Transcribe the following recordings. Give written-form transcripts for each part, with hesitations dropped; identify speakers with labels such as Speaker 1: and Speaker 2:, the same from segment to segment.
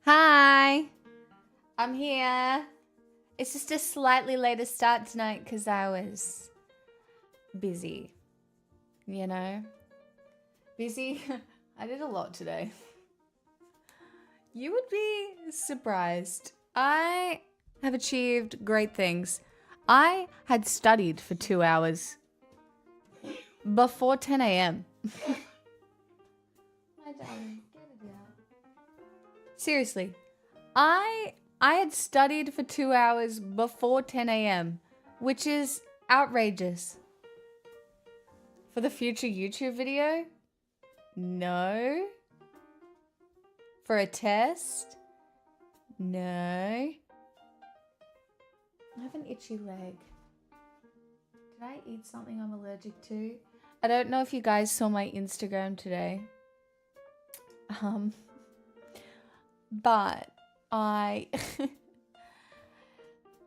Speaker 1: Hi, I'm here. It's just a slightly later start tonight because I was busy, you know? Busy? I did a lot today. You would be surprised. I have achieved great things. I had studied for 2 hours before 10 a.m. My darling, get it out. Seriously, I had studied for 2 hours before 10 a.m., which is outrageous. For the future YouTube video? No. For a test? No. I have an itchy leg. Did I eat something I'm allergic to? I don't know if you guys saw my Instagram today. But I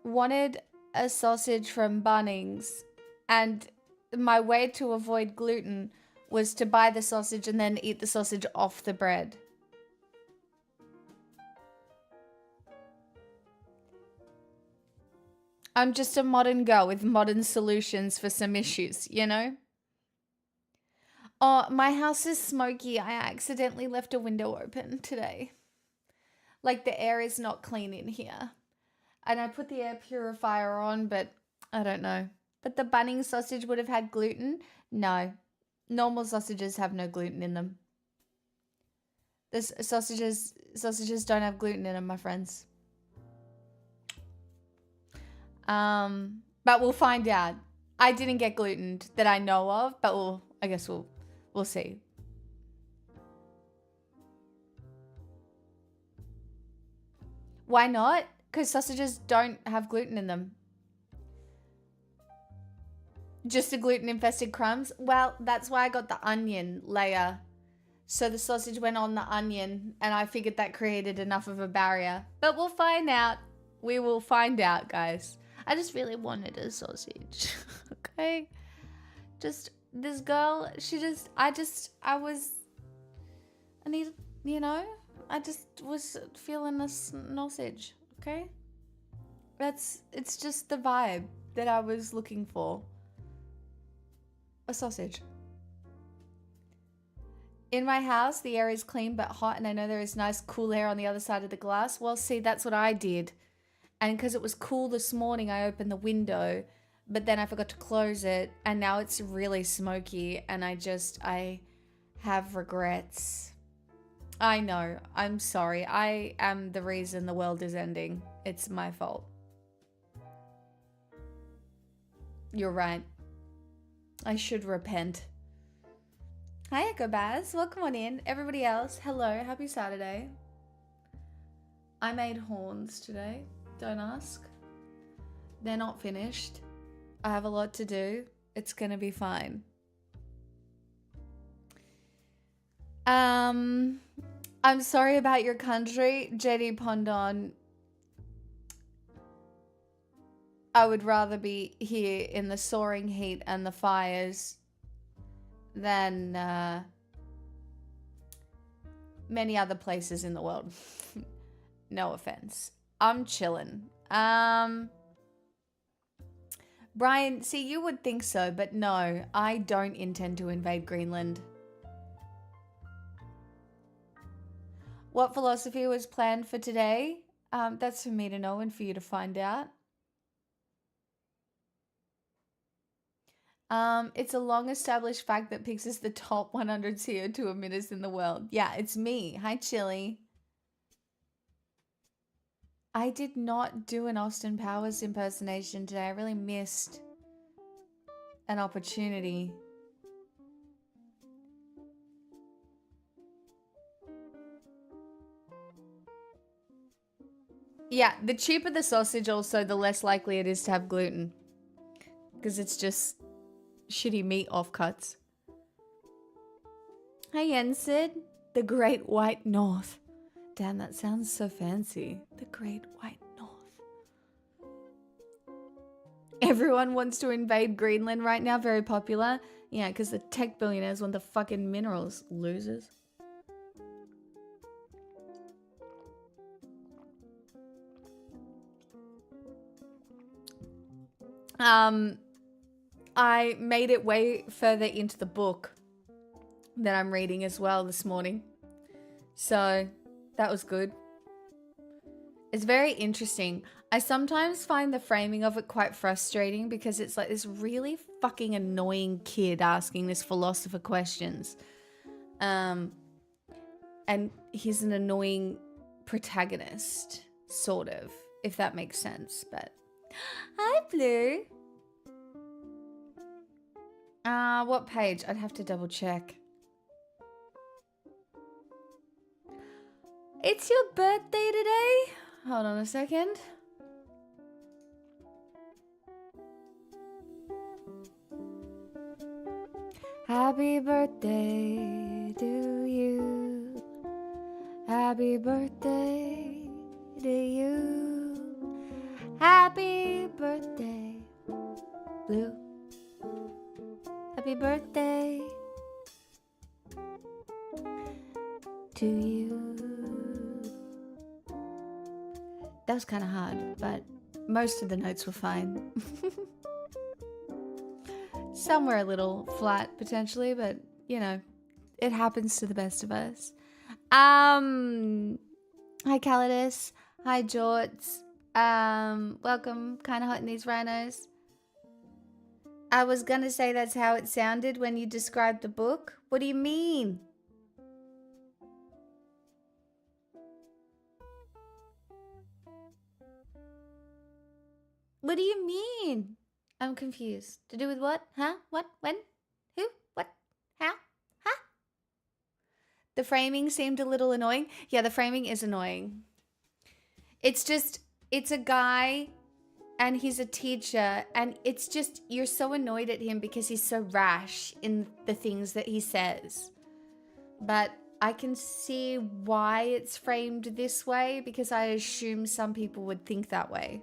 Speaker 1: wanted a sausage from Bunnings, and my way to avoid gluten was to buy the sausage and then eat the sausage off the bread. I'm just a modern girl with modern solutions for some issues, you know? Oh, my house is smoky. I accidentally left a window open today. Like, the air is not clean in here. And I put the air purifier on, but I don't know. But the Bunnings sausage would have had gluten? No. Normal sausages have no gluten in them. The sausages don't have gluten in them, my friends. But we'll find out. I didn't get gluten that I know of, but I guess we'll see. Why not? Because sausages don't have gluten in them. Just the gluten-infested crumbs? Well, that's why I got the onion layer. So the sausage went on the onion, and I figured that created enough of a barrier. But we'll find out. We will find out, guys. I just really wanted a sausage. Okay? Just, this girl, I needed, you know? I just was feeling a sausage, okay? It's just the vibe that I was looking for. A sausage. In my house, the air is clean but hot, and I know there is nice cool air on the other side of the glass. Well, see, that's what I did. And because it was cool this morning, I opened the window, but then I forgot to close it, and now it's really smoky, and I have regrets. I know. I'm sorry. I am the reason the world is ending. It's my fault. You're right. I should repent. Hi, Echo Baz. Welcome on in. Everybody else, hello. Happy Saturday. I made horns today. Don't ask. They're not finished. I have a lot to do. It's gonna be fine. I'm sorry about your country, JD Pondon. I would rather be here in the soaring heat and the fires than many other places in the world. No offense. I'm chilling. Brian, see, you would think so, but no, I don't intend to invade Greenland. What philosophy was planned for today? That's for me to know and for you to find out. It's a long-established fact that Pix is the top 100 CO2 emitters in the world. Yeah, it's me. Hi, Chili. I did not do an Austin Powers impersonation today. I really missed an opportunity. Yeah, the cheaper the sausage also, the less likely it is to have gluten. Because it's just shitty meat offcuts. Hi, Yensid. The Great White North. Damn, that sounds so fancy. The Great White North. Everyone wants to invade Greenland right now. Very popular. Yeah, because the tech billionaires want the fucking minerals. Losers. I made it way further into the book that I'm reading as well this morning. So that was good. It's very interesting. I sometimes find the framing of it quite frustrating because it's like this really fucking annoying kid asking this philosopher questions. And he's an annoying protagonist, sort of, if that makes sense. But hi, Blue. What page? I'd have to double check. It's your birthday today? Hold on a second. Happy birthday to you. Happy birthday to you. Happy birthday, Blue. Happy birthday to you. That was kind of hard, but most of the notes were fine. Some were a little flat potentially, but you know, it happens to the best of us. Hi Calidus. Hi Jorts. Welcome. Kind of hot in these rhinos. I was gonna say that's how it sounded when you described the book. What do you mean? What do you mean? I'm confused. To do with what? Huh? What? When? Who? What? How? Huh? The framing seemed a little annoying. Yeah, the framing is annoying. It's just, it's a guy and he's a teacher and it's just, you're so annoyed at him because he's so rash in the things that he says. But I can see why it's framed this way because I assume some people would think that way.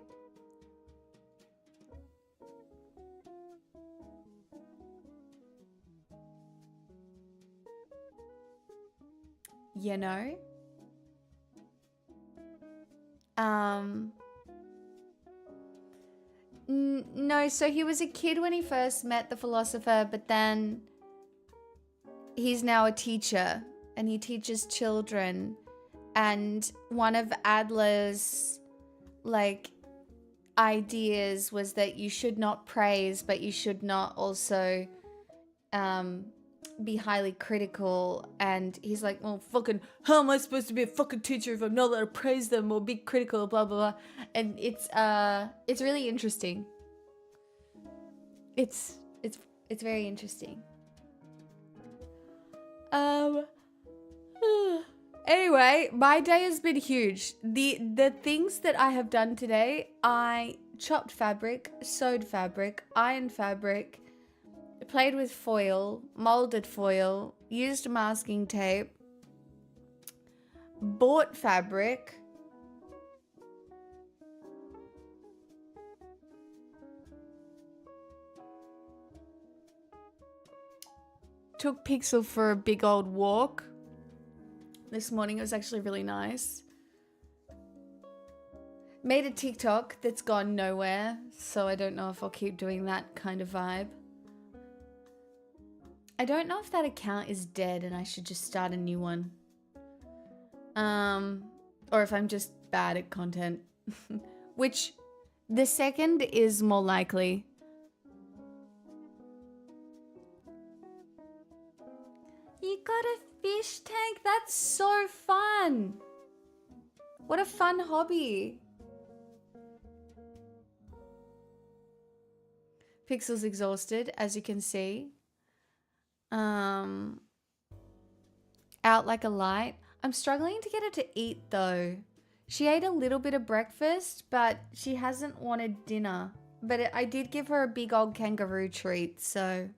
Speaker 1: You know? No, so he was a kid when he first met the philosopher, but then he's now a teacher and he teaches children. And one of Adler's like ideas was that you should not praise, but you should not also be highly critical. And he's like, well, fucking, how am I supposed to be a fucking teacher if I'm not allowed to praise them or be critical, blah, blah, blah. And it's really interesting. It's very interesting. Anyway, my day has been huge. The things that I have done today, I chopped fabric, sewed fabric, ironed fabric, played with foil, molded foil, used masking tape, bought fabric, took Pixel for a big old walk this morning. It was actually really nice. Made a TikTok that's gone nowhere, so I don't know if I'll keep doing that kind of vibe. I don't know if that account is dead and I should just start a new one. Or if I'm just bad at content. Which, the second is more likely. You got a fish tank? That's so fun! What a fun hobby. Pixel's exhausted, as you can see. Out like a light. I'm struggling to get her to eat though. She ate a little bit of breakfast, but she hasn't wanted dinner. But I did give her a big old kangaroo treat, so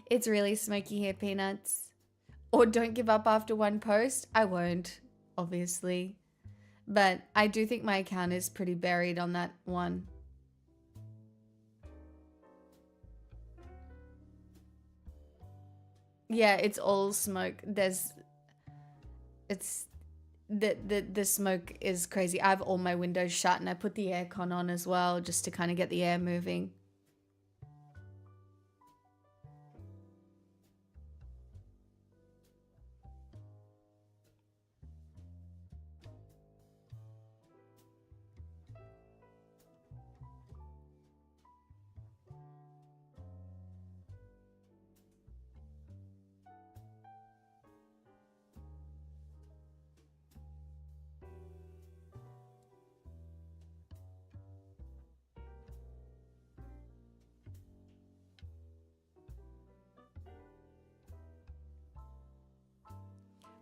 Speaker 1: it's really smoky here, peanuts. Or don't give up after one post. I won't, obviously. But I do think my account is pretty buried on that one. Yeah, it's all smoke. It's the smoke is crazy. I have all my windows shut and I put the aircon on as well just to kind of get the air moving.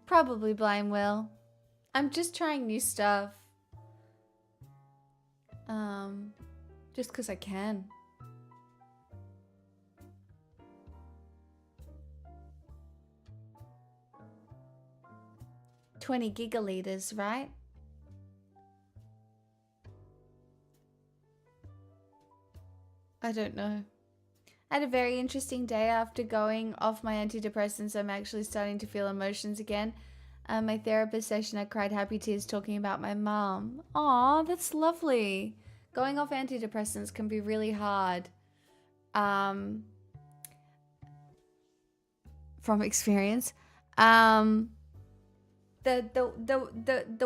Speaker 1: Probably blame Will. I'm just trying new stuff. Just because I can. $20 gigaliters, right? I don't know. I had a very interesting day after going off my antidepressants. I'm actually starting to feel emotions again. My therapist session, I cried happy tears talking about my mom. Aw, that's lovely. Going off antidepressants can be really hard. From experience. The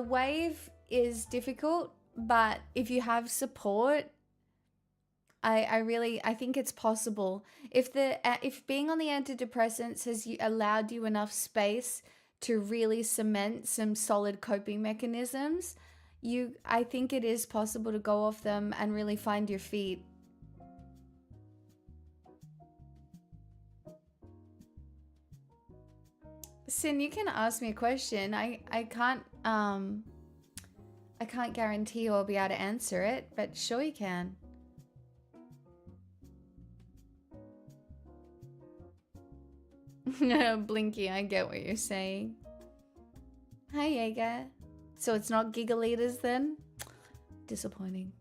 Speaker 1: wave is difficult, but if you have support, I think it's possible. If being on the antidepressants has allowed you enough space to really cement some solid coping mechanisms, I think it is possible to go off them and really find your feet. Sin, you can ask me a question. I can't guarantee I'll be able to answer it, but sure you can. Blinky, I get what you're saying. Hi, Jaeger. So it's not gigaliters then? Disappointing.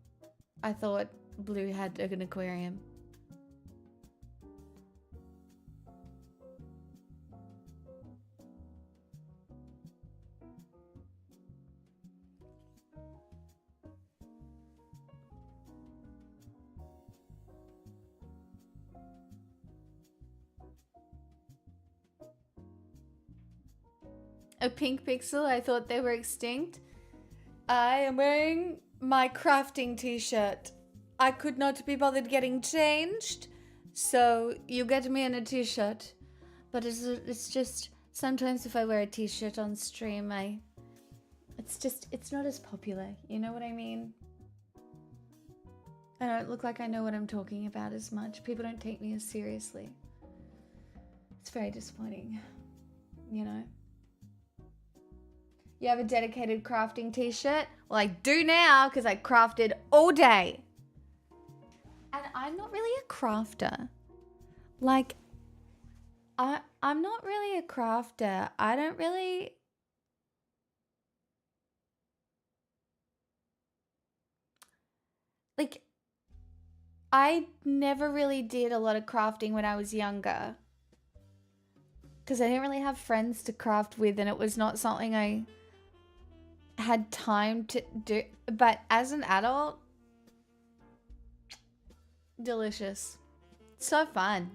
Speaker 1: I thought Blue had an aquarium. A pink pixel? I thought they were extinct. I am wearing my crafting t-shirt. I could not be bothered getting changed, so you get me in a t-shirt. But it's just, sometimes if I wear a t-shirt on stream, it's not as popular. You know what I mean? I don't look like I know what I'm talking about as much. People don't take me as seriously. It's very disappointing, you know? You have a dedicated crafting t-shirt? Well, I do now because I crafted all day. And I'm not really a crafter. Like, I'm not really a crafter. I don't really... Like, I never really did a lot of crafting when I was younger. Because I didn't really have friends to craft with, and it was not something I had time to do. But as an adult, delicious. So fun.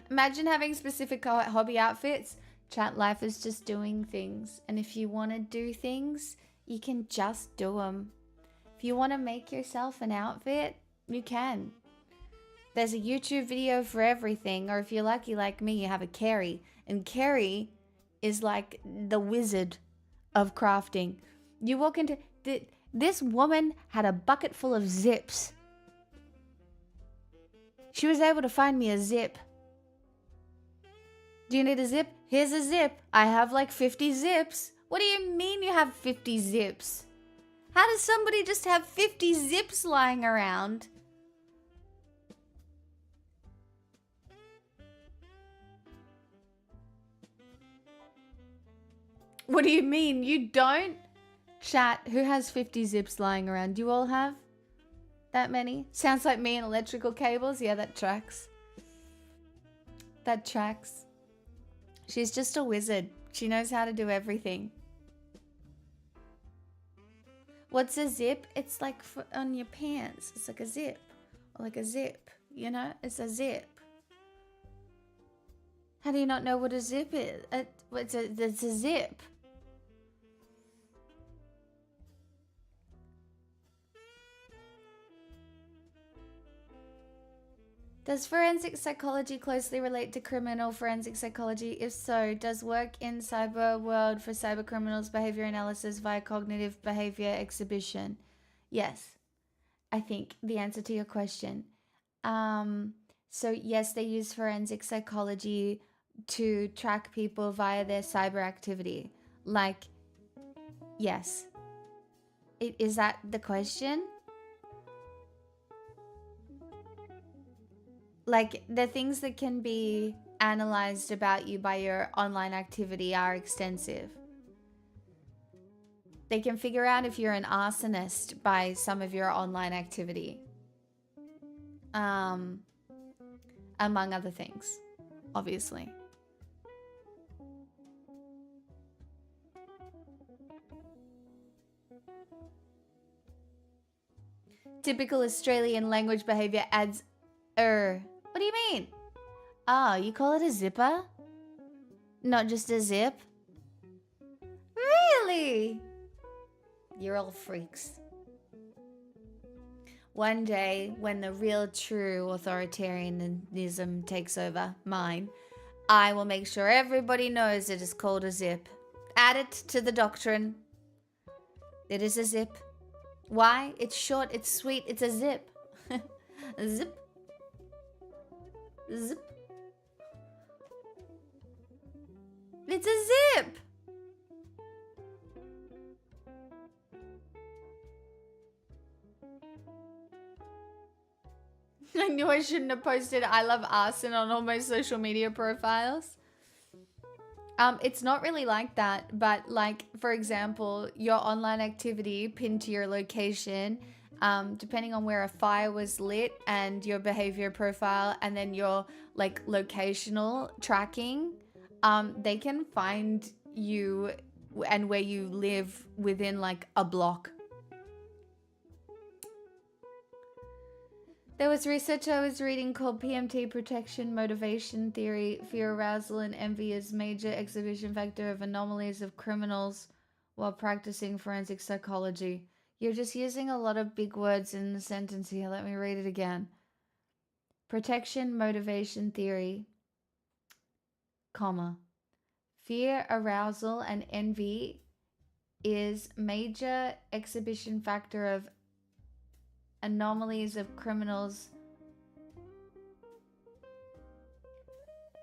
Speaker 1: Imagine having specific hobby outfits. Chat, life is just doing things. And if you want to do things, you can just do them. If you want to make yourself an outfit, you can. There's a YouTube video for everything. Or if you're lucky like me, you have a Carrie. And Carrie is like the wizard of crafting. You walk into... This woman had a bucket full of zips. She was able to find me a zip. Do you need a zip? Here's a zip. I have like 50 zips. What do you mean you have 50 zips? How does somebody just have 50 zips lying around? What do you mean? You don't? Chat, who has 50 zips lying around? Do you all have that many? Sounds like me and electrical cables. Yeah, that tracks. That tracks. She's just a wizard. She knows how to do everything. What's a zip? It's like on your pants. It's like a zip. Or like a zip. You know? It's a zip. How do you not know what a zip is? It's a zip. Does forensic psychology closely relate to criminal forensic psychology? If so, does work in cyber world for cyber criminals behavior analysis via cognitive behavior exhibition? Yes, I think the answer to your question. So yes, they use forensic psychology to track people via their cyber activity. Like, yes. Is that the question? Like, the things that can be analyzed about you by your online activity are extensive. They can figure out if you're an arsonist by some of your online activity. Among other things, obviously. Typical Australian language behavior adds What do you mean? Oh, you call it a zipper? Not just a zip? Really? You're all freaks. One day, when the real true authoritarianism takes over mine, I will make sure everybody knows it is called a zip. Add it to the doctrine. It is a zip. Why? It's short, it's sweet, it's a zip. Zip. Zip. It's a zip. I knew I shouldn't have posted I love arson on all my social media profiles. It's not really like that, but like, for example, your online activity pinned to your location, depending on where a fire was lit and your behavior profile and then your like locational tracking, they can find you and where you live within like a block. There was research I was reading called PMT, Protection Motivation Theory. Fear, arousal, and envy is major exhibition factor of anomalies of criminals while practicing forensic psychology. You're just using a lot of big words in the sentence here. Let me read it again. Protection Motivation Theory, comma. Fear, arousal, and envy is major exhibition factor of anomalies of criminals.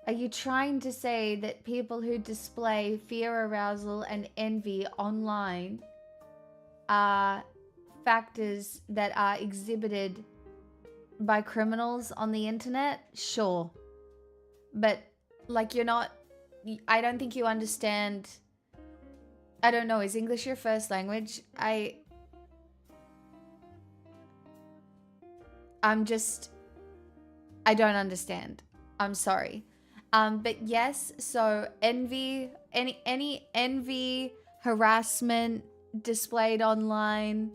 Speaker 1: Are you trying to say that people who display fear, arousal, and envy online are factors that are exhibited by criminals on the internet? Sure. But like, you're not, I don't think you understand. I don't know, is English your first language? I don't understand. I'm sorry. But yes, so envy, any envy, harassment displayed online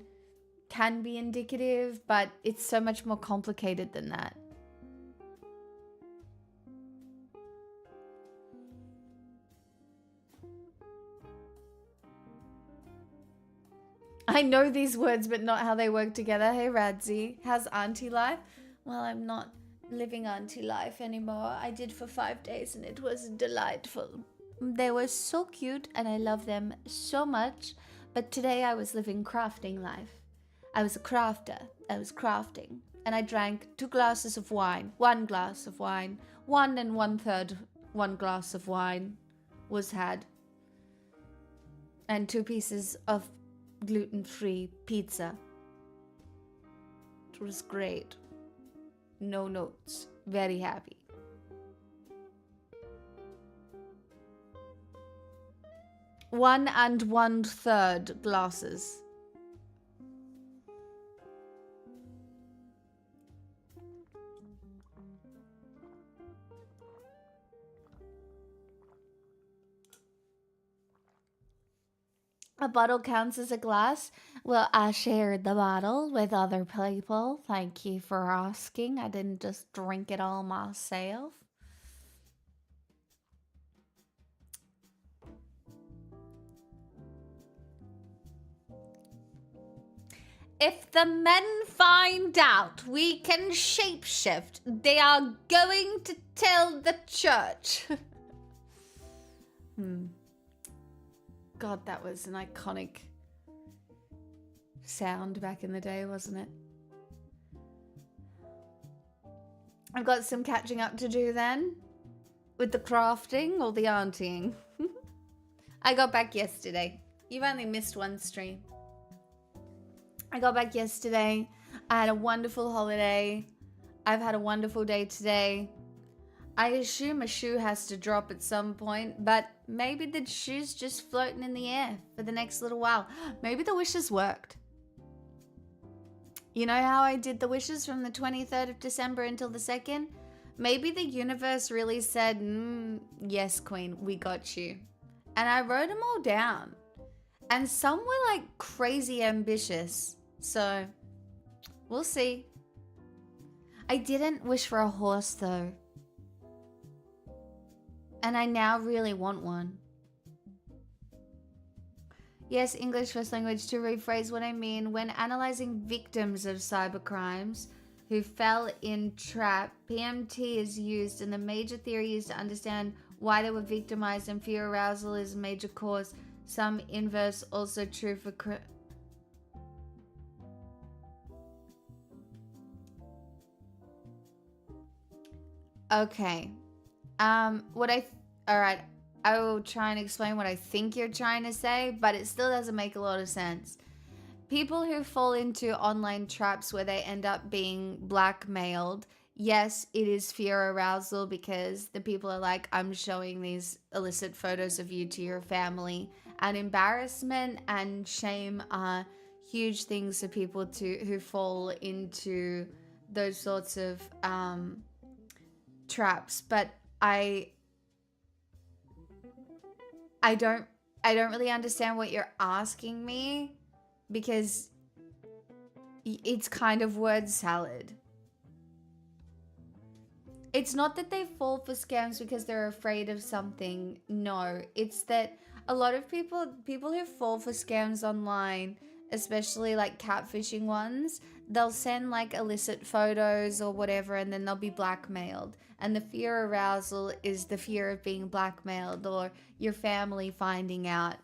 Speaker 1: can be indicative, but it's so much more complicated than that. I know these words, but not how they work together. Hey, Radzi. How's auntie life? Well, I'm not living auntie life anymore. I did for 5 days and it was delightful. They were so cute and I love them so much. But today I was living crafting life. I was a crafter. I was crafting. And I drank 2 glasses of wine. 1 glass of wine. 1 1/3 1 glass of wine was had. And 2 pieces of gluten-free pizza. It was great. No notes. Very happy. One and 1/3 glasses. A bottle counts as a glass. Well, I shared the bottle with other people. Thank you for asking. I didn't just drink it all myself. If the men find out we can shapeshift, they are going to tell the church. God, that was an iconic sound back in the day, wasn't it? I've got some catching up to do then with the crafting or the auntying. I got back yesterday. You've only missed one stream. I got back yesterday. I had a wonderful holiday. I've had a wonderful day today. I assume a shoe has to drop at some point, but maybe the shoe's just floating in the air for the next little while. Maybe the wishes worked. You know how I did the wishes from the 23rd of December until the 2nd? Maybe the universe really said, yes, queen, we got you. And I wrote them all down. And some were like crazy ambitious. So, we'll see. I didn't wish for a horse though. And I now really want one. Yes, English first language. To rephrase what I mean, when analyzing victims of cybercrimes who fell in trap, PMT is used, and the major theory is to understand why they were victimized, and fear arousal is a major cause. Some inverse also true for okay. Alright, I will try and explain what I think you're trying to say, but it still doesn't make a lot of sense. People who fall into online traps where they end up being blackmailed, yes, it is fear arousal because the people are like, I'm showing these illicit photos of you to your family. And embarrassment and shame are huge things for people who fall into those sorts of traps. But I don't really understand what you're asking me, because it's kind of word salad. It's not that they fall for scams because they're afraid of something. No, it's that a lot of people who fall for scams online, especially like catfishing ones, they'll send like illicit photos or whatever, and then they'll be blackmailed. And the fear arousal is the fear of being blackmailed or your family finding out.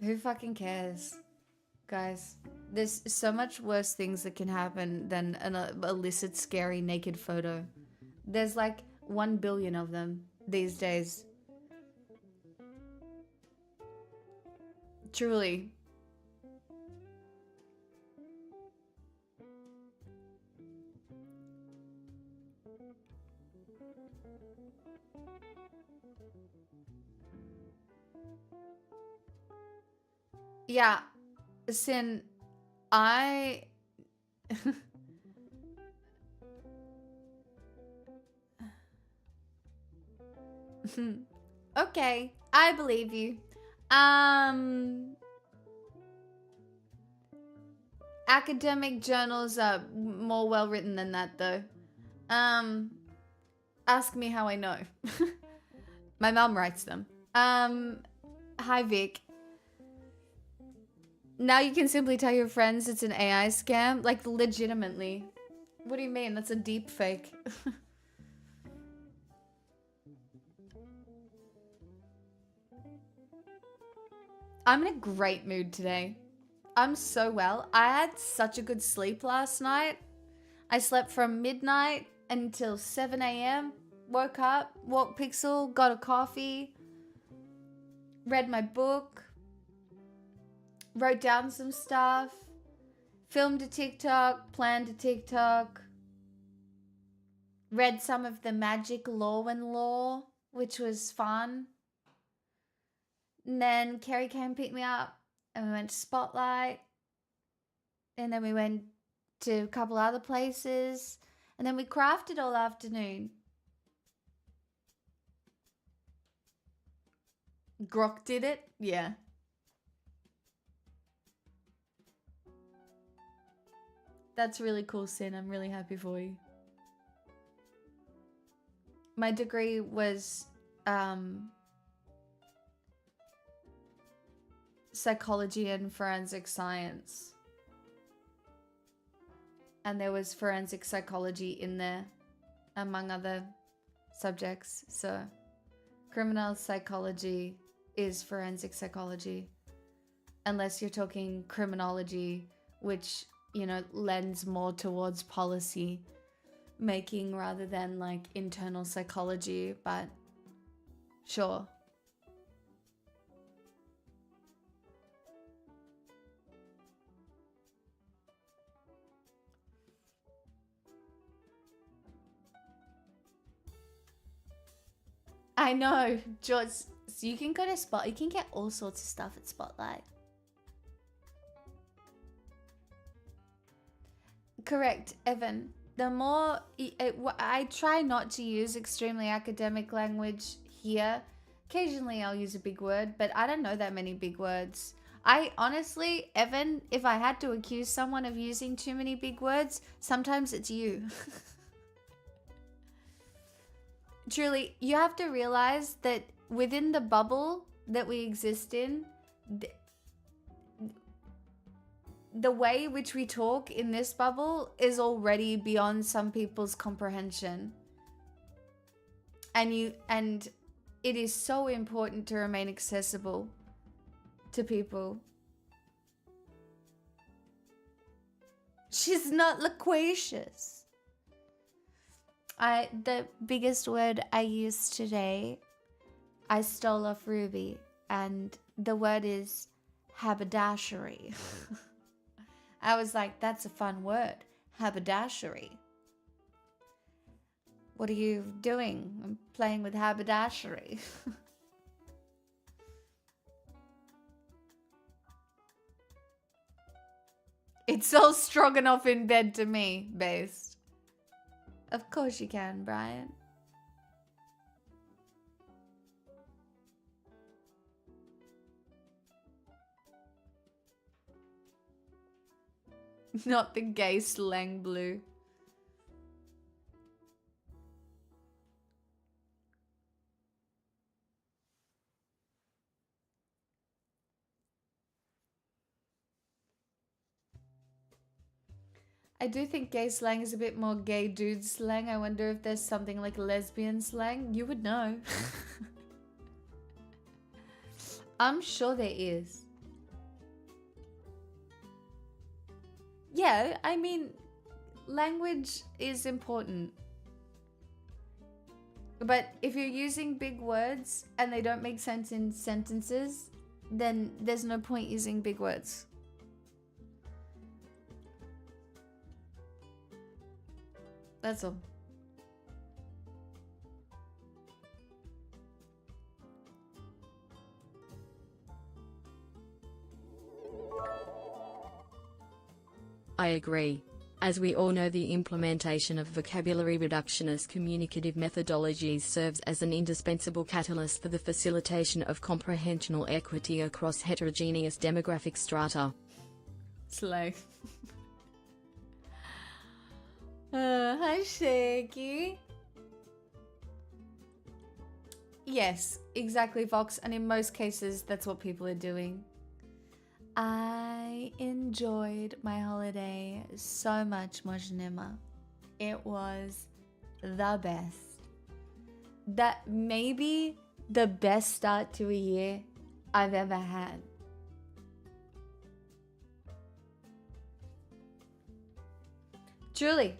Speaker 1: Who fucking cares? Guys, there's so much worse things that can happen than an illicit, scary, naked photo. There's like 1 billion of them these days. Truly. Yeah, Sin, I... Okay, I believe you. Academic journals are more well written than that though. Ask me how I know. My mom writes them. Hi Vic. Now you can simply tell your friends it's an AI scam? Like, legitimately. What do you mean? That's a deep fake. I'm in a great mood today. I'm so well. I had such a good sleep last night. I slept from midnight until 7 a.m. Woke up, walked Pixel, got a coffee, read my book, wrote down some stuff, filmed a TikTok, planned a TikTok, read some of the Magic Law and Law, which was fun. And then Carrie came and picked me up, and we went to Spotlight, and then we went to a couple other places, and then we crafted all afternoon. Grok did it? Yeah. That's really cool, Sin. I'm really happy for you. My degree was psychology and forensic science. And there was forensic psychology in there, among other subjects. So criminal psychology is forensic psychology. Unless you're talking criminology, which, you know, lends more towards policy making rather than like internal psychology, but sure. I know, George. So you can go to Spot. You can get all sorts of stuff at Spotlight. Correct, Evan. The more I try not to use extremely academic language here. Occasionally I'll use a big word, but I don't know that many big words. I honestly, Evan, if I had to accuse someone of using too many big words, sometimes it's you. Truly, you have to realize that within the bubble that we exist in, the way which we talk in this bubble is already beyond some people's comprehension. And it is so important to remain accessible to people. She's not loquacious. The biggest word I used today, I stole off Ruby, and the word is haberdashery. I was like, that's a fun word, haberdashery. What are you doing? I'm playing with haberdashery. It's all stroganoff in bed to me, based. Of course you can, Brian. Not the gay slang blue. I do think gay slang is a bit more gay dude slang. I wonder if there's something like lesbian slang. You would know. I'm sure there is. Yeah, I mean, language is important. But if you're using big words and they don't make sense in sentences, then there's no point using big words. That's all.
Speaker 2: I agree. As we all know, the implementation of vocabulary reductionist communicative methodologies serves as an indispensable catalyst for the facilitation of comprehensional equity across heterogeneous demographic strata.
Speaker 1: Slow. Hi, Shaky. Yes, exactly, Vox. And in most cases, that's what people are doing. I enjoyed my holiday so much, Mojnima. It was the best. That may be the best start to a year I've ever had. Truly.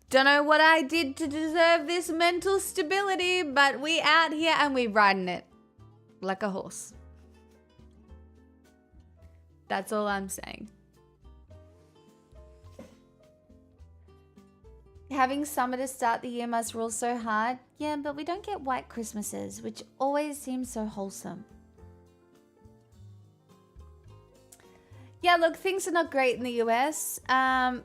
Speaker 1: Don't know what I did to deserve this mental stability, but we out here and we riding it like a horse. That's all I'm saying. Having summer to start the year must rule so hard. Yeah, but we don't get white Christmases, which always seems so wholesome. Yeah, look, things are not great in the US.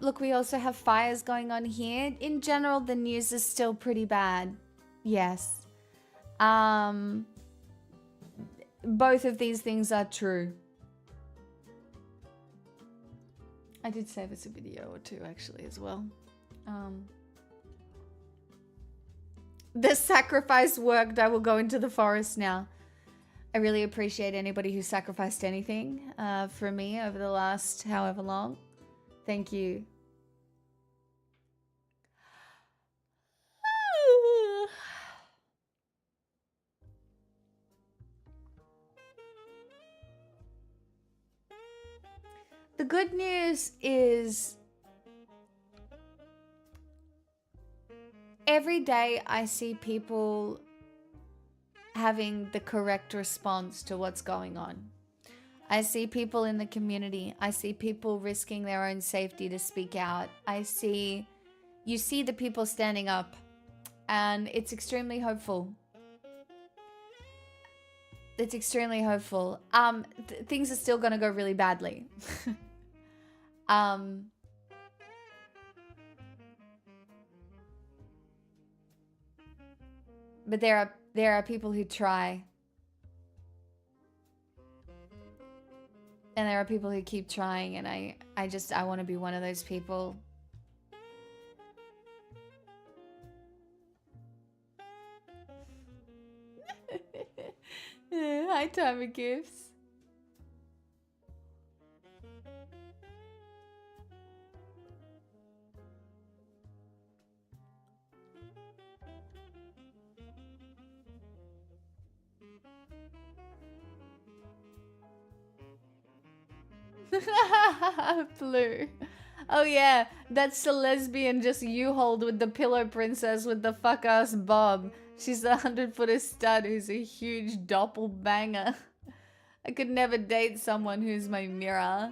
Speaker 1: Look, we also have fires going on here. In general, the news is still pretty bad. Yes. Both of these things are true. I did save us a video or two actually as well. The sacrifice worked. I will go into the forest now. I really appreciate anybody who sacrificed anything for me over the last however long. Thank you. The good news is every day I see people having the correct response to what's going on. I see people in the community. I see people risking their own safety to speak out. You see the people standing up, and it's extremely hopeful. It's extremely hopeful. Things are still gonna go really badly. But there are people who try. And there are people who keep trying, and I want to be one of those people. Hi, Time of Gifts. Blue. Oh yeah, that's the lesbian just you hold with the pillow princess with the fuck ass bob. She's the 100-footer stud who's a huge doppelbanger. I could never date someone who's my mirror.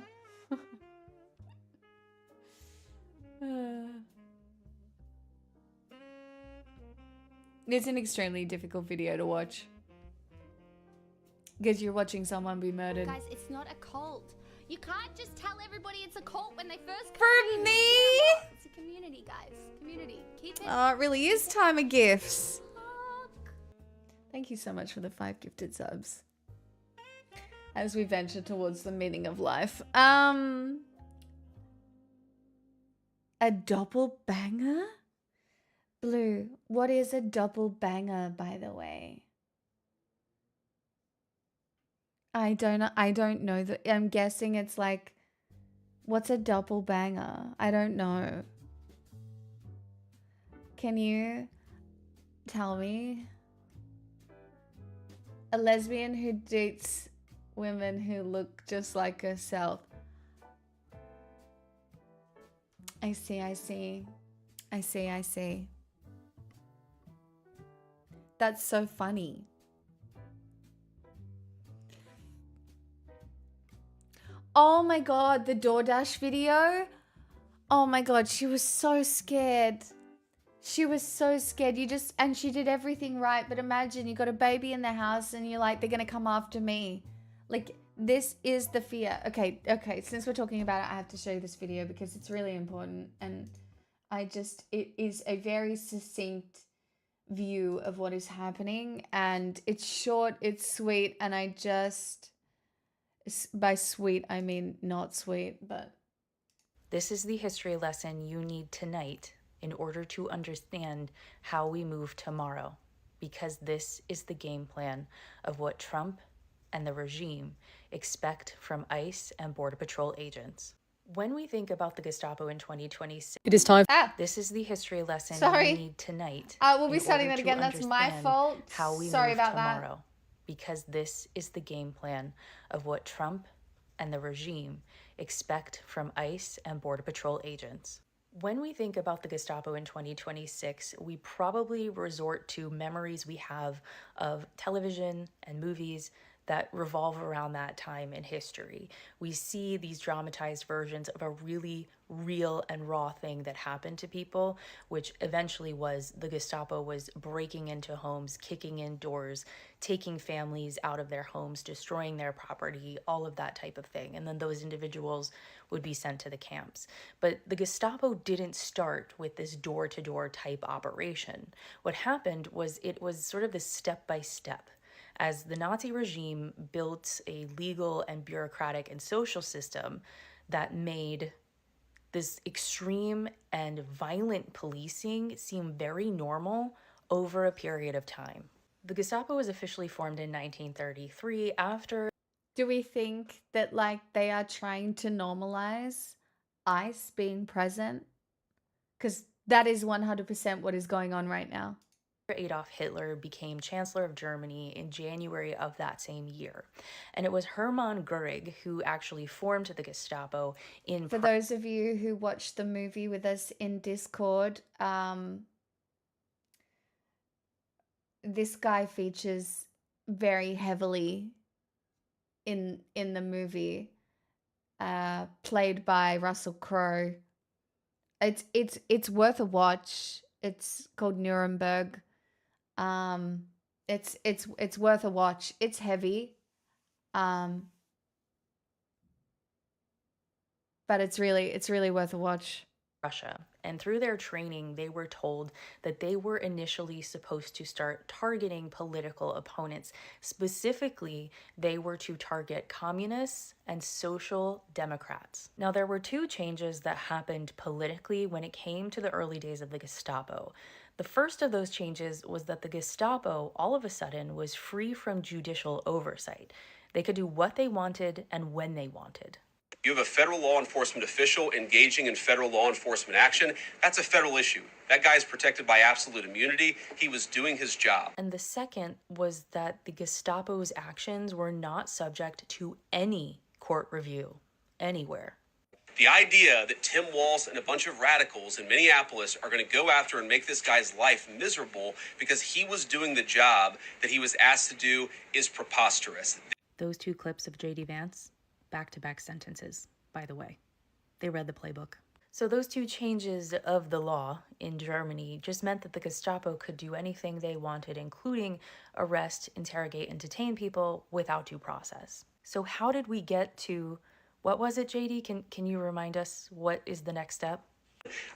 Speaker 1: It's an extremely difficult video to watch. Because you're watching someone be murdered.
Speaker 3: Guys, it's not a cult. You can't just tell everybody it's a cult when they first come
Speaker 1: For
Speaker 3: in.
Speaker 1: me?
Speaker 3: It's a community, guys. Community. Keep it.
Speaker 1: Oh, it really is Time of Gifts. Thank you so much for the 5 gifted subs. As we venture towards the meaning of life. A doppelbanger? Blue, what is a doppelbanger, by the way? I don't know. I'm guessing it's like, what's a doppelbanger? I don't know. Can you tell me? A lesbian who dates women who look just like herself. I see. That's so funny. Oh my god, the DoorDash video. Oh my god, she was so scared. She was so scared. And she did everything right. But imagine you got a baby in the house and you're like, they're going to come after me. Like, this is the fear. Okay. Since we're talking about it, I have to show you this video because it's really important. And it is a very succinct view of what is happening. And it's short, it's sweet. And by sweet, I mean not sweet, but.
Speaker 4: This is the history lesson you need tonight in order to understand how we move tomorrow, because this is the game plan of what Trump and the regime expect from ICE and Border Patrol agents. When we think about the Gestapo in 2026,
Speaker 5: It is time.
Speaker 4: this is the history lesson
Speaker 1: Sorry.
Speaker 4: you need tonight.
Speaker 1: We'll be
Speaker 4: in
Speaker 1: starting
Speaker 4: order
Speaker 1: that
Speaker 4: to
Speaker 1: again. That's my
Speaker 4: understand
Speaker 1: fault.
Speaker 4: How we
Speaker 1: Sorry
Speaker 4: move
Speaker 1: about that.
Speaker 4: tomorrow, because this is the game plan of what Trump and the regime expect from ICE and Border Patrol agents. When we think about the Gestapo in 2026, we probably resort to memories we have of television and movies that revolve around that time in history. We see these dramatized versions of a really real and raw thing that happened to people, which eventually was the Gestapo was breaking into homes, kicking in doors, taking families out of their homes, destroying their property, all of that type of thing. And then those individuals would be sent to the camps. But the Gestapo didn't start with this door-to-door type operation. What happened was it was sort of this step-by-step. As the Nazi regime built a legal and bureaucratic and social system that made this extreme and violent policing seem very normal over a period of time. The Gestapo was officially formed in 1933 after...
Speaker 1: Do we think that like they are trying to normalize ICE being present? Because that is 100% what is going on right now.
Speaker 4: Adolf Hitler became Chancellor of Germany in January of that same year. And it was Hermann Göring who actually formed the Gestapo in...
Speaker 1: For those of you who watched the movie with us in Discord, this guy features very heavily in the movie, played by Russell Crowe. It's worth a watch. It's called Nuremberg. It's worth a watch. It's heavy. But it's really worth a watch.
Speaker 4: Russia. And through their training, they were told that they were initially supposed to start targeting political opponents. Specifically, they were to target communists and social democrats. Now, there were two changes that happened politically when it came to the early days of the Gestapo. The first of those changes was that the Gestapo, all of a sudden, was free from judicial oversight. They could do what they wanted and when they wanted.
Speaker 5: You have a federal law enforcement official engaging in federal law enforcement action. That's a federal issue. That guy is protected by absolute immunity. He was doing his job.
Speaker 4: And the second was that the Gestapo's actions were not subject to any court review anywhere.
Speaker 5: The idea that Tim Walz and a bunch of radicals in Minneapolis are going to go after and make this guy's life miserable because he was doing the job that he was asked to do is preposterous.
Speaker 4: Those two clips of J.D. Vance, back-to-back sentences, by the way. They read the playbook. So those two changes of the law in Germany just meant that the Gestapo could do anything they wanted, including arrest, interrogate, and detain people without due process. So how did we get to, what was it, JD? Can you remind us what is the next step?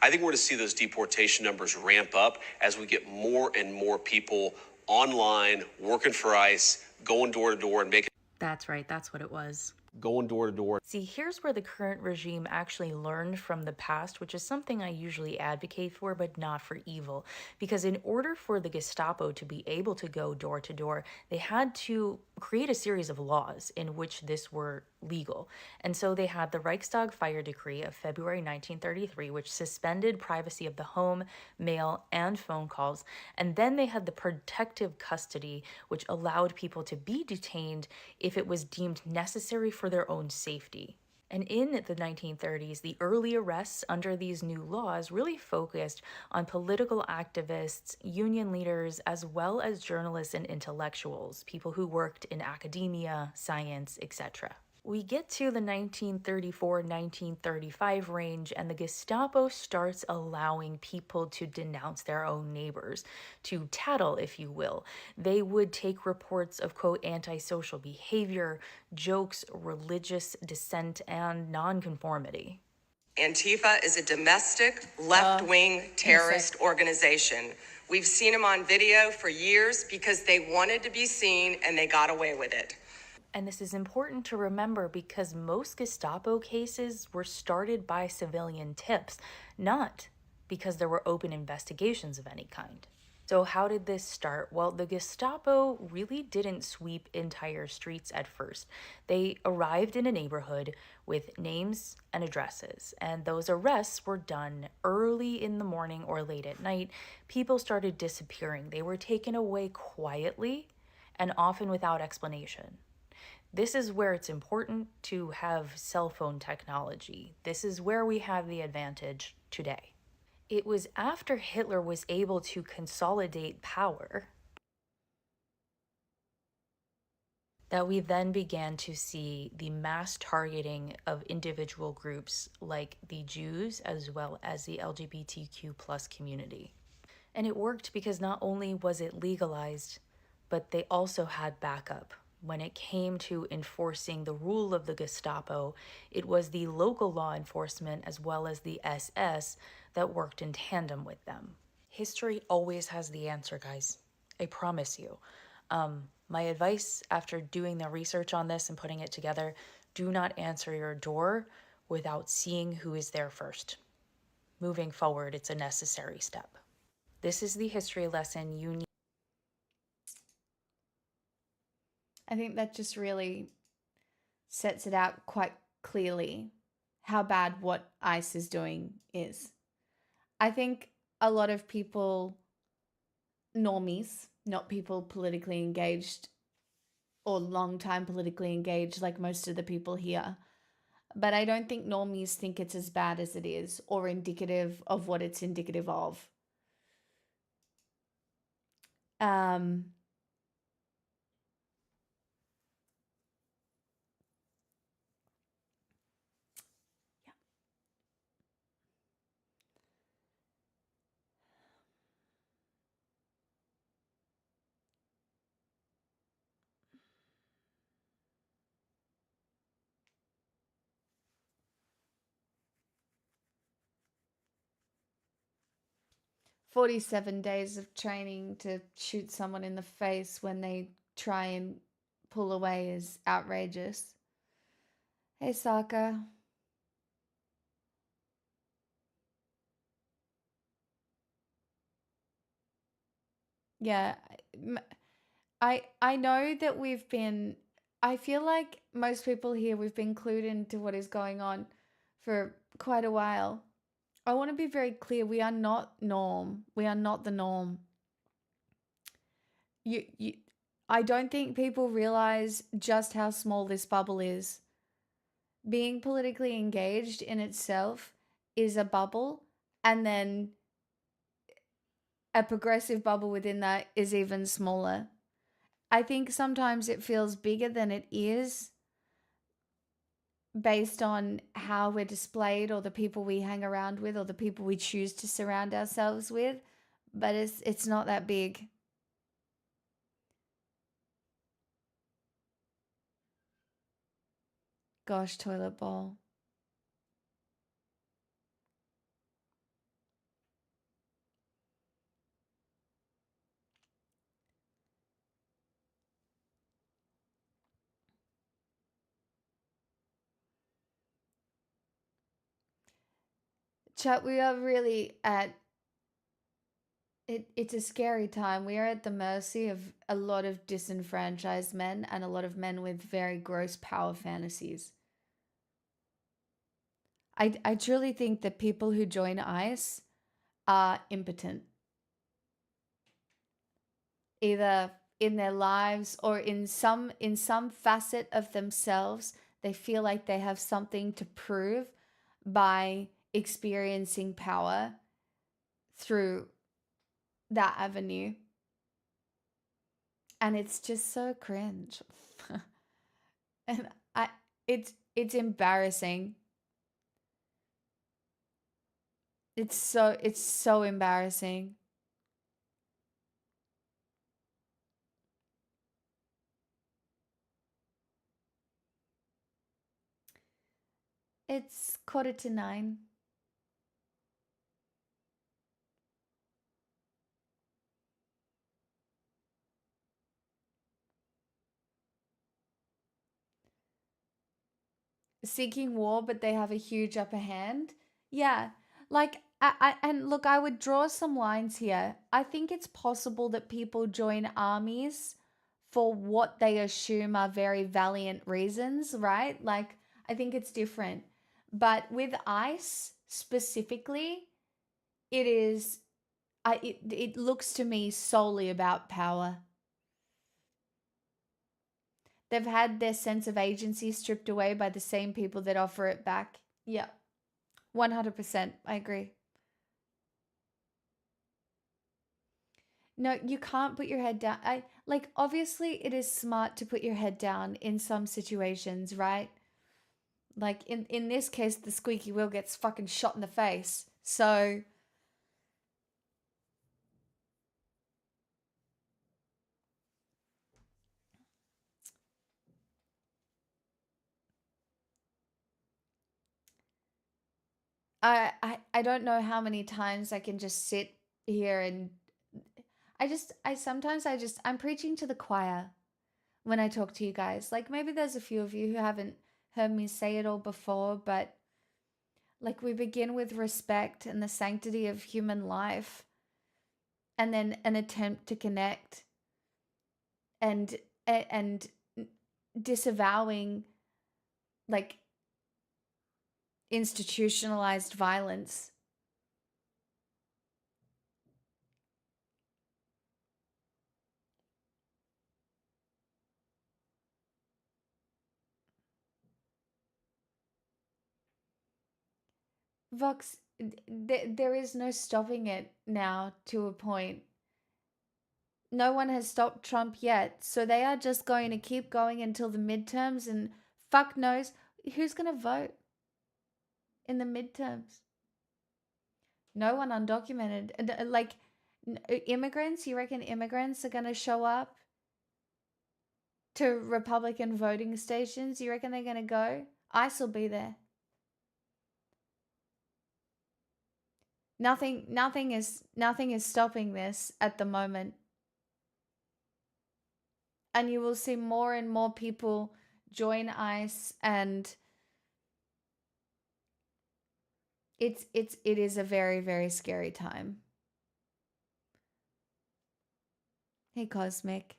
Speaker 5: I think we're going to see those deportation numbers ramp up as we get more and more people online, working for ICE, going door to door and making...
Speaker 4: That's right, that's what it was.
Speaker 5: Going door to door.
Speaker 4: See, here's where the current regime actually learned from the past, which is something I usually advocate for, but not for evil. Because in order for the Gestapo to be able to go door to door, they had to create a series of laws in which this were legal. And so they had the Reichstag Fire Decree of February 1933, which suspended privacy of the home, mail, and phone calls. And then they had the protective custody, which allowed people to be detained if it was deemed necessary for their own safety. And in the 1930s, the early arrests under these new laws really focused on political activists, union leaders, as well as journalists and intellectuals, people who worked in academia, science, etc. We get to the 1934-1935 range, and the Gestapo starts allowing people to denounce their own neighbors, to tattle, if you will. They would take reports of, quote, antisocial behavior, jokes, religious dissent, and nonconformity.
Speaker 6: Antifa is a domestic, left-wing terrorist organization. We've seen them on video for years because they wanted to be seen and they got away with it.
Speaker 4: And this is important to remember because most Gestapo cases were started by civilian tips, not because there were open investigations of any kind. So how did this start? Well, the Gestapo really didn't sweep entire streets at first. They arrived in a neighborhood with names and addresses, and those arrests were done early in the morning or late at night. People started disappearing. They were taken away quietly and often without explanation. This is where it's important to have cell phone technology. This is where we have the advantage today. It was after Hitler was able to consolidate power that we then began to see the mass targeting of individual groups like the Jews as well as the LGBTQ plus community. And it worked because not only was it legalized, but they also had backup. When it came to enforcing the rule of the Gestapo, it was the local law enforcement as well as the SS that worked in tandem with them. History always has the answer, guys. I promise you. My advice after doing the research on this and putting it together, do not answer your door without seeing who is there first. Moving forward, it's a necessary step. This is the history lesson you need.
Speaker 1: I think that just really sets it out quite clearly how bad what ICE is doing is. I think a lot of people, normies, not people politically engaged or long time politically engaged like most of the people here, but I don't think normies think it's as bad as it is or indicative of what it's indicative of. Yeah. 47 days of training to shoot someone in the face when they try and pull away is outrageous. Hey, Saka. Yeah, I know that I feel like most people here, we've been clued into what is going on for quite a while. I want to be very clear, we are not norm. We are not the norm. I don't think people realize just how small this bubble is. Being politically engaged in itself is a bubble, and then a progressive bubble within that is even smaller. I think sometimes it feels bigger than it is based on how we're displayed or the people we hang around with or the people we choose to surround ourselves with, but it's not that big. Gosh, toilet bowl. Chat, we are really at it's a scary time. We are at the mercy of a lot of disenfranchised men and a lot of men with very gross power fantasies. I truly think that people who join ICE are impotent, either in their lives or in some facet of themselves. They feel like they have something to prove by experiencing power through that avenue, and it's just so cringe. And it's embarrassing. It's so embarrassing. It's 8:45. Seeking war, but they have a huge upper hand. Yeah, like and look, I would draw some lines here. I think it's possible that people join armies for what they assume are very valiant reasons, right? Like, I think it's different. But with ICE specifically, it is it looks to me solely about power. They've had their sense of agency stripped away by the same people that offer it back. Yeah, 100%. I agree. No, you can't put your head down. like, obviously it is smart to put your head down in some situations, right? Like, in this case, the squeaky wheel gets fucking shot in the face. So, I don't know how many times I can just sit here and I'm preaching to the choir when I talk to you guys. Like, maybe there's a few of you who haven't heard me say it all before, but like, we begin with respect and the sanctity of human life, and then an attempt to connect and and disavowing like institutionalized violence. Vox, there is no stopping it now to a point. No one has stopped Trump yet, so they are just going to keep going until the midterms, and fuck knows who's going to vote in the midterms. No one undocumented. Like, immigrants, you reckon immigrants are going to show up to Republican voting stations? You reckon they're going to go? ICE will be there. Nothing is stopping this at the moment. And you will see more and more people join ICE, and it is a very, very scary time. Hey, Cosmic.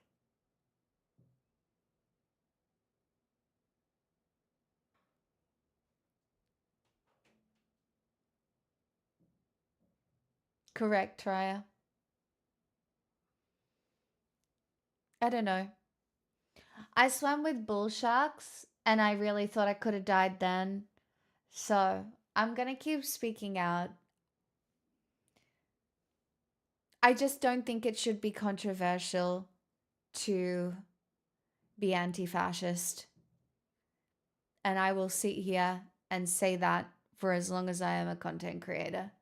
Speaker 1: Correct, Raya. I don't know. I swam with bull sharks, and I really thought I could have died then. So I'm gonna keep speaking out. I just don't think it should be controversial to be anti-fascist. And I will sit here and say that for as long as I am a content creator.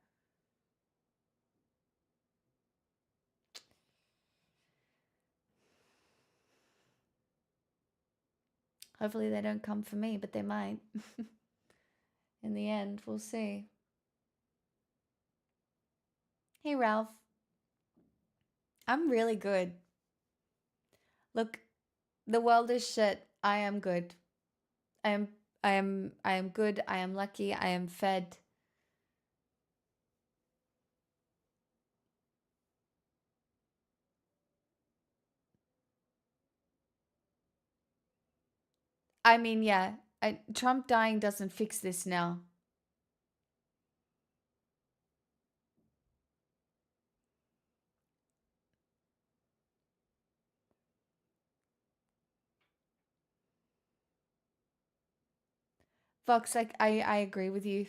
Speaker 1: Hopefully they don't come for me, but they might. In the end, we'll see. Hey, Ralph. I'm really good. Look, the world is shit. I am good. I am good. I am lucky. I am fed. I mean, yeah, Trump dying doesn't fix this now. Fox, like, I agree with you.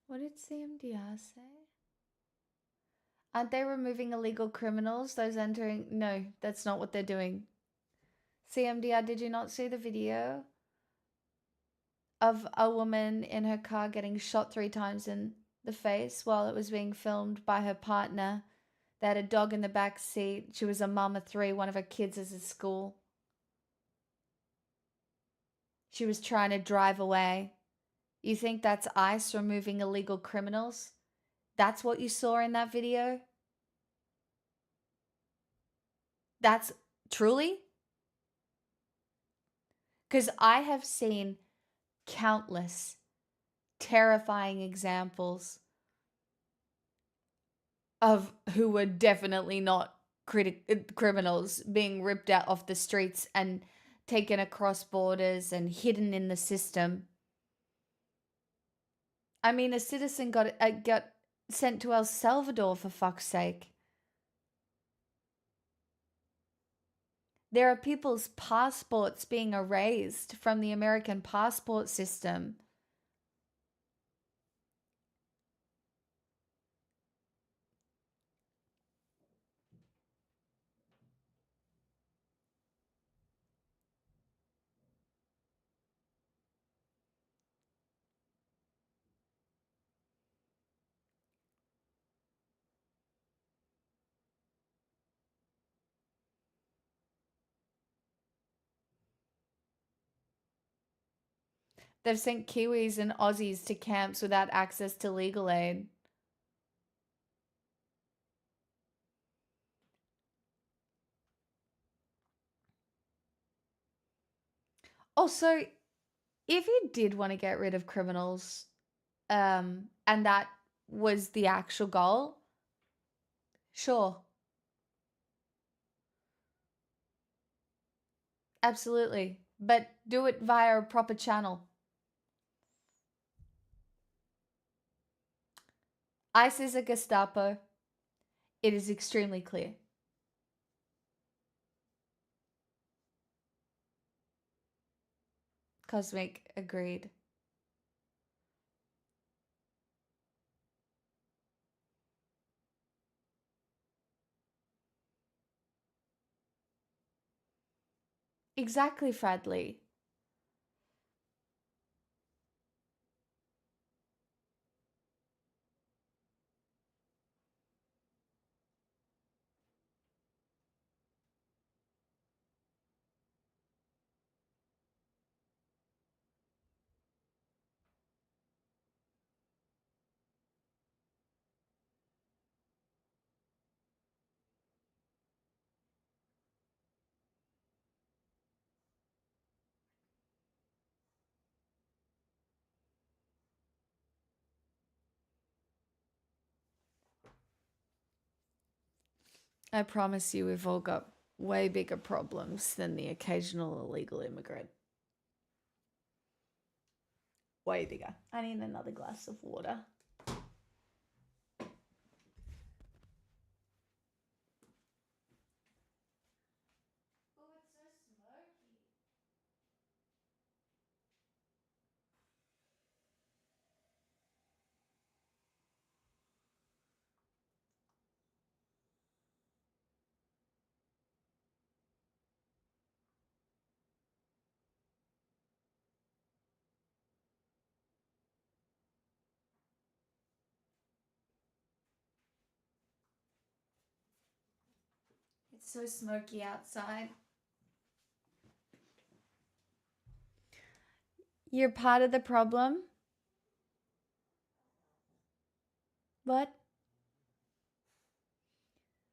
Speaker 1: What did CMDR say? Aren't they removing illegal criminals? Those entering... No, that's not what they're doing. CMDR, did you not see the video of a woman in her car getting shot 3 times in the face while it was being filmed by her partner? They had a dog in the back seat. She was a mom of 3. One of her kids is at school. She was trying to drive away. You think that's ICE removing illegal criminals? That's what you saw in that video? That's truly? Because I have seen countless terrifying examples of who were definitely not criminals being ripped out off the streets and taken across borders and hidden in the system. I mean, a citizen got sent to El Salvador, for fuck's sake. There are people's passports being erased from the American passport system. They've sent Kiwis and Aussies to camps without access to legal aid. Also, if you did want to get rid of criminals, and that was the actual goal, sure. Absolutely. But do it via a proper channel. ICE is a Gestapo. It is extremely clear. Cosmic agreed. Exactly, Fradley. I promise you, we've all got way bigger problems than the occasional illegal immigrant. Way bigger. I need another glass of water. It's so smoky outside. You're part of the problem? What?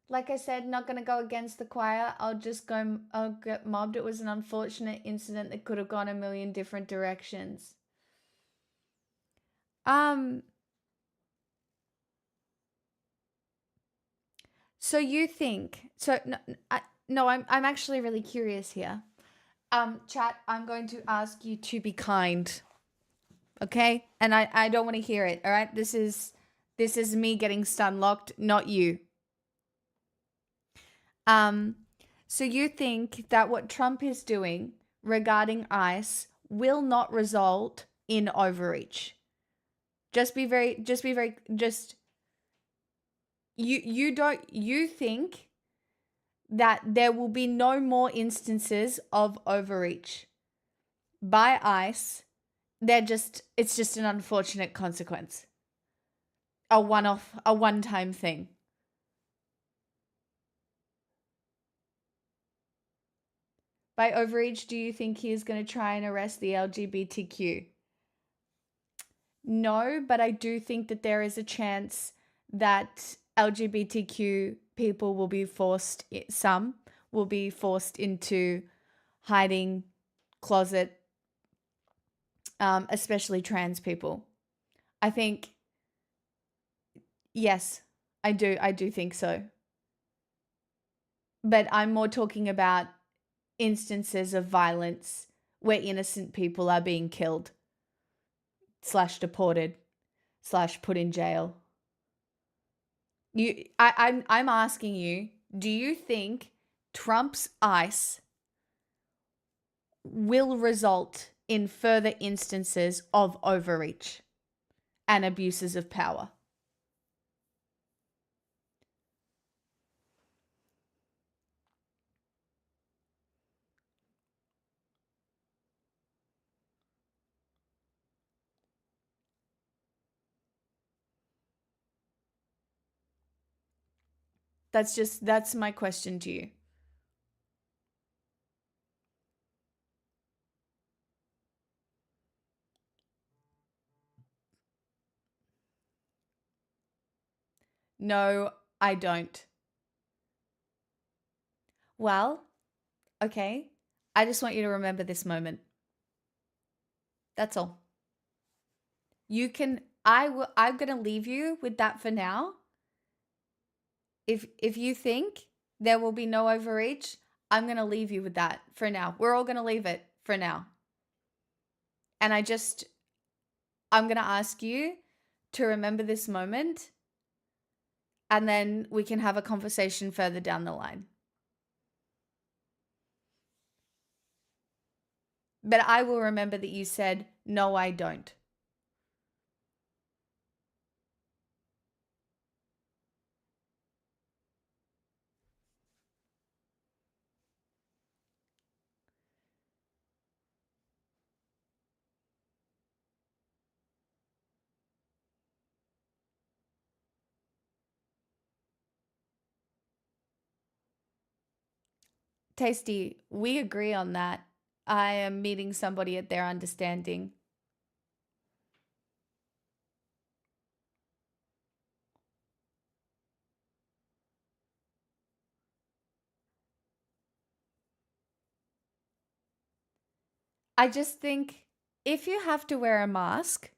Speaker 1: Like I said, not going to go against the choir. I'll get mobbed. It was an unfortunate incident that could have gone a million different directions. So you think, I'm actually really curious here. Chat, I'm going to ask you to be kind. Okay? And I don't want to hear it. All right? This is me getting stun locked, not you. So you think that what Trump is doing regarding ICE will not result in overreach? You think that there will be no more instances of overreach by ICE. It's just an unfortunate consequence. A one-time thing. By overreach, do you think he is going to try and arrest the LGBTQ? No, but I do think that there is a chance that LGBTQ people will be forced into hiding closet, especially trans people. I think, yes, I do think so. But I'm more talking about instances of violence where innocent people are being killed / deported / put in jail. I'm asking you, do you think Trump's ICE will result in further instances of overreach and abuses of power. That's my question to you. No, I don't. Well, okay. I just want you to remember this moment. That's all. I'm going to leave you with that for now. If you think there will be no overreach, I'm going to leave you with that for now. We're all going to leave it for now. And I'm going to ask you to remember this moment, and then we can have a conversation further down the line. But I will remember that you said, no, I don't. Tasty, we agree on that. I am meeting somebody at their understanding. I just think if you have to wear a mask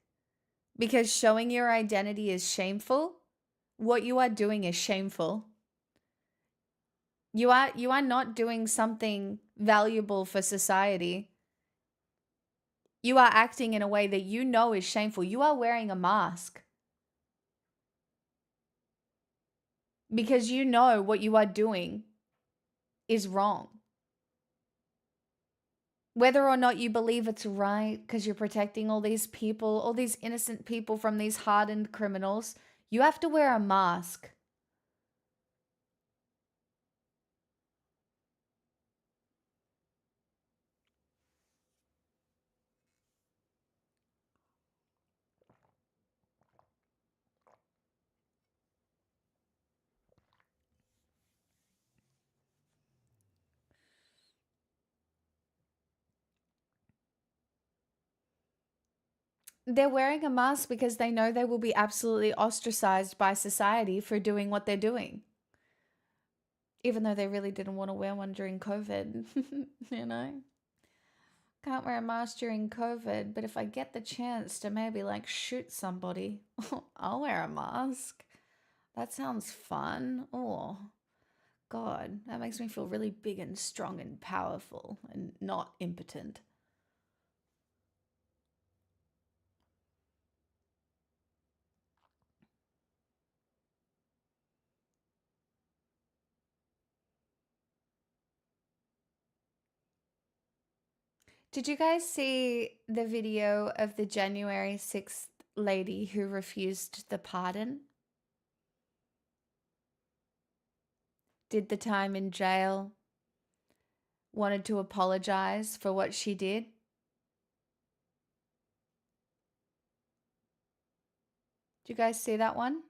Speaker 1: because showing your identity is shameful, what you are doing is shameful. You are not doing something valuable for society. You are acting in a way that you know is shameful. You are wearing a mask because you know what you are doing is wrong. Whether or not you believe it's right because you're protecting all these people, all these innocent people from these hardened criminals, you have to wear a mask. They're wearing a mask because they know they will be absolutely ostracized by society for doing what they're doing. Even though they really didn't want to wear one during COVID, you know? Can't wear a mask during COVID, but if I get the chance to maybe like shoot somebody, I'll wear a mask. That sounds fun. Oh, God, that makes me feel really big and strong and powerful and not impotent. Did you guys see the video of the January 6th lady who refused the pardon? Did the time in jail, wanted to apologize for what she did? Did you guys see that one?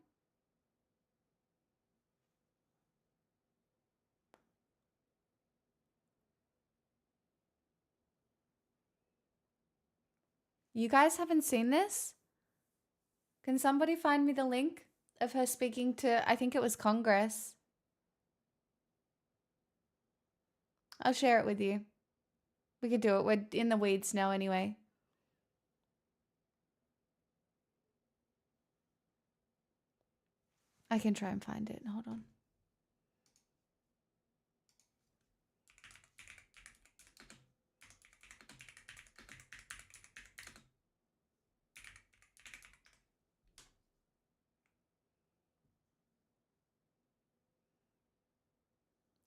Speaker 1: You guys haven't seen this? Can somebody find me the link of her speaking to, I think it was Congress? I'll share it with you. We could do it. We're in the weeds now anyway. I can try and find it. Hold on.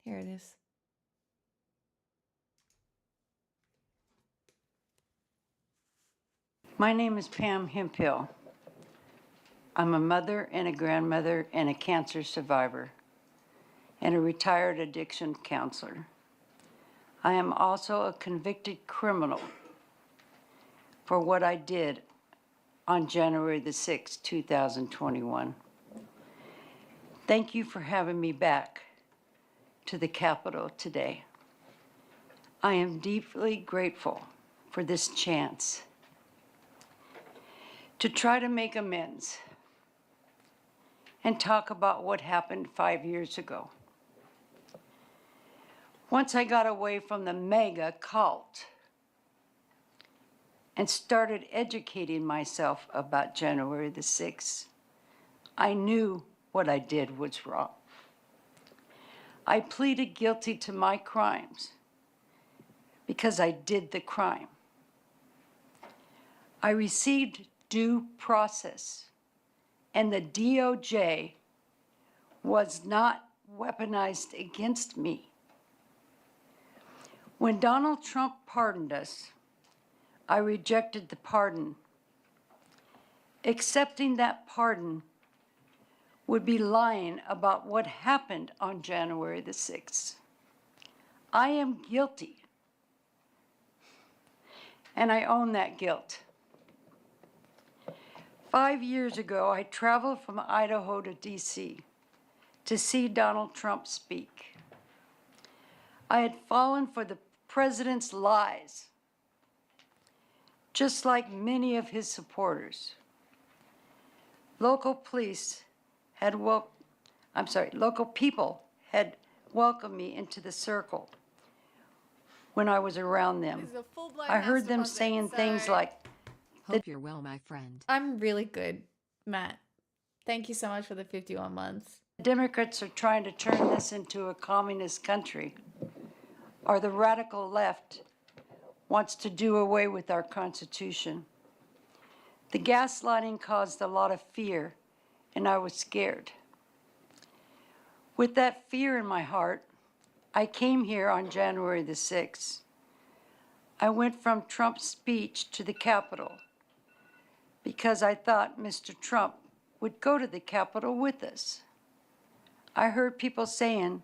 Speaker 1: Here it is.
Speaker 7: My name is Pam Hemphill. I'm a mother and a grandmother and a cancer survivor and a retired addiction counselor. I am also a convicted criminal for what I did on January the 6th, 2021. Thank you for having me back to the Capitol today. I am deeply grateful for this chance to try to make amends and talk about what happened 5 years ago. Once I got away from the mega cult and started educating myself about January the 6th, I knew what I did was wrong. I pleaded guilty to my crimes because I did the crime. I received due process, and the DOJ was not weaponized against me. When Donald Trump pardoned us, I rejected the pardon. Accepting that pardon would be lying about what happened on January the 6th. I am guilty, and I own that guilt. 5 years ago, I traveled from Idaho to DC to see Donald Trump speak. I had fallen for the president's lies, just like many of his supporters. Local people had welcomed me into the circle when I was around them.
Speaker 1: This is a full-blown
Speaker 7: I heard
Speaker 1: house
Speaker 7: them
Speaker 1: deposit,
Speaker 7: saying things
Speaker 1: so-
Speaker 7: like,
Speaker 2: Hope you're well, my friend.
Speaker 1: I'm really good, Matt. Thank you so much for the 51 months.
Speaker 7: Democrats are trying to turn this into a communist country, or the radical left wants to do away with our Constitution. The gaslighting caused a lot of fear, and I was scared. With that fear in my heart, I came here on January the 6th. I went from Trump's speech to the Capitol because I thought Mr. Trump would go to the Capitol with us. I heard people saying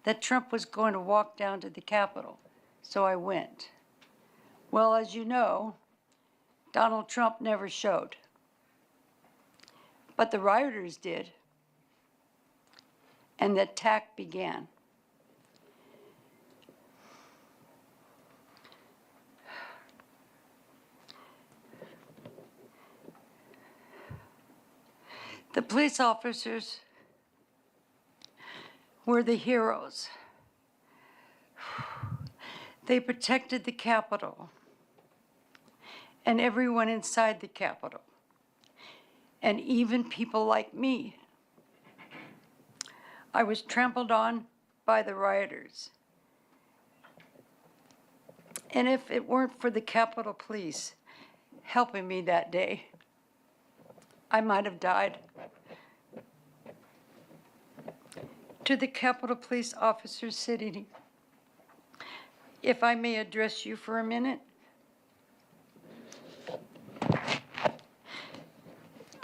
Speaker 7: that Trump was going to walk down to the Capitol, so I went. Well, as you know, Donald Trump never showed, but the rioters did, and the attack began. The police officers were the heroes. They protected the Capitol and everyone inside the Capitol, and even people like me. I was trampled on by the rioters. And if it weren't for the Capitol Police helping me that day, I might have died. To the Capitol Police officers sitting, if I may address you for a minute.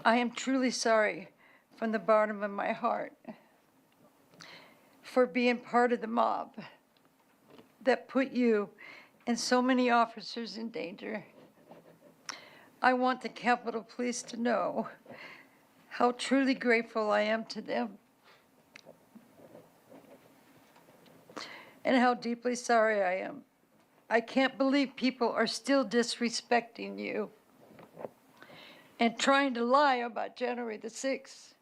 Speaker 7: I am truly sorry from the bottom of my heart for being part of the mob that put you and so many officers in danger. I want the Capitol Police to know how truly grateful I am to them and how deeply sorry I am. I can't believe people are still disrespecting you and trying to lie about January the 6th.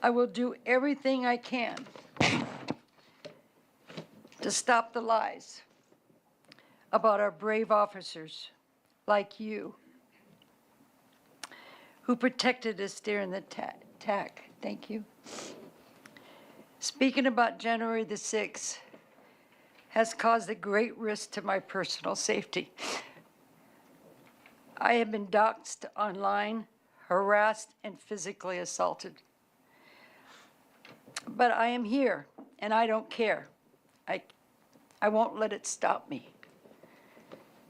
Speaker 7: I will do everything I can to stop the lies about our brave officers like you who protected us during the attack. Thank you. Speaking about January the 6th has caused a great risk to my personal safety. I have been doxxed online, harassed, and physically assaulted. But I am here, and I don't care. I won't let it stop me.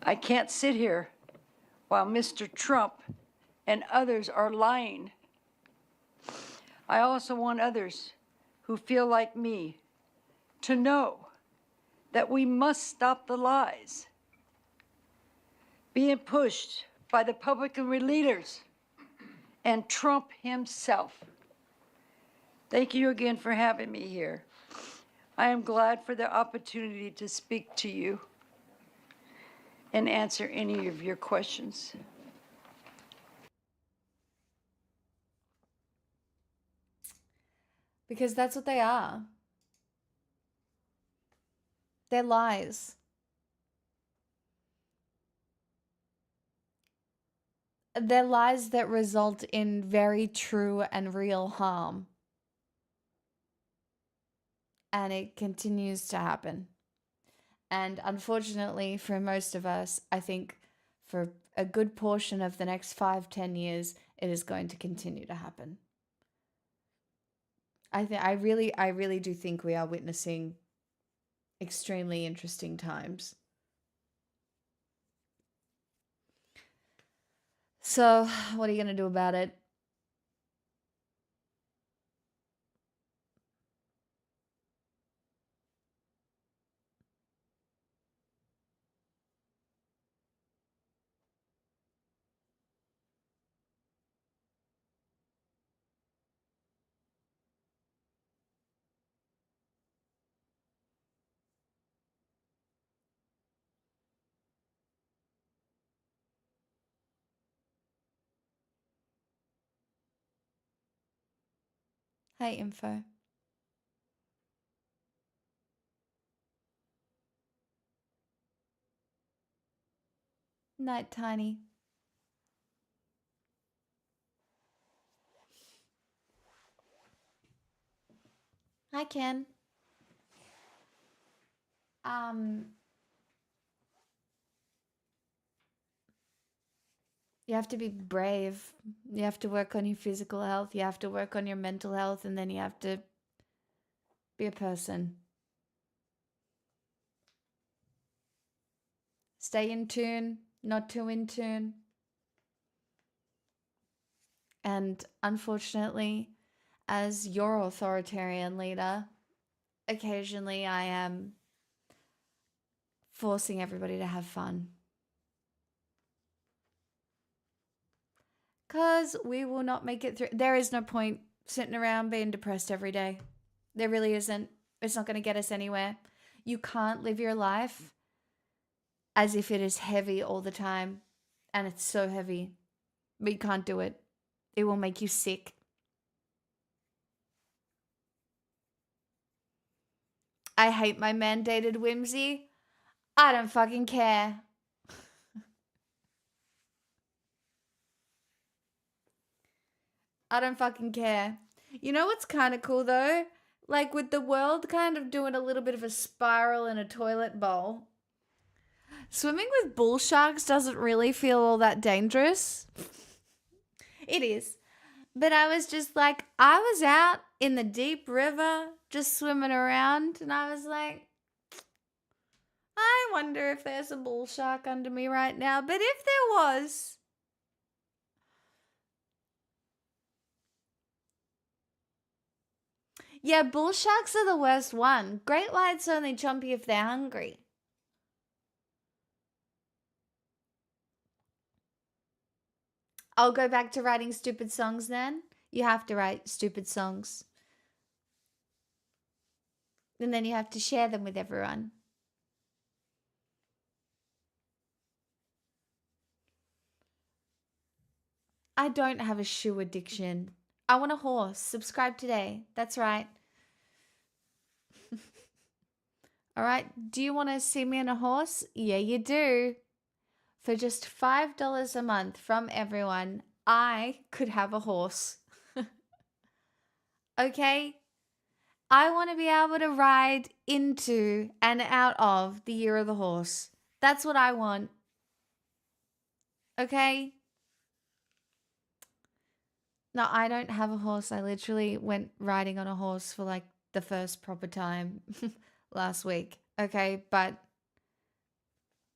Speaker 7: I can't sit here while Mr. Trump and others are lying. I also want others who feel like me to know that we must stop the lies being pushed by the Republican leaders and Trump himself. Thank you again for having me here. I am glad for the opportunity to speak to you and answer any of your questions.
Speaker 1: Because that's what they are. They're lies. They're lies that result in very true and real harm. And it continues to happen. And unfortunately, for most of us, I think for a good portion of the next 5-10 years, it is going to continue to happen. I really do think we are witnessing extremely interesting times. So, what are you going to do about it? Hi, Info. Night, Tiny. Hi, Ken. You have to be brave. You have to work on your physical health. You have to work on your mental health. And then you have to be a person. Stay in tune, not too in tune. And unfortunately, as your authoritarian leader, occasionally I am forcing everybody to have fun. Because we will not make it through. There is no point sitting around being depressed every day. There really isn't. It's not going to get us anywhere. You can't live your life as if it is heavy all the time. And it's so heavy. But you can't do it. It will make you sick. I hate my mandated whimsy. I don't fucking care. I don't fucking care. You know what's kind of cool though? Like with the world kind of doing a little bit of a spiral in a toilet bowl. Swimming with bull sharks doesn't really feel all that dangerous. It is. But I was just like, I was out in the deep river just swimming around and I was like, I wonder if there's a bull shark under me right now. But if there was, yeah, bull sharks are the worst one. Great whites only chomp you if they're hungry. I'll go back to writing stupid songs then. You have to write stupid songs. And then you have to share them with everyone. I don't have a shoe addiction. I want a horse. Subscribe today. That's right. All right. Do you want to see me on a horse? Yeah, you do. For just $5 a month from everyone, I could have a horse. Okay? I want to be able to ride into and out of the year of the horse. That's what I want. Okay? No, I don't have a horse. I literally went riding on a horse for like the first proper time last week. Okay? But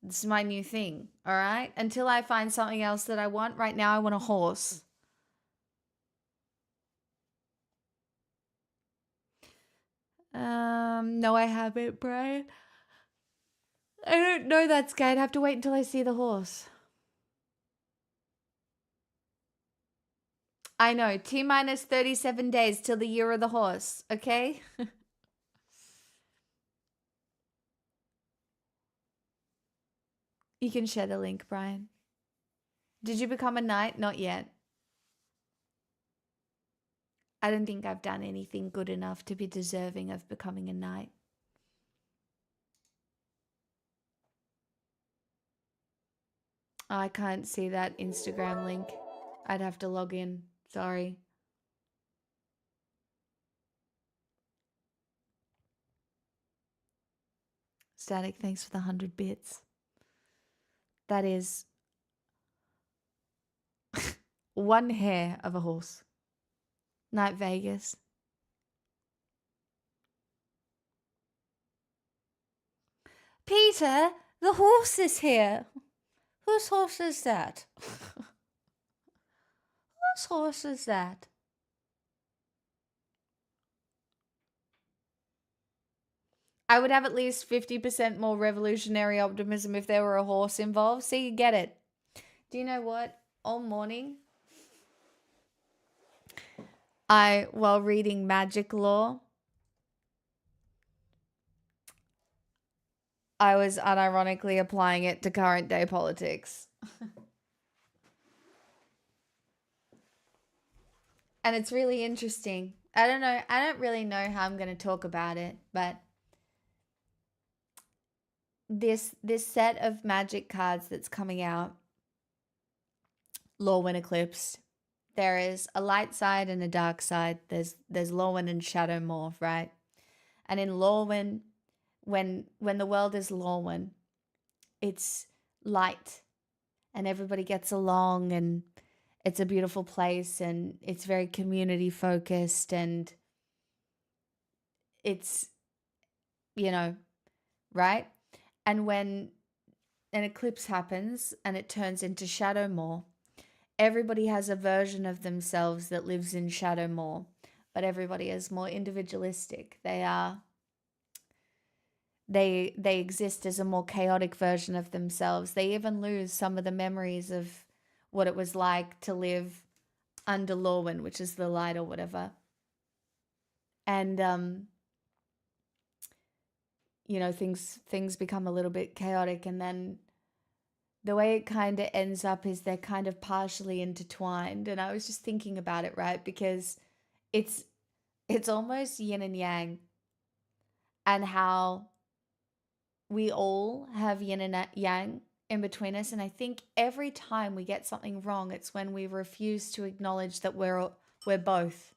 Speaker 1: This is my new thing, all right? Until I find something else that I want. Right now, I want a horse. No, I haven't, Brian. I don't know that's gay. I'd have to wait until I see the horse. I know. T minus 37 days till the year of the horse, okay? You can share the link, Brian. Did you become a knight? Not yet. I don't think I've done anything good enough to be deserving of becoming a knight. I can't see that Instagram link. I'd have to log in. Sorry. Static, thanks for the 100 bits. That is one hair of a horse. Night Vegas. Peter, the horse is here. Whose horse is that? Whose horse is that? I would have at least 50% more revolutionary optimism if there were a horse involved. So you get it. Do you know what? All morning, while reading Magic Law, I was unironically applying it to current day politics. And it's really interesting. I don't really know how I'm going to talk about it, but this set of magic cards that's coming out, Lorwyn Eclipsed, there is a light side and a dark side. There's Lorwyn and Shadow Morph, right? And in Lorwyn, when the world is Lorwyn, it's light and everybody gets along and it's a beautiful place and it's very community focused and it's, right? And when an eclipse happens and it turns into Shadow Morph, everybody has a version of themselves that lives in Shadow Morph, but everybody is more individualistic. They exist as a more chaotic version of themselves. They even lose some of the memories of what it was like to live under Lorwyn, which is the light or whatever. And things become a little bit chaotic, and then the way it kind of ends up is they're kind of partially intertwined. And I was just thinking about it, right? Because it's almost yin and yang, and how we all have yin and yang in between us. And I think every time we get something wrong, it's when we refuse to acknowledge that we're both.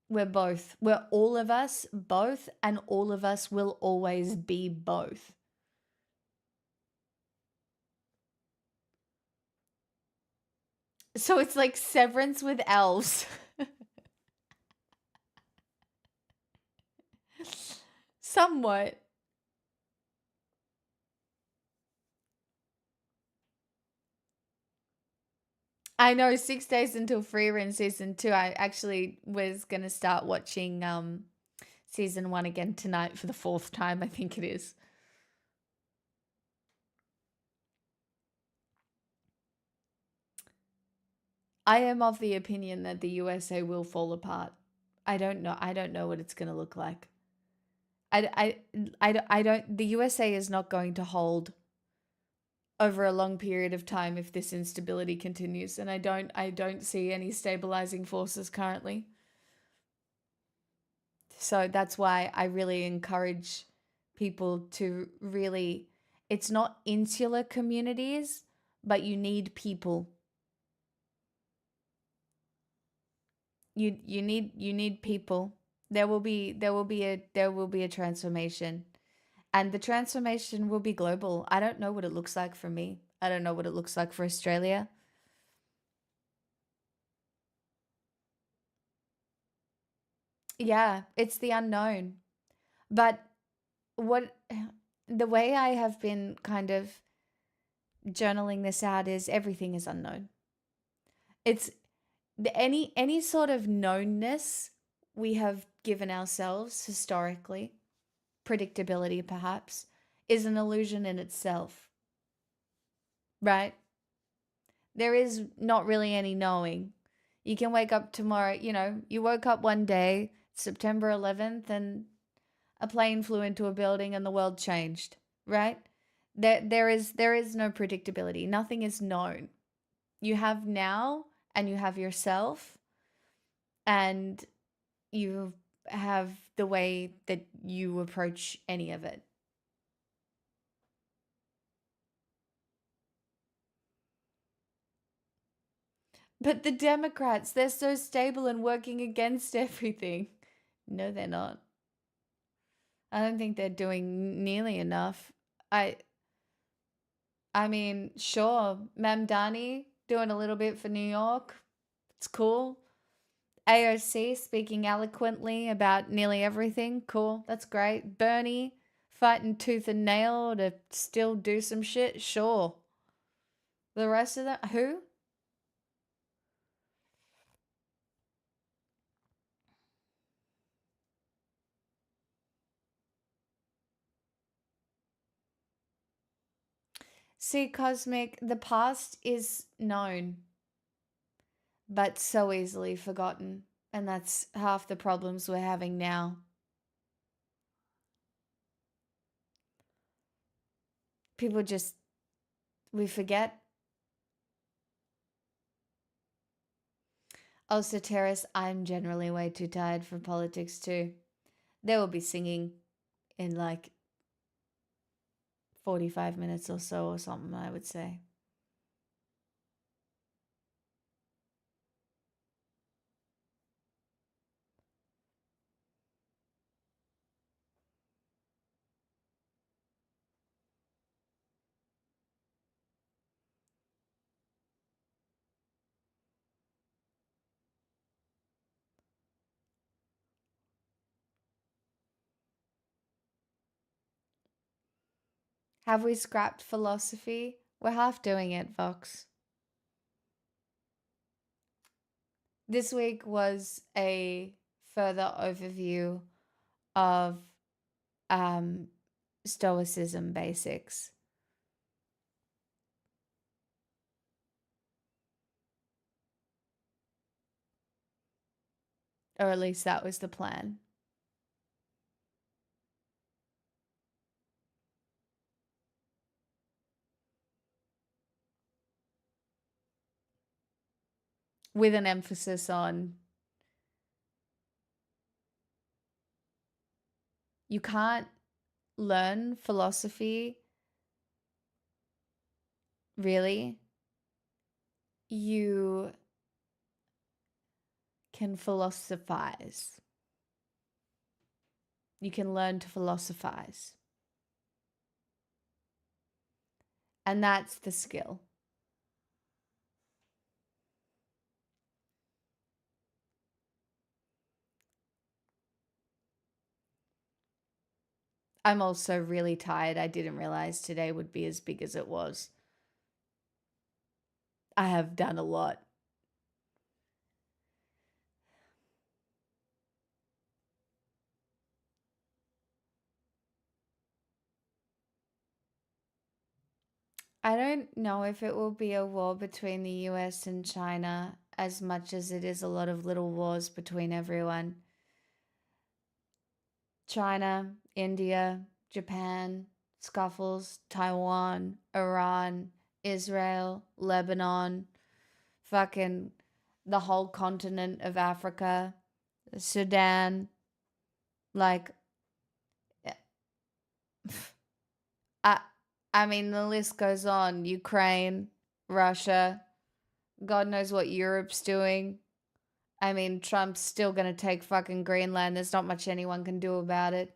Speaker 1: We're both. We're all of us both, and all of us will always be both. So it's like Severance with elves. Somewhat. I know, 6 days until Freerun season 2. I actually was going to start watching season 1 again tonight for the 4th time, I think it is. I am of the opinion that the USA will fall apart. I don't know what it's going to look like. I don't, the USA is not going to hold over a long period of time if this instability continues, and I don't see any stabilizing forces currently. So that's why I really encourage people to really, it's not insular communities, but you need people. You need people. There will be a transformation. And the transformation will be global. I don't know what it looks like for me. I don't know what it looks like for Australia. Yeah, it's the unknown. But the way I have been kind of journaling this out is everything is unknown. It's any sort of knownness we have given ourselves historically, predictability perhaps, is an illusion in itself. Right? There is not really any knowing. You can wake up tomorrow, you woke up one day, September 11th, and a plane flew into a building and the world changed, right? There is no predictability. Nothing is known. You have now and you have yourself and you have the way that you approach any of it. But the Democrats, they're so stable and working against everything. No, they're not. I don't think they're doing nearly enough. I mean, sure, Mamdani doing a little bit for New York. It's cool. AOC speaking eloquently about nearly everything. Cool. That's great. Bernie fighting tooth and nail to still do some shit. Sure. The rest of them, who? See, Cosmic, the past is known, but so easily forgotten. And that's half the problems we're having now. People just, we forget. Also, Terrace, I'm generally way too tired for politics too. They will be singing in like 45 minutes or so or something, I would say. Have we scrapped philosophy? We're half doing it, Vox. This week was a further overview of Stoicism basics. Or at least that was the plan. With an emphasis on you can't learn philosophy, really. You can philosophize. You can learn to philosophize. And that's the skill. I'm also really tired. I didn't realize today would be as big as it was. I have done a lot. I don't know if it will be a war between the US and China as much as it is a lot of little wars between everyone. China, India, Japan, scuffles, Taiwan, Iran, Israel, Lebanon, fucking the whole continent of Africa, Sudan, like I mean the list goes on. Ukraine, Russia, God knows what Europe's doing. I mean, Trump's still going to take fucking Greenland. There's not much anyone can do about it.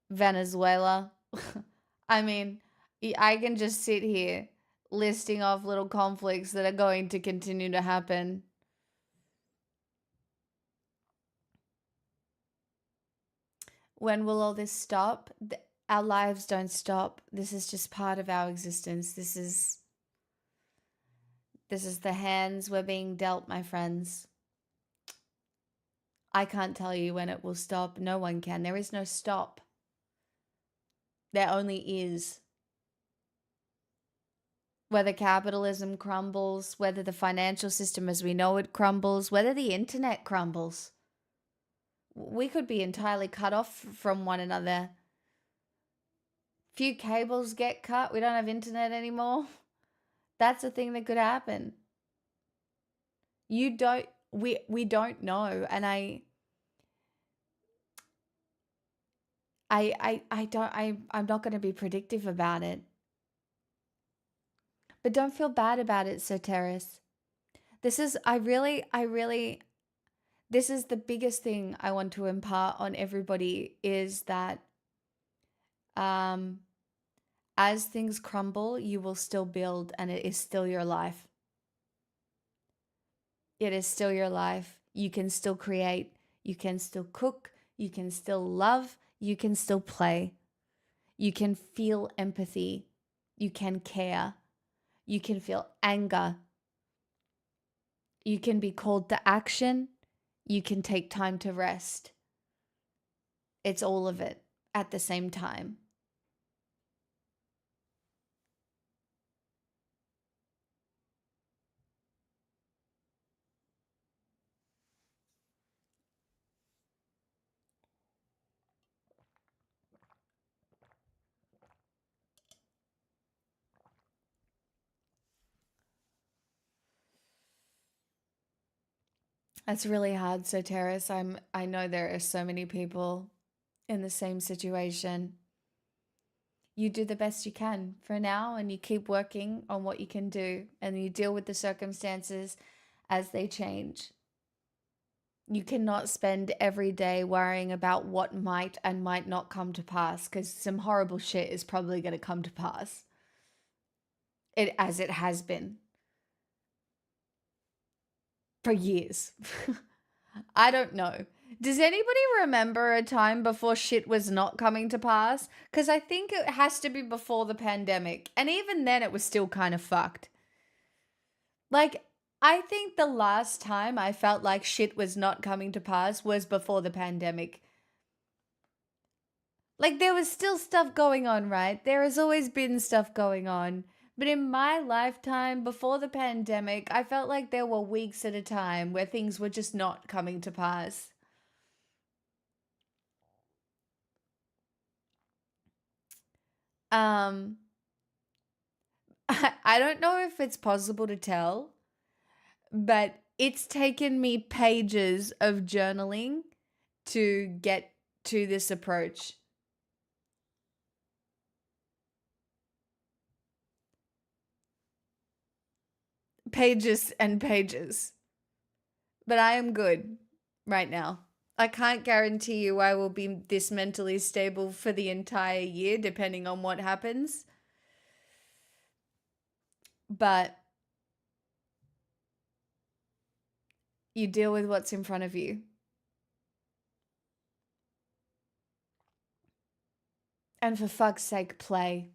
Speaker 1: Venezuela. I mean, I can just sit here listing off little conflicts that are going to continue to happen. When will all this stop? our lives don't stop. This is just part of our existence. This is the hands we're being dealt, my friends. I can't tell you when it will stop. No one can. There is no stop. There only is. Whether capitalism crumbles, whether the financial system as we know it crumbles, whether the internet crumbles, we could be entirely cut off from one another. Few cables get cut. We don't have internet anymore. That's a thing that could happen. We don't know. And I'm not going to be predictive about it. But don't feel bad about it, Sir Terrace. This is the biggest thing I want to impart on everybody is that as things crumble, you will still build, and it is still your life. It is still your life. You can still create. You can still cook. You can still love. You can still play. You can feel empathy. You can care. You can feel anger. You can be called to action. You can take time to rest. It's all of it at the same time. That's really hard, so Terrace. I know there are so many people in the same situation. You do the best you can for now, and you keep working on what you can do, and you deal with the circumstances as they change. You cannot spend every day worrying about what might and might not come to pass, because some horrible shit is probably going to come to pass. As it has been for years. I don't know. Does anybody remember a time before shit was not coming to pass? Because I think it has to be before the pandemic. And even then it was still kind of fucked. Like, I think the last time I felt like shit was not coming to pass was before the pandemic. Like, there was still stuff going on, right? There has always been stuff going on. But in my lifetime, before the pandemic, I felt like there were weeks at a time where things were just not coming to pass. I don't know if it's possible to tell, but it's taken me pages of journaling to get to this approach. Pages and pages. But I am good right now. I can't guarantee you I will be this mentally stable for the entire year, depending on what happens. But you deal with what's in front of you. And for fuck's sake, play.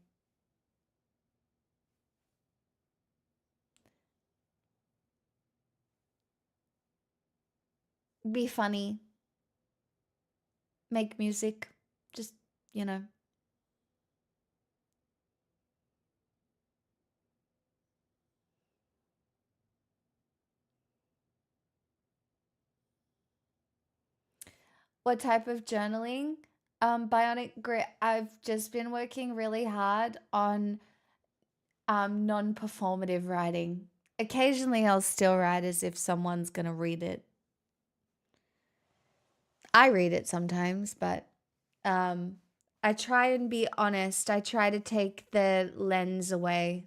Speaker 1: Be funny. Make music. Just, you know. What type of journaling? Bionic Grit. I've just been working really hard on non-performative writing. Occasionally I'll still write as if someone's gonna read it. I read it sometimes, but I try and be honest. I try to take the lens away,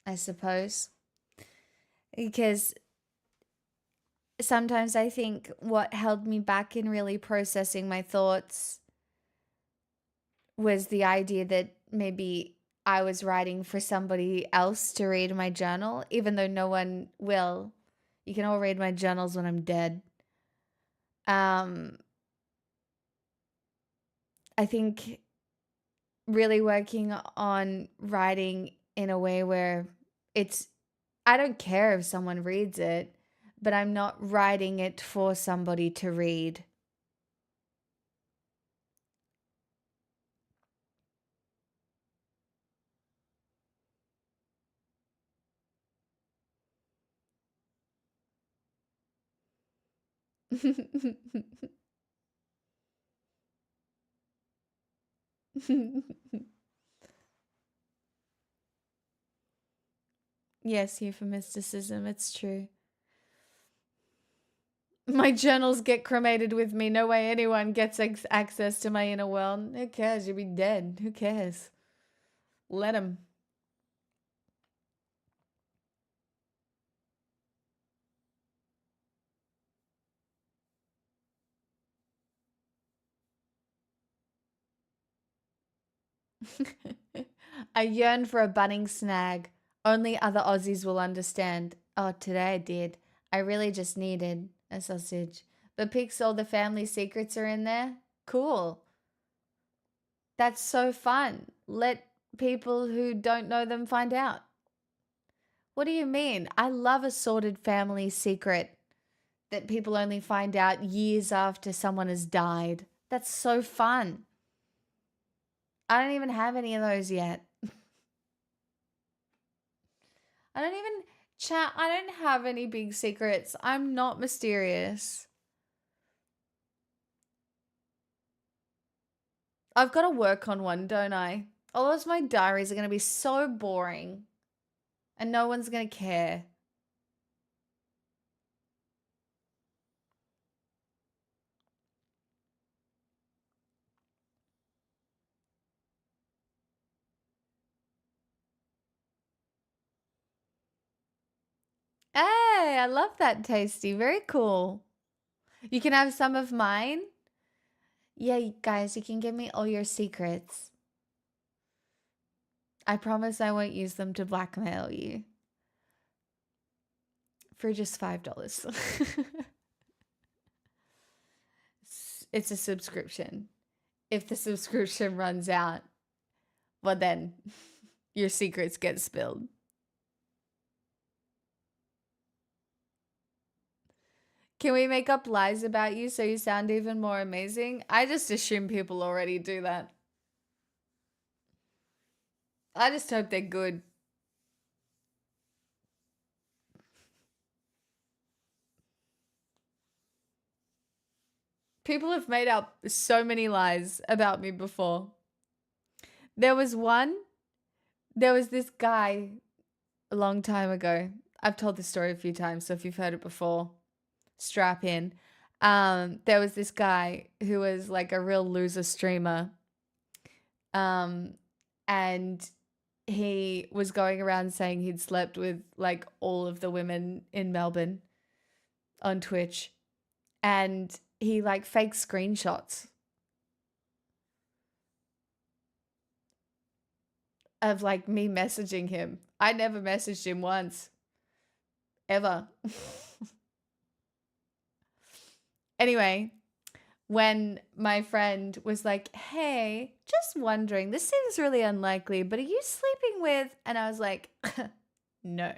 Speaker 1: I suppose. Because sometimes I think what held me back in really processing my thoughts was the idea that maybe I was writing for somebody else to read my journal, even though no one will. You can all read my journals when I'm dead. I think really working on writing in a way where it's, I don't care if someone reads it, but I'm not writing it for somebody to read. Yes, euphemisticism, it's true. My journals get cremated with me. No way anyone gets access to my inner world. Who cares? You'll be dead. Who cares? Let them. I yearn for a bunning snag. Only other Aussies will understand. Oh, today I did. I really just needed a sausage. But pics all the family secrets are in there? Cool. That's so fun. Let people who don't know them find out. What do you mean? I love a sordid family secret that people only find out years after someone has died. That's so fun. I don't even have any of those yet. I don't even chat. I don't have any big secrets. I'm not mysterious. I've got to work on one, don't I? Otherwise, my diaries are going to be so boring and no one's going to care. Hey, I love that, Tasty. Very cool. You can have some of mine. Yeah, guys, you can give me all your secrets. I promise I won't use them to blackmail you. For just $5. It's a subscription. If the subscription runs out, well then your secrets get spilled. Can we make up lies about you so you sound even more amazing? I just assume people already do that. I just hope they're good. People have made up so many lies about me before. There was this guy a long time ago. I've told this story a few times, so if you've heard it before, strap in. There was this guy who was like a real loser streamer. And he was going around saying he'd slept with like all of the women in Melbourne on Twitch. And he like fake screenshots of like me messaging him. I never messaged him once. Ever. Anyway, when my friend was like, hey, just wondering, this seems really unlikely, but are you sleeping with? And I was like, no.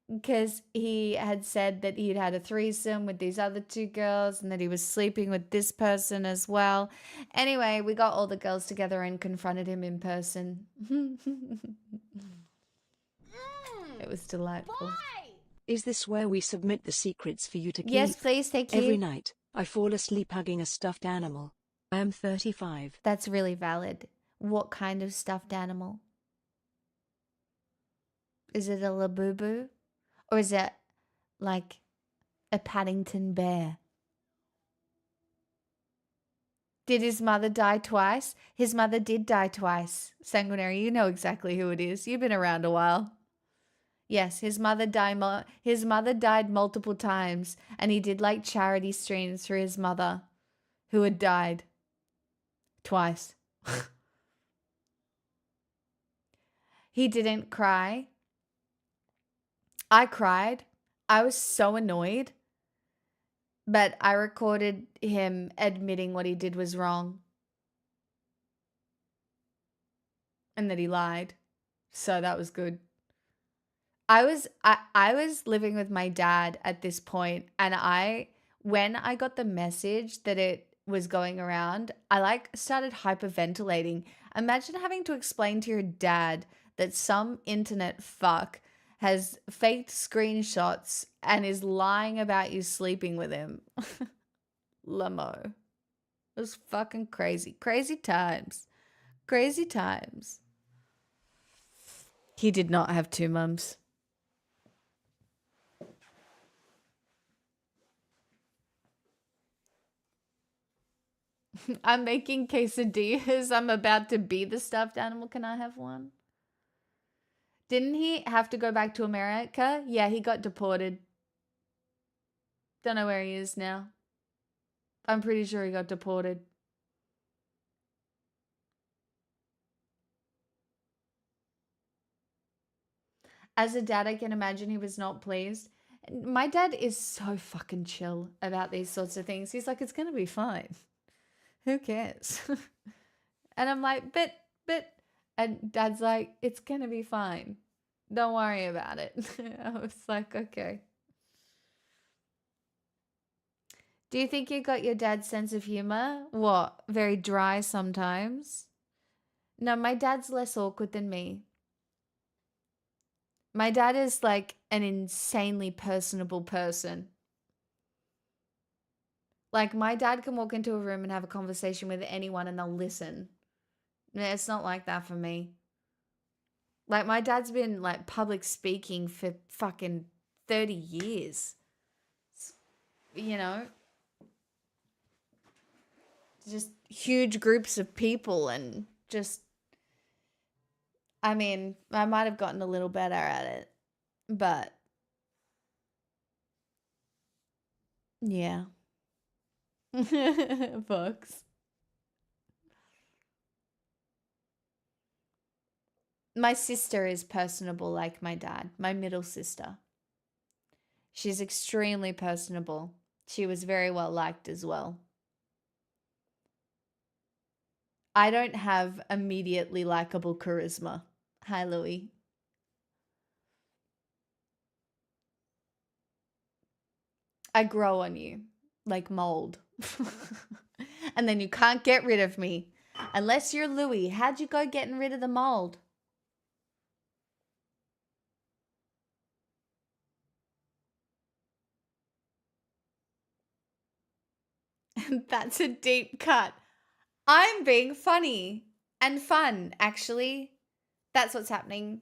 Speaker 1: Because he had said that he'd had a threesome with these other two girls and that he was sleeping with this person as well. Anyway, we got all the girls together and confronted him in person. It was delightful.
Speaker 3: Why?
Speaker 8: Is this where we submit the secrets for you to keep?
Speaker 1: Yes, please, thank you.
Speaker 8: Every night, I fall asleep hugging a stuffed animal. I am 35.
Speaker 1: That's really valid. What kind of stuffed animal? Is it a Labubu? Or is it like a Paddington bear? Did his mother die twice? His mother did die twice. Sanguinary, you know exactly who it is. You've been around a while. Yes, his mother died multiple times, and he did like charity streams for his mother, who had died twice. He didn't cry. I cried. I was so annoyed But I recorded him admitting what he did was wrong and that he lied. So that was good. I was living with my dad at this point, and when I got the message that it was going around, I like started hyperventilating. Imagine having to explain to your dad that some internet fuck has faked screenshots and is lying about you sleeping with him. Lamo. It was fucking crazy. Crazy times. Crazy times. He did not have two mums. I'm making quesadillas. I'm about to be the stuffed animal. Can I have one? Didn't he have to go back to America? Yeah, he got deported. Don't know where he is now. I'm pretty sure he got deported. As a dad, I can imagine he was not pleased. My dad is so fucking chill about these sorts of things. He's like, it's going to be fine. Who cares? And I'm like, but, and dad's like, it's going to be fine. Don't worry about it. I was like, okay. Do you think you got your dad's sense of humor? What? Very dry sometimes? No, my dad's less awkward than me. My dad is like an insanely personable person. Like, my dad can walk into a room and have a conversation with anyone and they'll listen. It's not like that for me. Like, my dad's been like public speaking for fucking 30 years. You know? Just huge groups of people and just, I mean, I might have gotten a little better at it, but yeah. Books. My sister is personable like my dad, my middle sister. She's extremely personable. She was very well liked as well. I don't have immediately likable charisma. Hi, Louie. I grow on you like mold. And then you can't get rid of me. Unless you're Louie. How'd you go getting rid of the mold? That's a deep cut. I'm being funny and fun, actually. That's what's happening.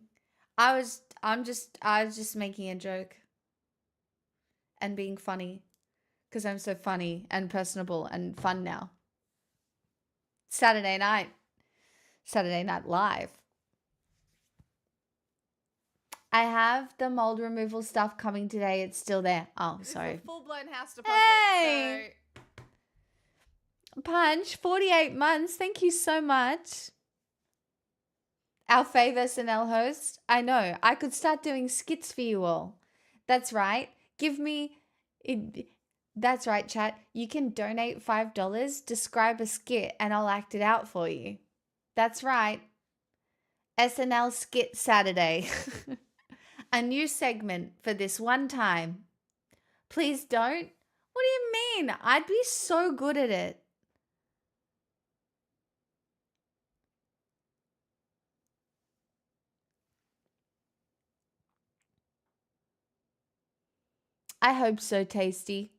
Speaker 1: I was just making a joke and being funny because I'm so funny and personable and fun now. Saturday Night Live. I have the mold removal stuff coming today. It's still there. Oh, sorry.
Speaker 9: Full-blown house deposit.
Speaker 1: Hey! Punch, 48 months. Thank you so much. Our favourite SNL host. I know. I could start doing skits for you all. That's right. That's right, chat. You can donate $5, describe a skit, and I'll act it out for you. That's right. SNL Skit Saturday. A new segment for this one time. Please don't. What do you mean? I'd be so good at it. I hope so, Tasty.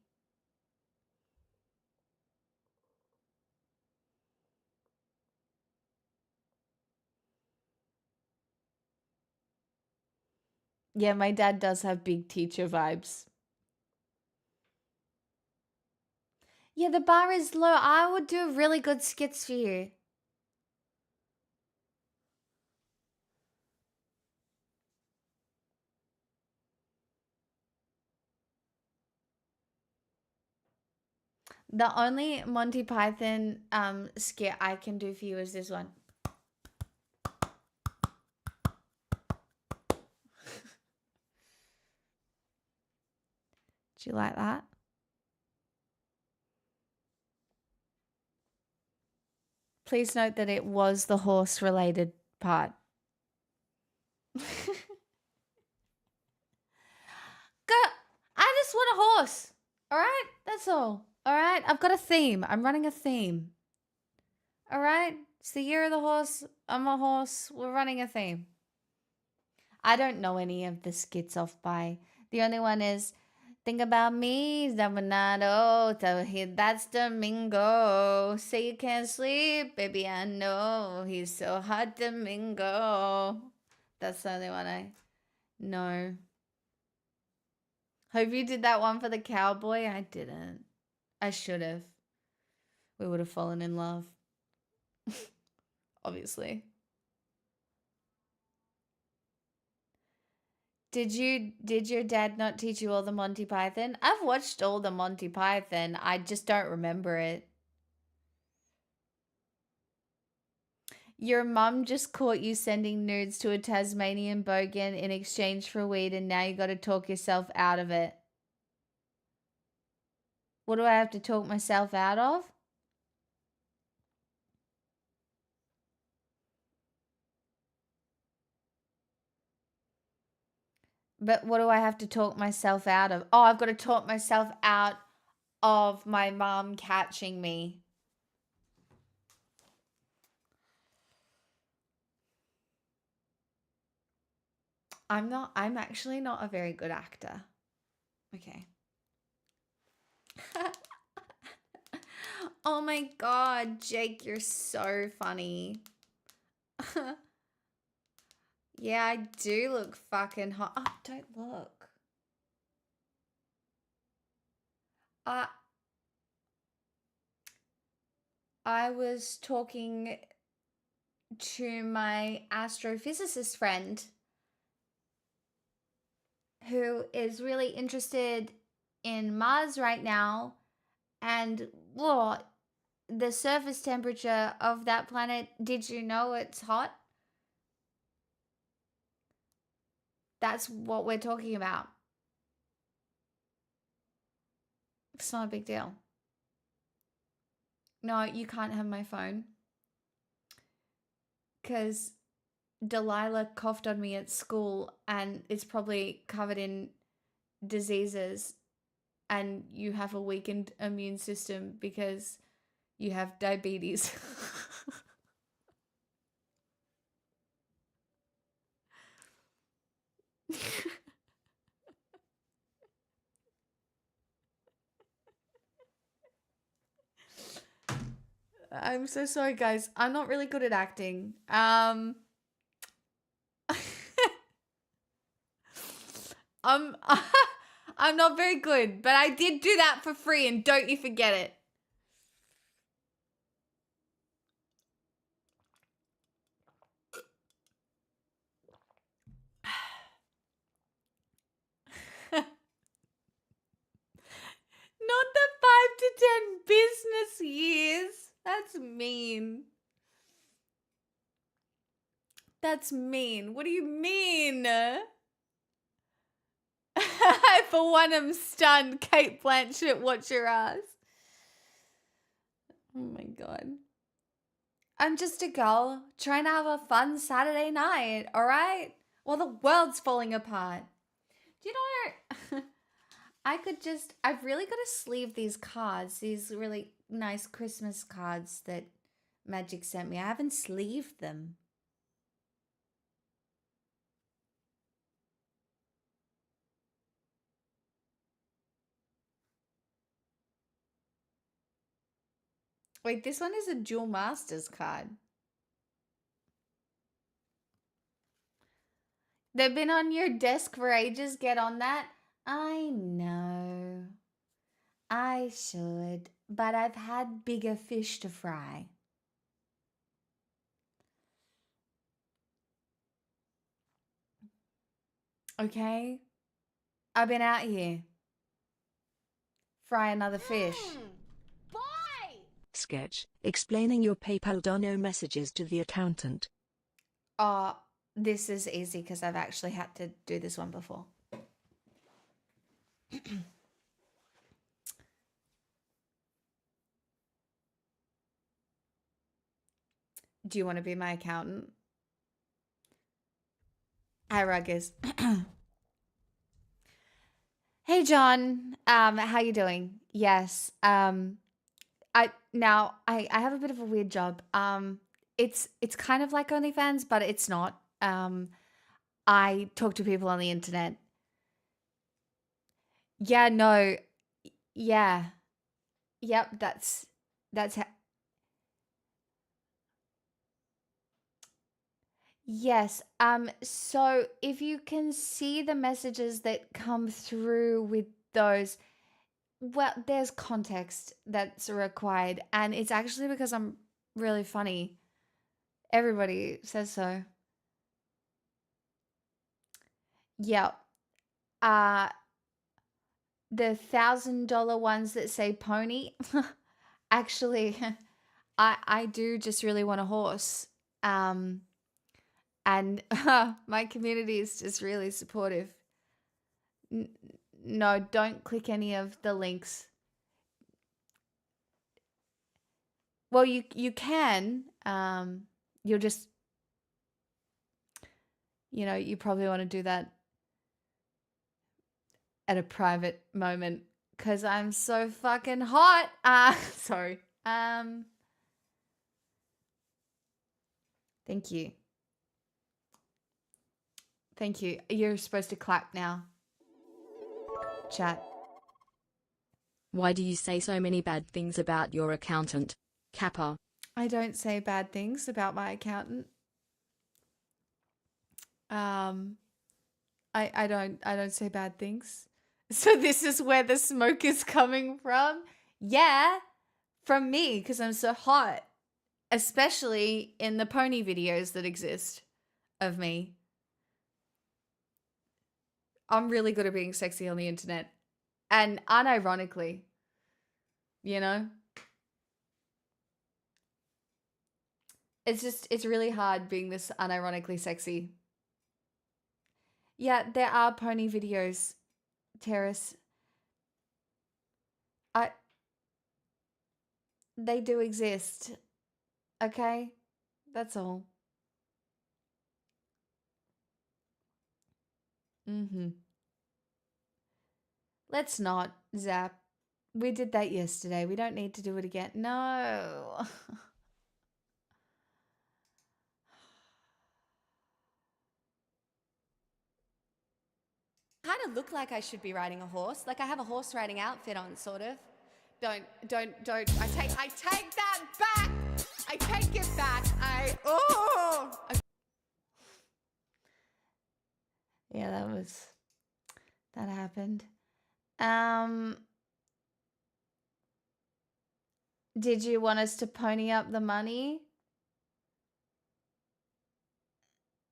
Speaker 1: Yeah, my dad does have big teacher vibes. Yeah, the bar is low. I would do really good skits for you. The only Monty Python skit I can do for you is this one. Do you like that? Please note that it was the horse-related part. Go. I just want a horse. All right? That's all. All right? I've got a theme. I'm running a theme. All right? It's the year of the horse. I'm a horse. We're running a theme. I don't know any of the skits off by. The only one is think about me, Zamanado, that's Domingo. Say you can't sleep, baby, I know. He's so hot, Domingo. That's the only one I know. Hope you did that one for the cowboy. I didn't. I should have. We would have fallen in love. Obviously. Did your dad not teach you all the Monty Python? I've watched all the Monty Python. I just don't remember it. Your mum just caught you sending nudes to a Tasmanian bogan in exchange for weed, and now you got to talk yourself out of it. What do I have to talk myself out of? But what do I have to talk myself out of? Oh, I've got to talk myself out of my mum catching me. I'm actually not a very good actor. Okay. Oh my God, Jake, you're so funny. Yeah, I do look fucking hot. Oh, don't look. I was talking to my astrophysicist friend who is really interested in Mars right now, and the surface temperature of that planet, did you know it's hot? That's what we're talking about. It's not a big deal. No, you can't have my phone. Because Delilah coughed on me at school and it's probably covered in diseases, and you have a weakened immune system because you have diabetes. I'm so sorry, guys. I'm not really good at acting. I'm I'm not very good, but I did do that for free, and don't you forget it. Not the 5 to 10 business years. That's mean. That's mean. What do you mean? For one, I'm stunned. Kate Blanchett, watch your ass. Oh my God. I'm just a girl trying to have a fun Saturday night, all right? Well, the world's falling apart. Do you know, I've really got to sleeve these cards, these really nice Christmas cards that Magic sent me. I haven't sleeved them. Wait, this one is a Dual Masters card. They've been on your desk for ages. Get on that. I know. I should, but I've had bigger fish to fry. Okay? I've been out here. Fry another fish.
Speaker 3: Boy!
Speaker 8: Sketch, explaining your PayPal Dono messages to the accountant.
Speaker 1: This is easy because I've actually had to do this one before. Do you want to be my accountant? Hi, Ruggers. Hey, John. How you doing? Yes. I have a bit of a weird job. It's kind of like OnlyFans, but it's not. I talk to people on the internet. Yeah, no. Yeah. Yep, that's how. Yes. So if you can see the messages that come through with those, well, there's context that's required, and it's actually because I'm really funny. Everybody says so. Yeah. Uh, the $1,000 ones that say pony. Actually, I do just really want a horse. Um, and my community is just really supportive. N- no, don't click any of the links. Well, you can. You'll just, you probably want to do that at a private moment because I'm so fucking hot. Sorry. Thank you. Thank you. You're supposed to clap now. Chat.
Speaker 2: Why do you say so many bad things about your accountant? Kappa.
Speaker 1: I don't say bad things about my accountant. I don't say bad things. So this is where the smoke is coming from? Yeah, from me because I'm so hot, especially in the pony videos that exist of me. I'm really good at being sexy on the internet. And unironically, you know? It's really hard being this unironically sexy. Yeah, there are pony videos, Terrace. They do exist. Okay? That's all. Mm-hmm. Let's not, Zap. We did that yesterday. We don't need to do it again. No. Kind of look like I should be riding a horse. Like I have a horse riding outfit on, sort of. Don't. I take that back. I take it back. Yeah, that happened. Did you want us to pony up the money?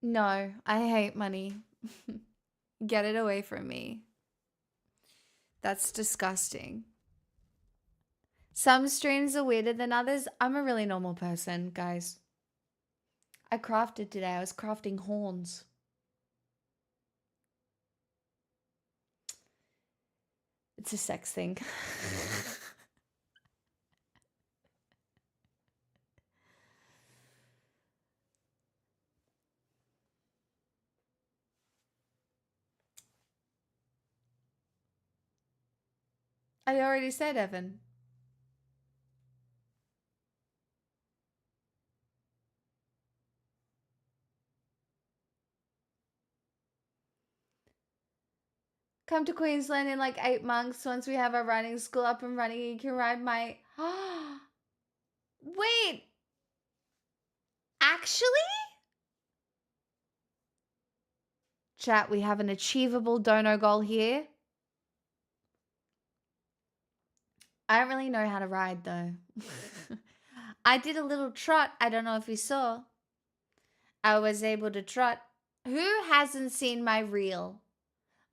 Speaker 1: No, I hate money. Get it away from me. That's disgusting. Some streams are weirder than others. I'm a really normal person, guys. I crafted today. I was crafting horns. It's a sex thing. I already said, Evan. Come to Queensland in like 8 months. Once we have our riding school up and running, you can ride my... Wait! Actually? Chat, we have an achievable dono goal here. I don't really know how to ride though. I did a little trot. I don't know if you saw. I was able to trot. Who hasn't seen my reel?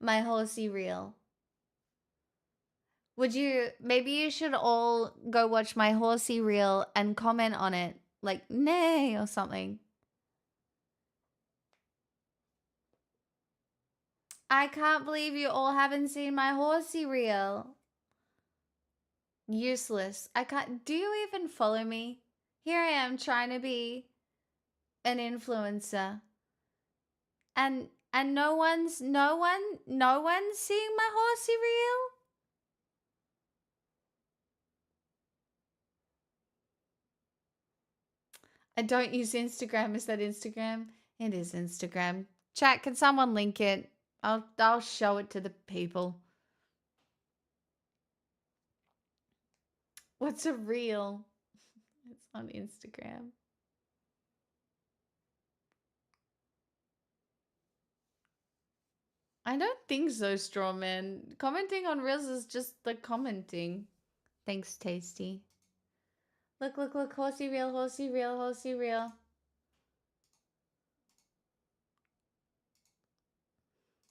Speaker 1: My horsey reel. Maybe you should all go watch my horsey reel and comment on it. Like, nay, or something. I can't believe you all haven't seen my horsey reel. Useless. I can't. Do you even follow me? Here I am trying to be an influencer. And no one's seeing my horsey reel? I don't use Instagram. Is that Instagram? It is Instagram. Chat, can someone link it? I'll show it to the people. What's a reel? It's on Instagram. I don't think so, Strawman. Commenting on reels is just the commenting. Thanks, Tasty. Look, look, look. Horsey reel, horsey reel, horsey reel.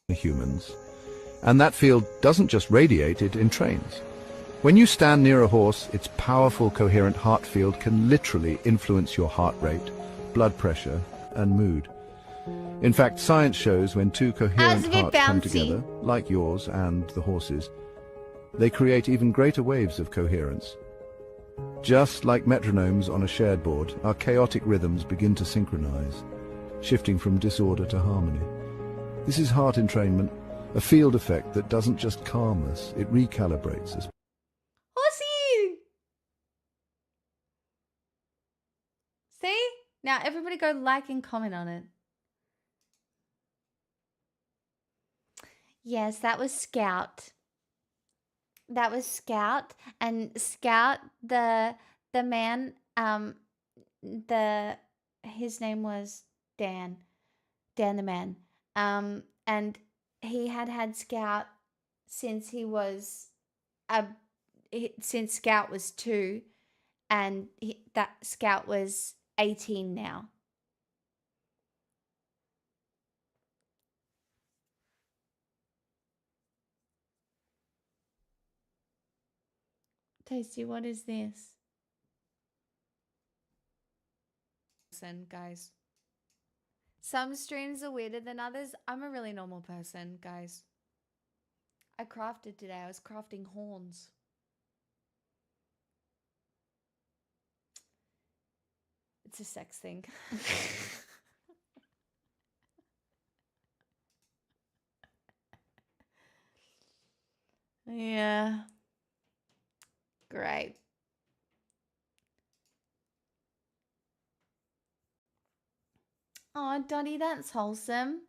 Speaker 9: Humans. And that field doesn't just radiate, it entrains. When you stand near a horse, its powerful, coherent heart field can literally influence your heart rate, blood pressure, and mood. In fact, science shows when two coherent hearts come together, like yours and the horse's, they create even greater waves of coherence. Just like metronomes on a shared board, our chaotic rhythms begin to synchronize, shifting from disorder to harmony. This is heart entrainment, a field effect that doesn't just calm us, it recalibrates us.
Speaker 1: Horsey! See? Now everybody go like and comment on it. Yes, that was Scout. That was Scout, and Scout, the man, his name was Dan the man, and he had Scout since he was since Scout was 2, and that Scout was 18 now. Tasty, what is this? Listen, guys. Some streams are weirder than others. I'm a really normal person, guys. I crafted today. I was crafting horns. It's a sex thing. Yeah. Great. Oh, Dottie, that's wholesome.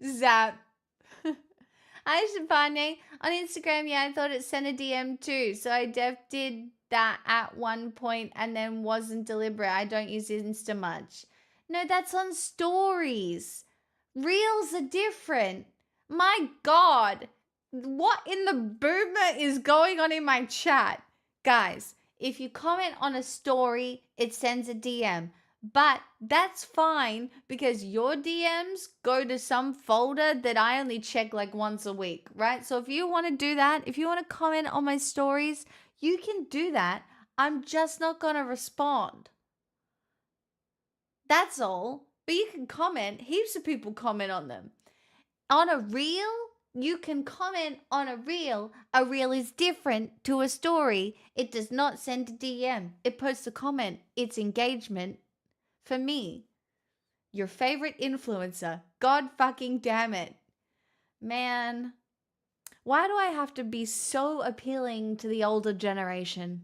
Speaker 1: Zap. Hi, Shapane. On Instagram, yeah, I thought it sent a DM too. So I did that at one point and then wasn't deliberate. I don't use Insta much. No, that's on stories. Reels are different. My God. What in the boomer is going on in my chat? Guys, if you comment on a story, it sends a DM. But that's fine because your DMs go to some folder that I only check like once a week, right? So if you want to do that, if you want to comment on my stories, you can do that. I'm just not going to respond. That's all. But you can comment. Heaps of people comment on them. On a reel, you can comment on a reel. A reel is different to a story. It does not send a DM. It posts a comment. It's engagement. For me, your favorite influencer. God fucking damn it. Man, why do I have to be so appealing to the older generation?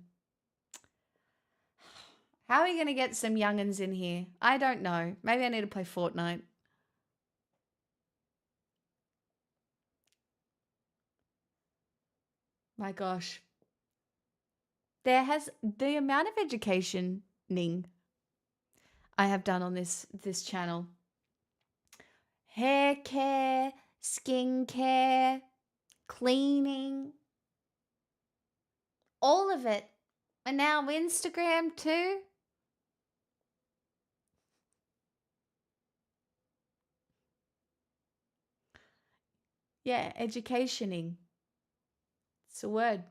Speaker 1: How are you going to get some youngins in here? I don't know. Maybe I need to play Fortnite. My gosh. The amount of educationing I have done on this channel. Hair care, skin care, cleaning, all of it. And now Instagram too. Yeah, educationing. It's a word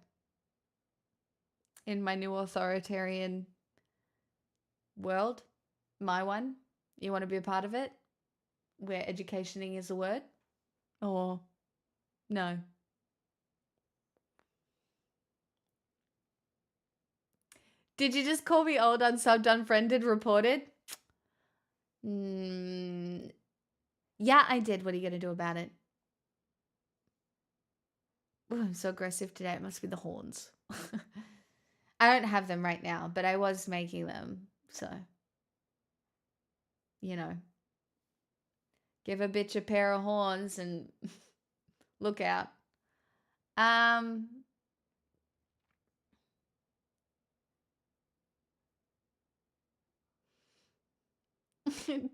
Speaker 1: in my new authoritarian world. My one. You want to be a part of it? Where educationing is a word? Or no? Did you just call me old, unsubbed, unfriended, reported? Yeah, I did. What are you going to do about it? Ooh, I'm so aggressive today. It must be the horns. I don't have them right now, but I was making them. So, you know, give a bitch a pair of horns and look out.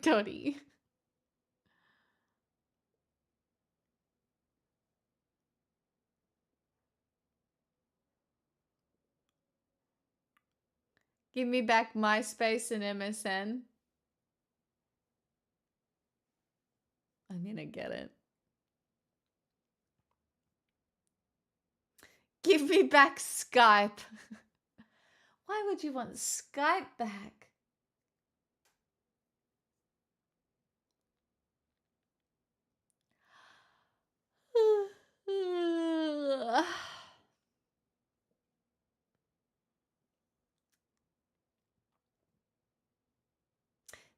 Speaker 1: Dottie. Give me back MySpace and MSN. I mean, I get it. Give me back Skype. Why would you want Skype back?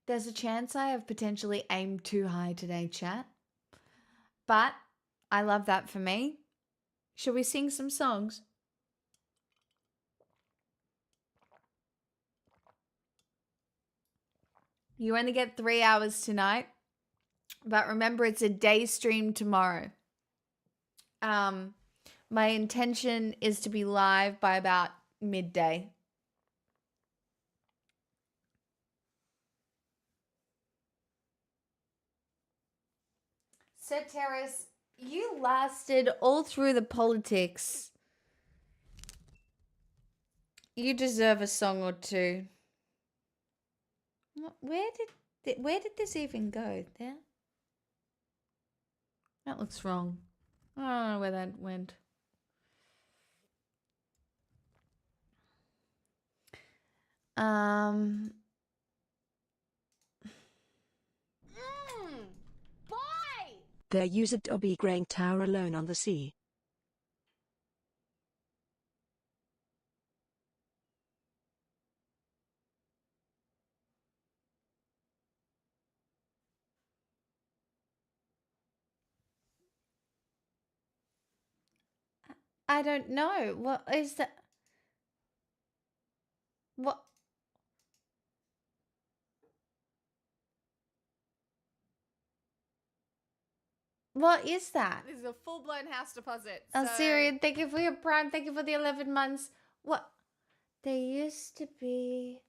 Speaker 1: There's a chance I have potentially aimed too high today, chat. But I love that for me. Shall we sing some songs? You only get 3 hours tonight. But remember, it's a day stream tomorrow. My intention is to be live by about midday. So, Terrace, you lasted all through the politics. You deserve a song or two. Where did this even go? There? That looks wrong. I don't know where that went.
Speaker 3: Boy!
Speaker 8: There used to be Graying Tower alone on the sea.
Speaker 1: I don't know. What is that? What? What is that?
Speaker 10: This is a full-blown house deposit.
Speaker 1: Oh, Syrian, thank you for your prime. Thank you for the 11 months. What? There used to be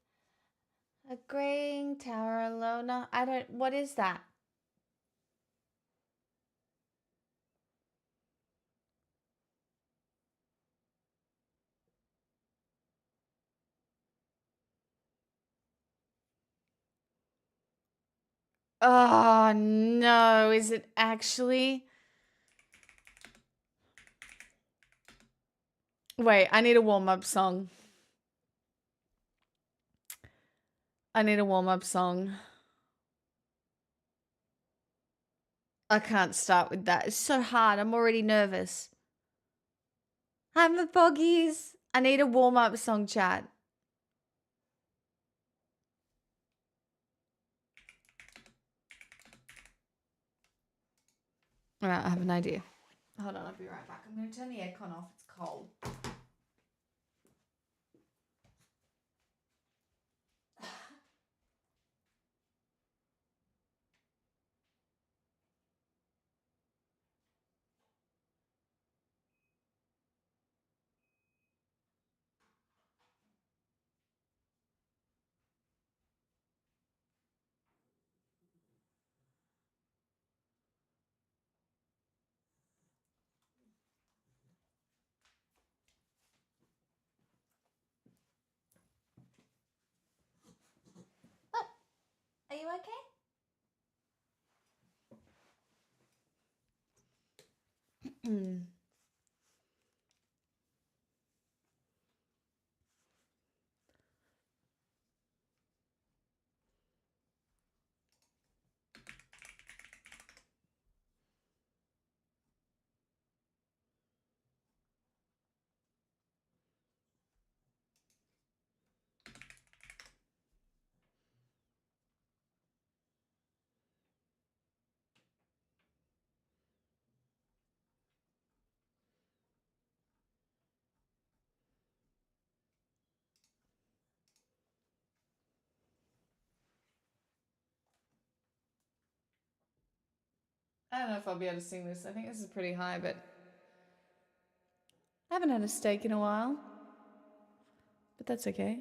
Speaker 1: a graying tower alone. I don't. What is that? Oh, no. Is it actually? Wait, I need a warm-up song. I need a warm-up song. I can't start with that. It's so hard. I'm already nervous. Hi, my boggies. I need a warm-up song, chat. Alright, I have an idea. Hold on, I'll be right back. I'm going to turn the aircon off. It's cold. Are you okay? I don't know if I'll be able to sing this. I think this is pretty high, but I haven't had a steak in a while. But that's okay.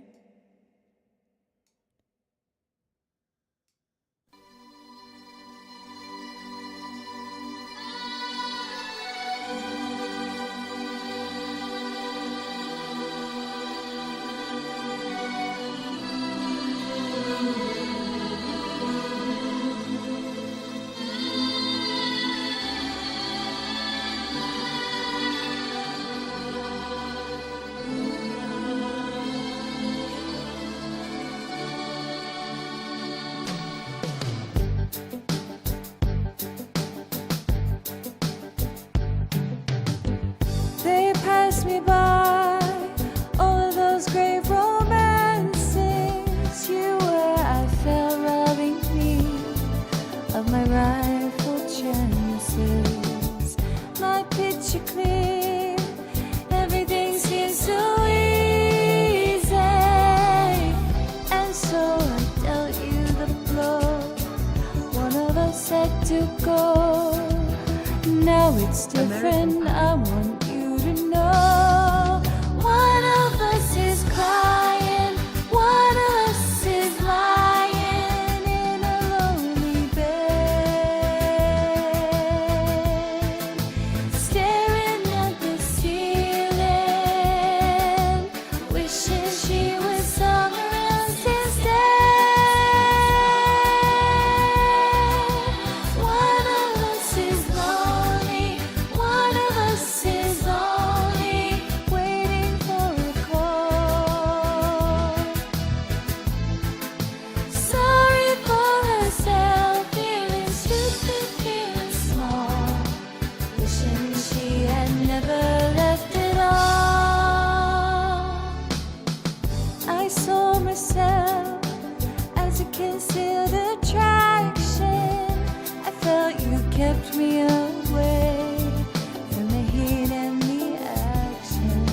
Speaker 1: They pass me by, all of those great romances. You were, I felt, robbing me of my rightful chances. My picture clear, everything seems so easy. And so I dealt you the blow. One of us had to go. Now it's different, I want you to know. One of us is crying, one of us is lying in a lonely bed, staring at the ceiling, wishing she was somewhere else instead. One of us is lonely, one of us is lonely, waiting for a call. Sorry for herself, feeling stupid, feeling small, wishing she had never left it all. I saw myself as a concealed attraction. I felt you kept me away from the heat and the action.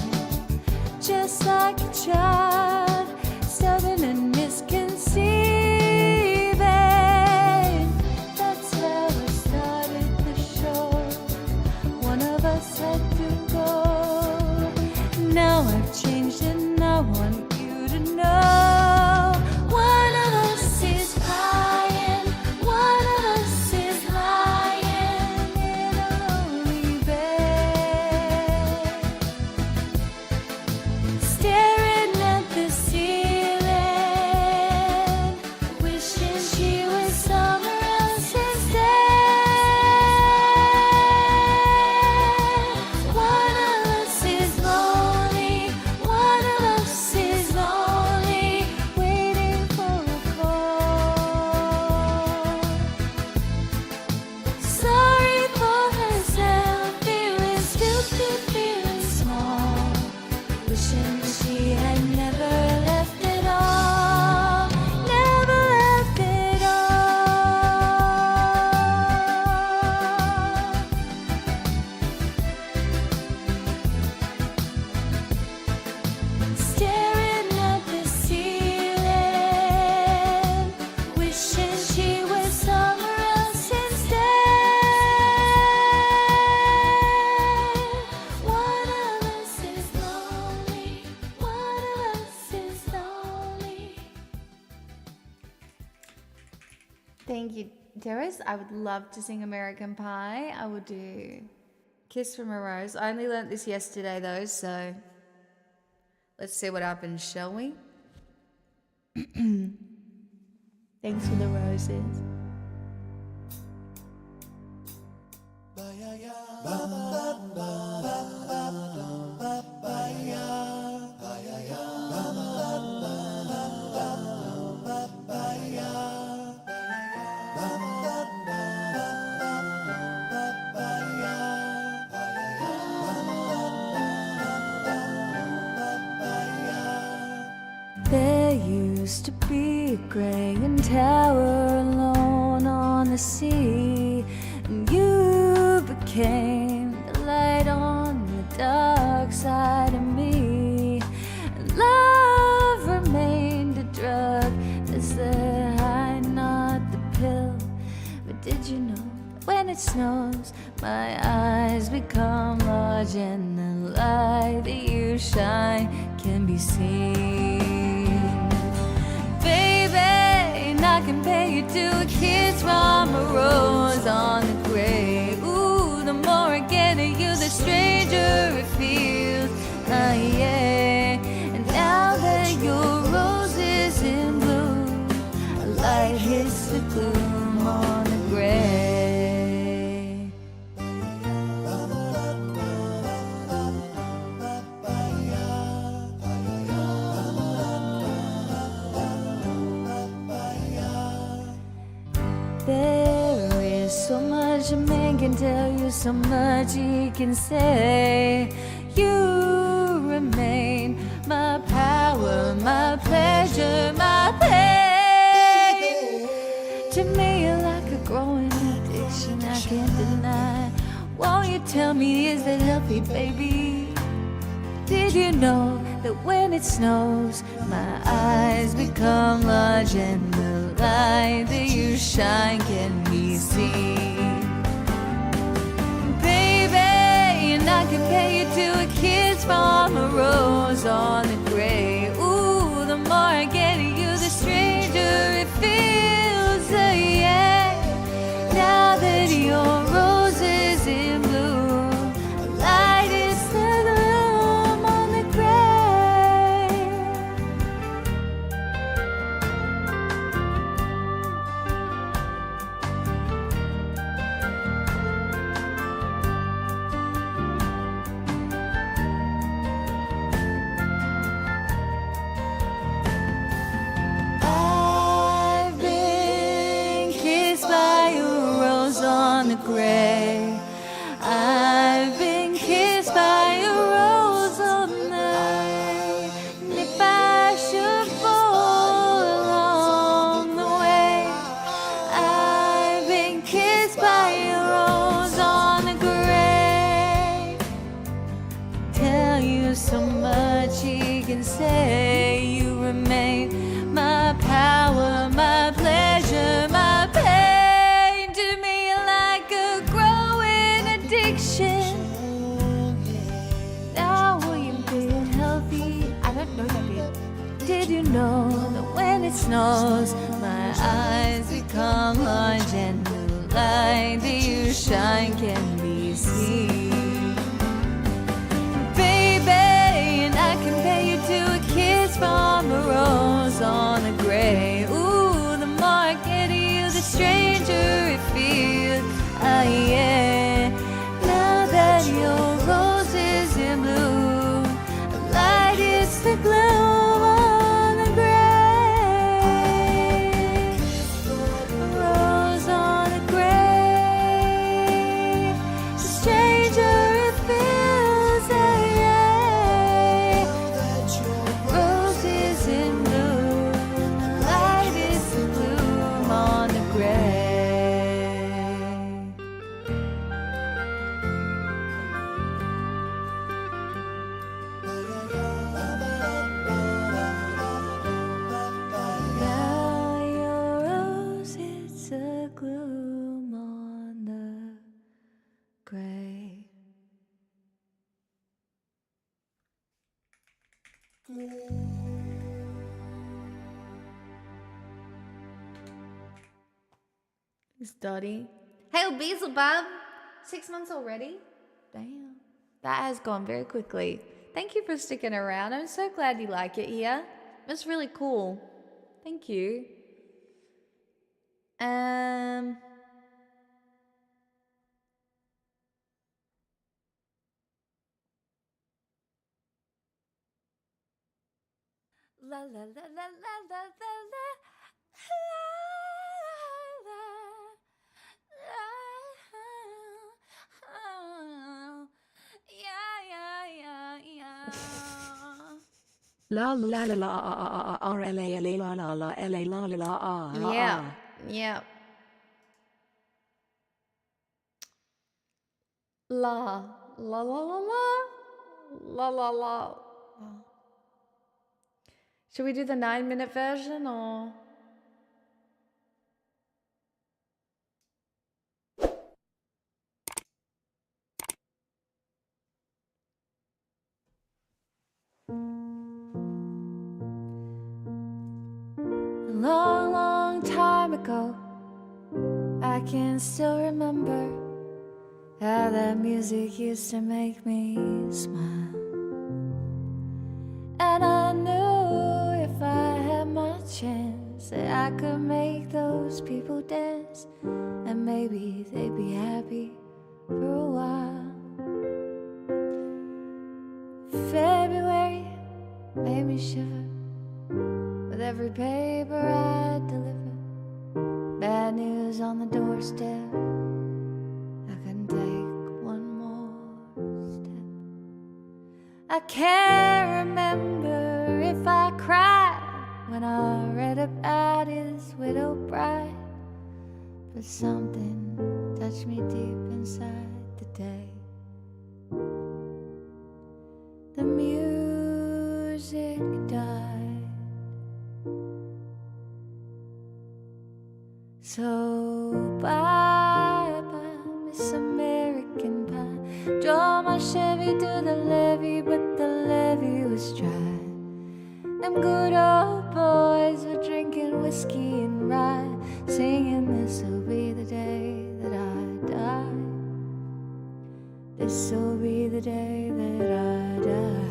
Speaker 1: Just like a child, stubborn and misconceiving. That's how I started the show. One of us had to go. Now I've changed and I want you to know. One of us is crying, one of us is lying in a lonely bed, staring at the ceiling, wishing she was somewhere else instead. One of us is lonely, one of us is lonely, waiting for a call. Sorry for herself, feeling stupid, feeling small, wishing she had never left it all, never left it all. Staring at the ceiling, wishing she was somewhere else instead. One of us is lonely, one of us is lonely. Thank you, Doris. I would love to sing American Pie. I will do Kiss from a Rose. I only learnt this yesterday though, so let's see what happens, shall we? Thanks for the roses. There used to be a graying tower alone on the sea, and you became the light on the dark side of me. And love remained a drug as the high, not the pill. But did you know that when it snows, my eyes become large and the light that you shine can be seen. Baby, and I compare you to a kiss from a rose on the grave. Ooh, the more I get of you, the stranger it feels. Yeah. And now that your rose is in bloom, a light hits the gloom on the grave. There is so much a man can tell you, so much he can say. You remain my power, my pleasure, my pain. To me you're like a growing addiction I can't deny. Won't you tell me, is that healthy, baby? Did you know that when it snows, my eyes become large and the light that you shine can be seen? Baby, and I compare you to a kiss from a rose on the grave. Ooh, the more I get of you, the stranger it feels. Yeah. Now that your rose is in bloom, a light is the gloom on the grave. I've been kissed by a rose on the grave. I've been kissed by a rose all night. And if I should fall along the way, I've been kissed by a rose on the grave. Tell you so much he can say. You remain my power, my pleasure, my pain. To me you're like a growing addiction. Now will you be healthy? I don't know that bit. Did you know that when it snows, my eyes become large and the light that you shine can be seen? Baby, and I compare you to a kiss from a rose on the grave. Ooh, the more I get of you, the stranger it feels. Yeah. Now that your rose is in bloom, the light is the gloom on the grave. Rose on the grave, the stranger it feels. Yeah. Rose is in bloom, the light is the gloom on the grave. Now your rose is a gloom on the grave. It's Dottie. Hey, Beelzebub! 6 months already? Damn. That has gone very quickly. Thank you for sticking around. I'm so glad you like it here. It's really cool. Thank you. La la la la la la la la
Speaker 8: La la la la r l a l a la la la l a la la la r.
Speaker 1: Yeah. Yeah. La la la la la la la la. Should we do the 9-minute version or? A long, long time ago, I can still remember how that music used to make me smile. And I knew if I had my chance that I could make those people dance, and maybe they'd be happy for a while. February made me shiver with every paper I delivered. Bad news on the doorstep, I couldn't take one more step. I can't remember if I cried when I read about his widow bride, but something touched me deep inside today. The music died. So bye-bye, Miss American Pie. Drove my Chevy to the levee, but the levee was dry. Them good old boys were drinking whiskey and rye, singing this'll be the day that I die. This'll be the day that I die.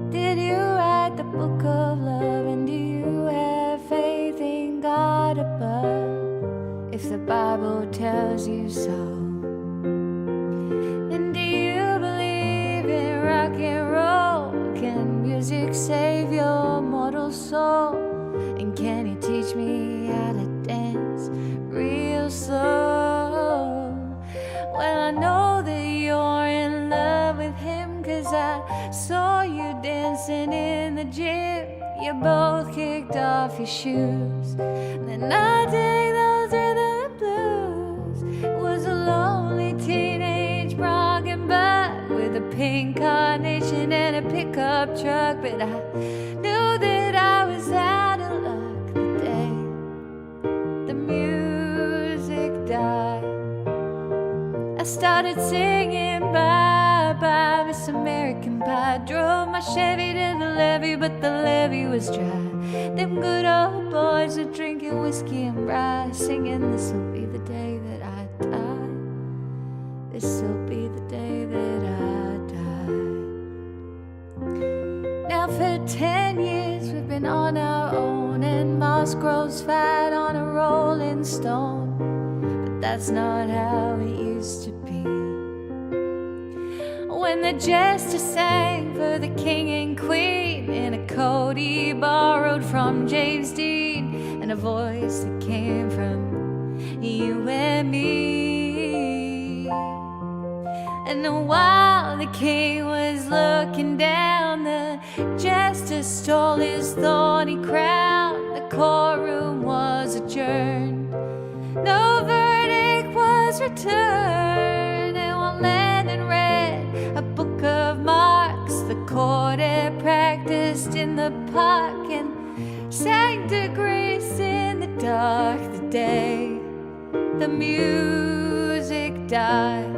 Speaker 1: Did you write the book of love, and do you have faith in God above? If the Bible tells you so. And do you believe in rock and roll? Can music save your mortal soul? And can you teach me how to dance real slow? Well, I know that you're in love with him, 'cause I saw you dancing in the gym. You both kicked off your shoes. Then I take those rhythm blues. It was a lonely teenage Bronx and butt with a pink carnation and a pickup truck, but I knew that I was out of luck the day the music died. I started singing bye-bye, Miss American Pie. Drove my Chevy to the levee, but the levee was dry. Them good old boys were drinking whiskey and rye, singing this'll be the day that I die. This'll be the day that I die. Now for 10 years we've been on our own, and moss grows fat on a rolling stone. But that's not how it used to be. When the jester sang for the king and queen in a coat he borrowed from James Dean, and a voice that came from you and me. And while the king was looking down, the jester stole his thorny crown. The courtroom was adjourned, no verdict was returned, and while Lennon read a book of marks, the court had practiced in the park and sang to grace in the dark the day the music died.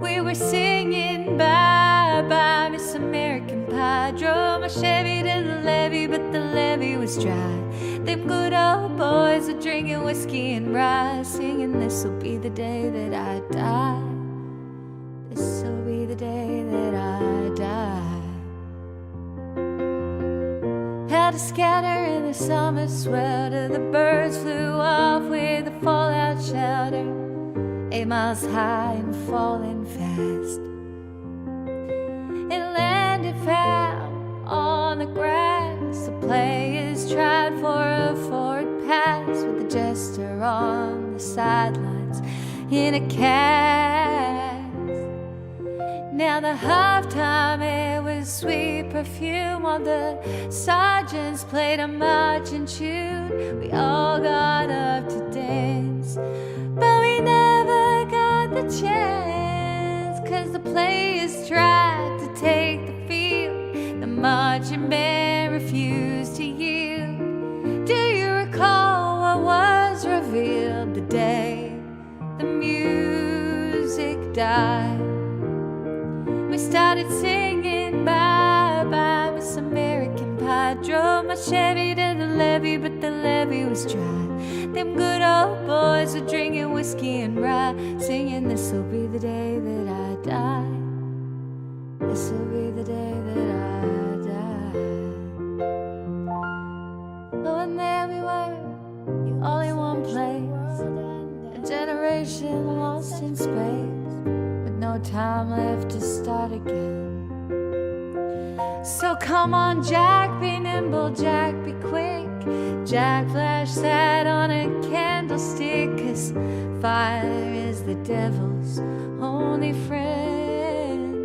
Speaker 1: We were singing bye-bye, Miss American Pie. Drove my Chevy to the levee, but the levee was dry. Them good old boys were drinking whiskey and rye, singing this'll be the day that I die. This'll be the day that I die. Had to scatter in the summer swelter. The birds flew off with a fallout shelter, 8 miles high and falling fast. It landed foul on the grass. The players tried for a forward pass with the jester on the sidelines in a cast. Now the halftime air was sweet perfume, while the sergeants played a marching tune. We all got up to dance, but we never got the chance, 'cause the players tried to take the field. The marching band refused to yield. Do you recall what was revealed the day the music died? started singing bye bye Miss American Pie. Drove my Chevy to the levee, but the levee was dry. Them good old boys were drinking whiskey and rye, singing this'll be the day that I die. This'll be the day that I die. Oh, and there we were, you all in one place, a generation lost in space, with no time left to start again. So come on, Jack, be nimble, Jack, be quick. Jack flash sat on a candlestick, 'cause fire is the devil's only friend.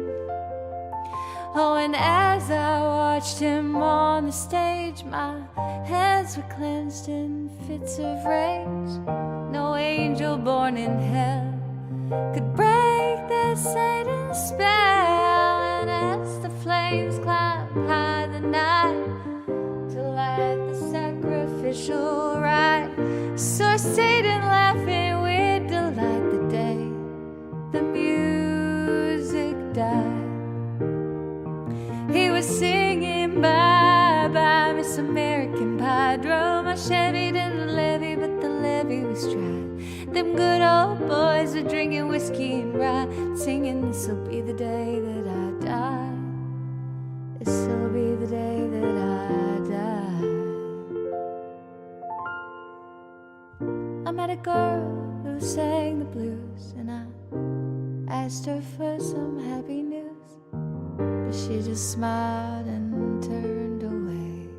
Speaker 1: Oh, and as I watched him on the stage, my hands were clenched in fits of rage. No angel born in hell could break that Satan's spell. And as the flames climbed high the night to light the sacrificial rite, saw Satan laughing with delight the day the music died. He was singing bye bye Miss American Pie. Drove my Chevy to the levee, but the levee was dry. Them good old boys were drinking whiskey and rye, singing this'll be the day that I die. This'll be the day that I die. I met a girl who sang the blues, and I asked her for some happy news, but she just smiled and turned away.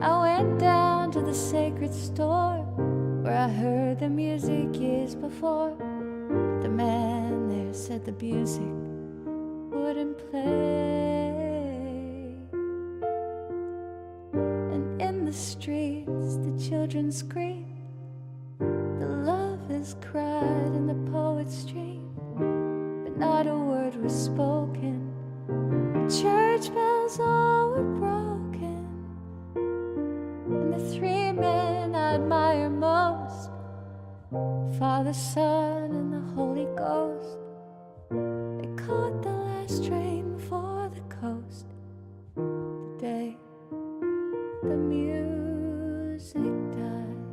Speaker 1: I went down to the sacred store where I heard the music years before, but the man there said the music wouldn't play. And in the streets the children screamed, the lovers cried and the poets dreamed, but not a word was spoken. Church bells all were broken, and the three men I admire most, Father, Son, and the Holy Ghost, they caught the last train for the coast the day the music died.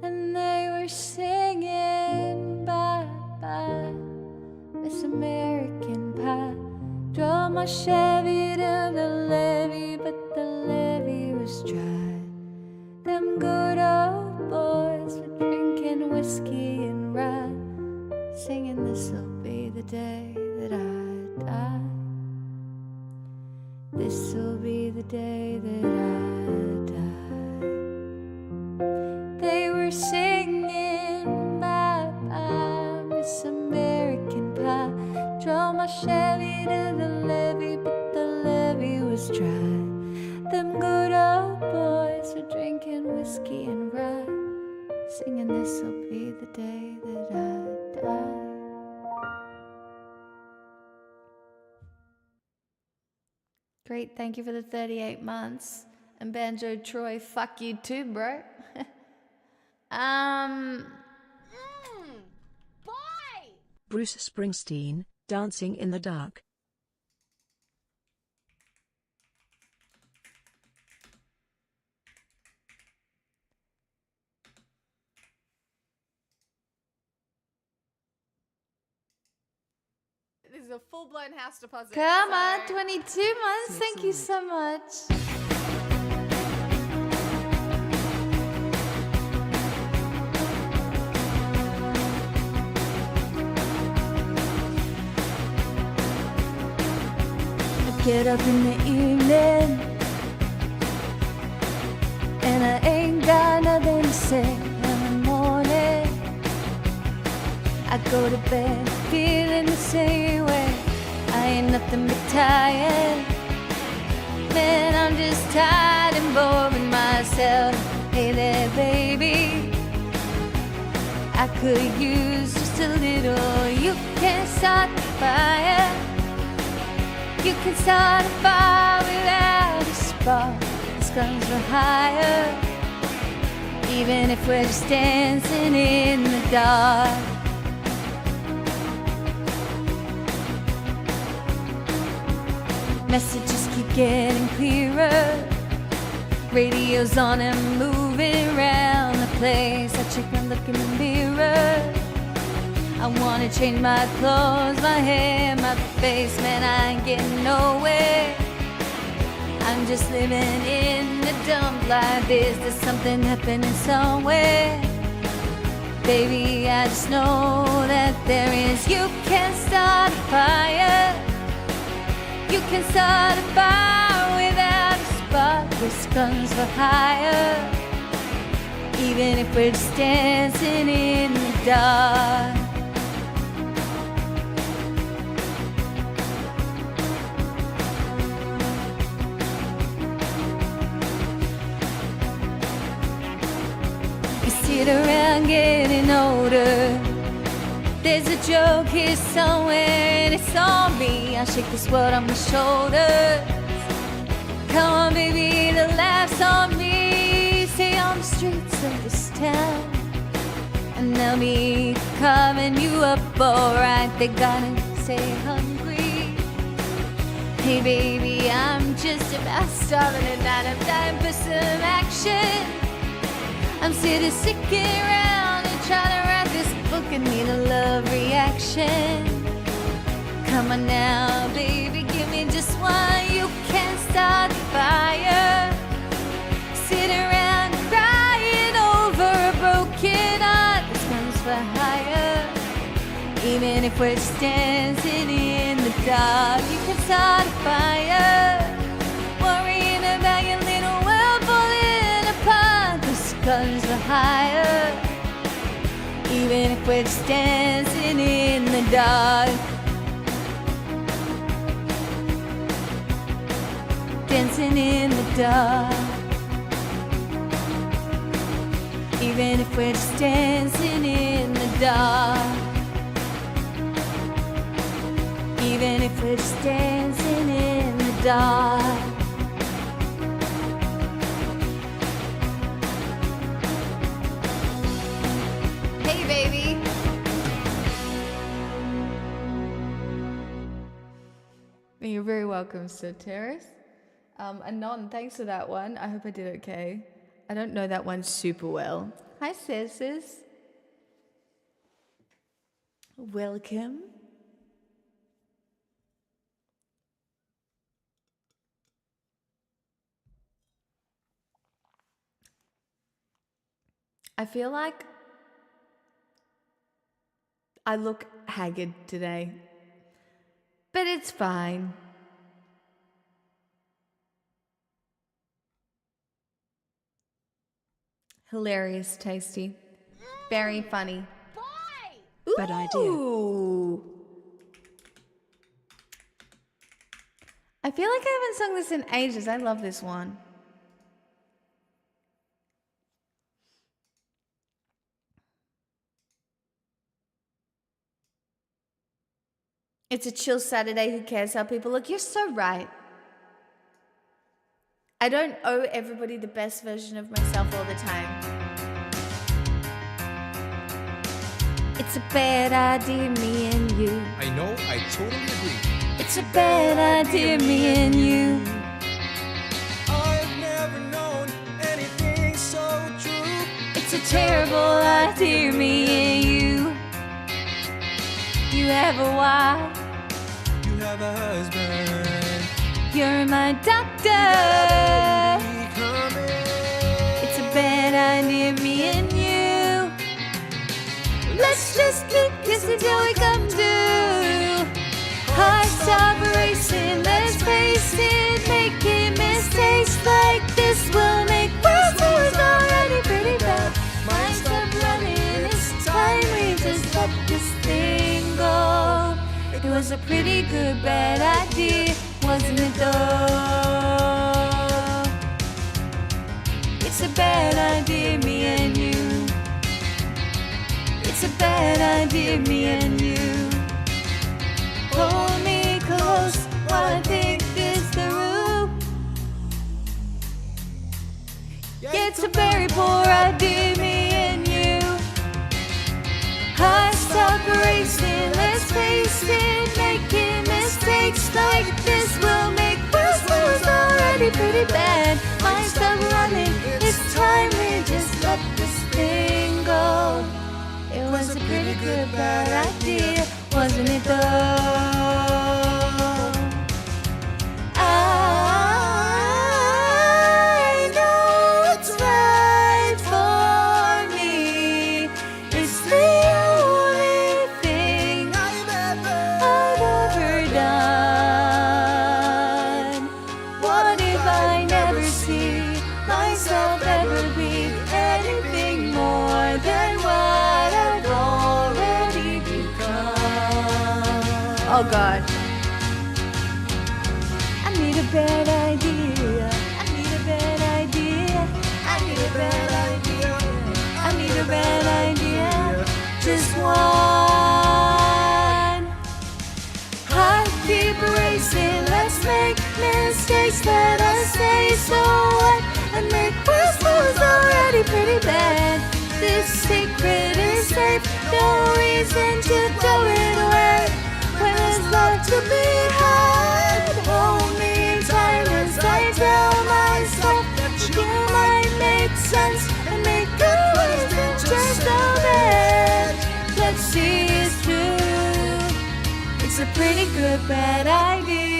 Speaker 1: And they were singing bye bye Miss American Pie. Drove my Chevy to the levee, but the levee was dry. Them good old boys were drinking whiskey and rye, singing this'll be the day that I die. This'll be the day that I die. They were singing bye bye Miss American Pie. Drove my Chevy to the levee, but the levee was dry. Them good old boys were drinking whiskey and rye, singing this'll be the day that I die. Great, thank you for the 38 months. And Banjo Troy, fuck you too, bro.
Speaker 3: Boy!
Speaker 8: Bruce Springsteen, Dancing in the Dark.
Speaker 10: This is a full-blown house deposit.
Speaker 1: Come
Speaker 10: so-
Speaker 1: on, 22 months, thank you so much. Get up in the evening and I ain't got nothing to say. In the morning I go to bed feeling the same way. I ain't nothing but tired. Man, I'm just tired and bored with myself. Hey there, baby, I could use just a little. You can start the fire. You can start a fire without a spark. The guns are higher, even if we're just dancing in the dark. Messages keep getting clearer. Radio's on and moving around the place. I check my look in the mirror. I wanna change my clothes, my hair, my face. Man, I ain't getting nowhere. I'm just living in the dump like this. There's something happening somewhere. Baby, I just know that there is. You can start a fire. You can start a fire without a spark. This guns for hire. Even if we're just dancing in the dark. Sit around getting older. There's a joke here somewhere and it's on me. I shake this world on my shoulders. Come on baby, the laugh's on me. Stay on the streets of this town and they'll be carving you up alright. They're gonna stay hungry. Hey baby, I'm just about starving tonight. I'm dying for some action. I'm sick of sticking around and trying to write this book. I need a love reaction. Come on now, baby, give me just one. You can start the fire. Sit around crying over a broken heart. This one's for hire. Even if we're just dancing in the dark, you can start a fire. Worrying about your little world falling apart. Guns for hire. Even if we're just dancing in the dark. Dancing in the dark. Even if we're just dancing in the dark. Even if we're just dancing in the dark. Baby. You're very welcome, Sir Terrace. Anon, thanks for that one. I hope I did okay. I don't know that one super well. Hi, sis. Welcome. I feel like I look haggard today, but it's fine. Hilarious, tasty, very funny.
Speaker 8: Bad idea.
Speaker 1: Ooh. I feel like I haven't sung this in ages. I love this one. It's a chill Saturday. Who cares how people look? You're so right. I don't owe everybody the best version of myself all the time. It's a bad idea, me and you.
Speaker 11: I know, I totally agree.
Speaker 1: It's a bad idea, me and you.
Speaker 11: I've never known anything so true.
Speaker 1: It's a terrible idea, me and you. You have a wife.
Speaker 11: You have a husband.
Speaker 1: You're my doctor. It's a bad idea, me and you. Let's just keep kissing till we come to. Hearts stop racing, let's face it. Making mistakes like this will make worse. It was already pretty bad. Mine stopped running, it's time we just let this thing go. It was a pretty good bad idea, wasn't it though? It's a bad idea, me and you. It's a bad idea, me and you. Hold me close while I think this through. Yeah, it's a very poor idea, me and you. Hearts stop racing, let's face it. Making mistakes like this will make already pretty bad. Mine stop running, it's time we just let this thing go. It was a pretty good bad idea, wasn't it though? I know it's right for me. It's the only thing I've ever done. What if I never see myself ever be anything more than what I've already become? Oh God. I need a bad idea. I need a bad idea. I need a bad idea. I need a bad idea. Just one. Heart keep racing. Let's make mistakes. Let us say so what? And make worse was already pretty bad. This secret is safe. No reason to throw it away. When there's love to be had, hold me tight as I tell myself that you might make sense and make good wisdom just a bit. Let's see it's true. It's a pretty good bad idea.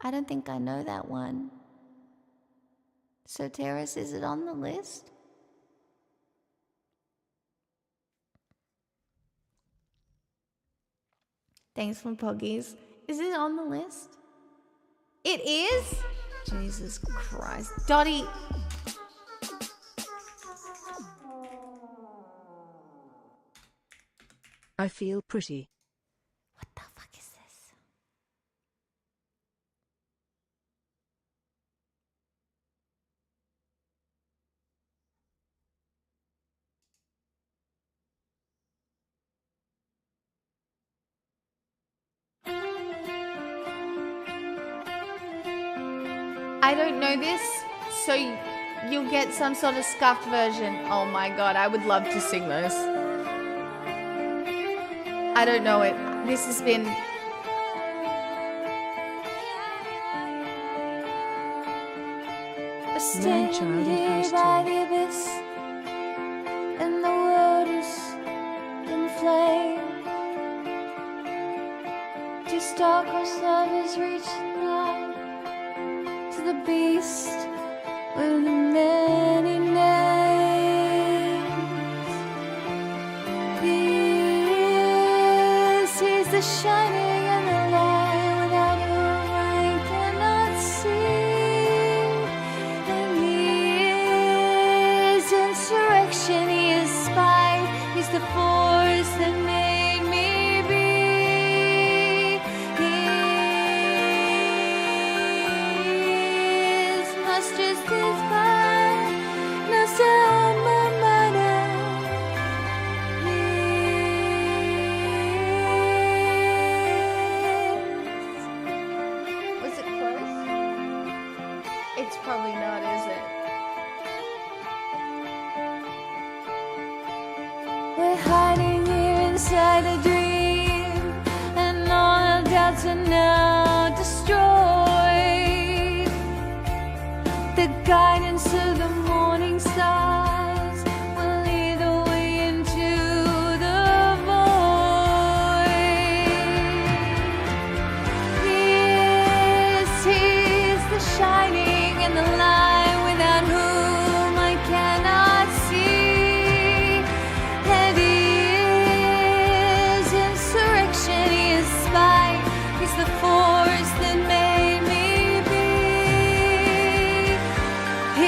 Speaker 1: I don't think I know that one. So, Terrace, is it on the list? Thanks for Poggies. Is it on the list? It is? Jesus Christ. Dottie.
Speaker 8: I feel pretty.
Speaker 1: What the fuck is this? I don't know this, so you'll get some sort of scuffed version. Oh my God, I would love to sing this. I don't know it. This has been...
Speaker 8: Man-child in house
Speaker 1: by
Speaker 8: two.
Speaker 1: the abyss, and the world is in flame. Two star-crossed lovers reach out to the beast with the many names. This is the shining and the light without whom I cannot see. And he is insurrection, he is spite, he's the force that made me be. He is much just as fine, no sound my mother. Was it close? It's probably not, is it? We're hiding here inside a dream, and all doubts are now destroyed. The guidance of the morning stars will lead the way into the void. Yes, he's the shining and the light without whom I cannot see. And he is insurrection, he is spite, he's the force that made me be. He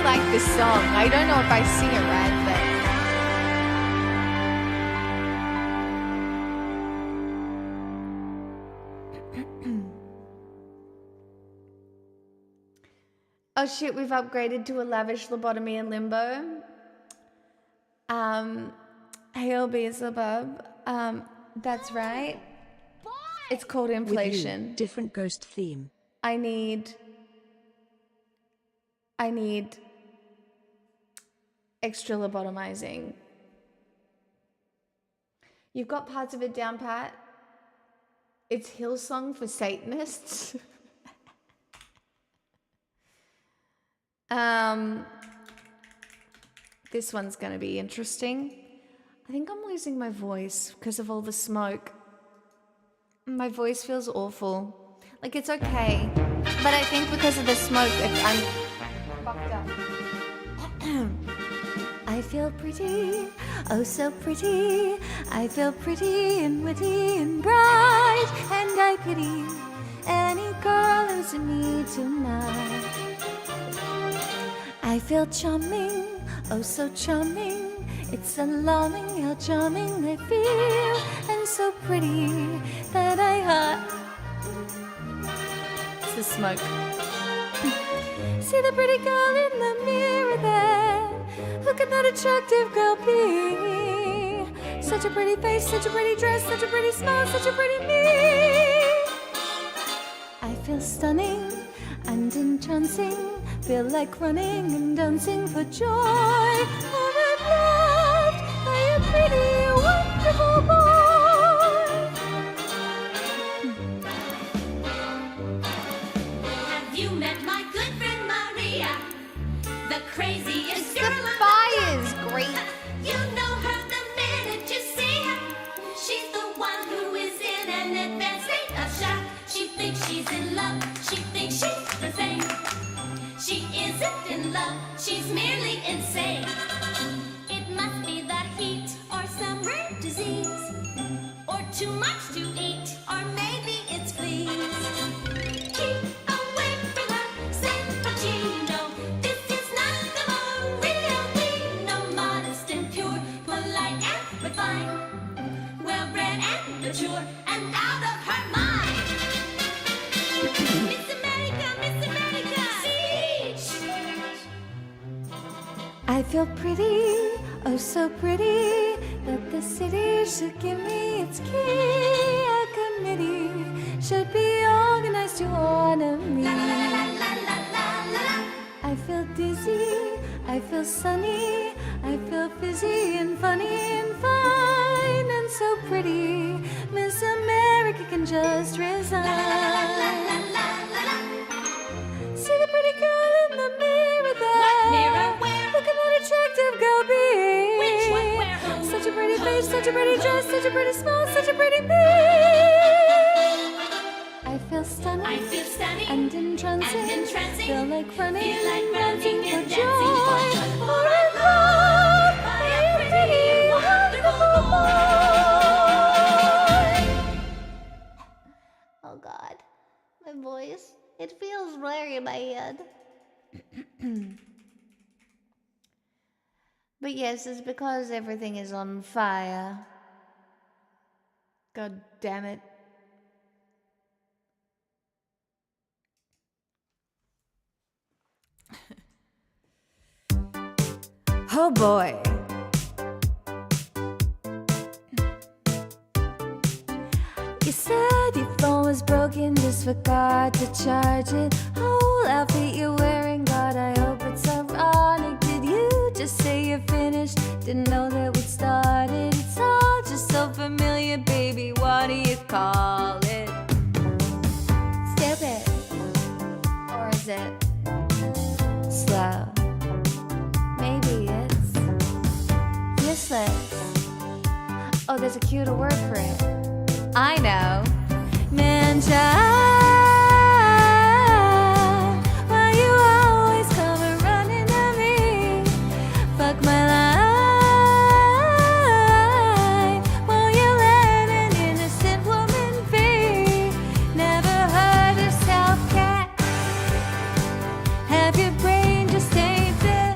Speaker 1: like this song. I don't know if I sing it right, but... Oh shit, we've upgraded to a lavish lobotomy and limbo. Hail Beelzebub. That's right. It's called inflation.
Speaker 8: With you, different ghost theme.
Speaker 1: I need extra lobotomizing. You've got parts of it down pat. It's Hillsong for Satanists. This one's going to be interesting. I think I'm losing my voice because of all the smoke. My voice feels awful. Like, it's okay. But I think because of the smoke, I'm fucked up. I feel pretty, oh so pretty. I feel pretty and witty and bright. And I pity any girl who's in me tonight. I feel charming, oh so charming. It's alarming how charming I feel. And so pretty that I It's the smoke. See the pretty girl in the mirror there. Look at that attractive girl be. Such a pretty face, such a pretty dress, such a pretty smile, such a pretty me. I feel stunning and entrancing. Feel like running and dancing for joy. For I'm loved by a pretty, wonderful boy.
Speaker 3: Have you met my good friend Maria? The craziest girl on the
Speaker 1: fire's
Speaker 3: block.
Speaker 1: great.
Speaker 3: You know her the minute you see her. She's the one who is in an advanced state of shock. She thinks she's in love. She thinks she's the same. She isn't in love. She's merely insane. It must be the heat or some rare disease, or too much to eat, or maybe it's fleas. Keep away from her, San Pacino. This is not the real me. No, modest and pure, polite and refined, well-bred and mature, and out of her mind. Miss America, Miss America.
Speaker 1: I feel pretty, oh so pretty, that the city should give me its key. A committee should be organized to honor me. I feel dizzy, I feel sunny, I feel fizzy and funny and fine and so pretty. Miss America can just resign. See the pretty girl in the mirror there.
Speaker 3: What mirror? Where?
Speaker 1: Look at that attractive girl be.
Speaker 3: Which one? Where? Who?
Speaker 1: Such a pretty face, such a pretty dress, such a pretty smile, such a pretty me. I feel stunning,
Speaker 3: I feel stunning
Speaker 1: and entrancing.
Speaker 3: and entrancing.
Speaker 1: Feel like running,
Speaker 3: Feel like
Speaker 1: and
Speaker 3: running
Speaker 1: dancing
Speaker 3: and
Speaker 1: for
Speaker 3: dancing
Speaker 1: joy.
Speaker 3: for joy.
Speaker 1: For I'm loved by a pretty, wonderful boy. Oh God, my voice. It feels rare in my head. But yes, it's because everything is on fire. God damn it. Oh boy. You said your phone was broken, just forgot to charge it. Whole outfit you're wearing, God, I hope it's ironic. Did you just say you're finished? Didn't know that we'd started. It's all just so familiar, baby. What do you call it? Stupid. Or is it slow? Maybe it's useless. Oh, there's a cuter word for it. I know. Man, child, why you always come running at me? Fuck my life. Won't you let an innocent woman be? Never heard yourself, cat. Have your brain just ain't there.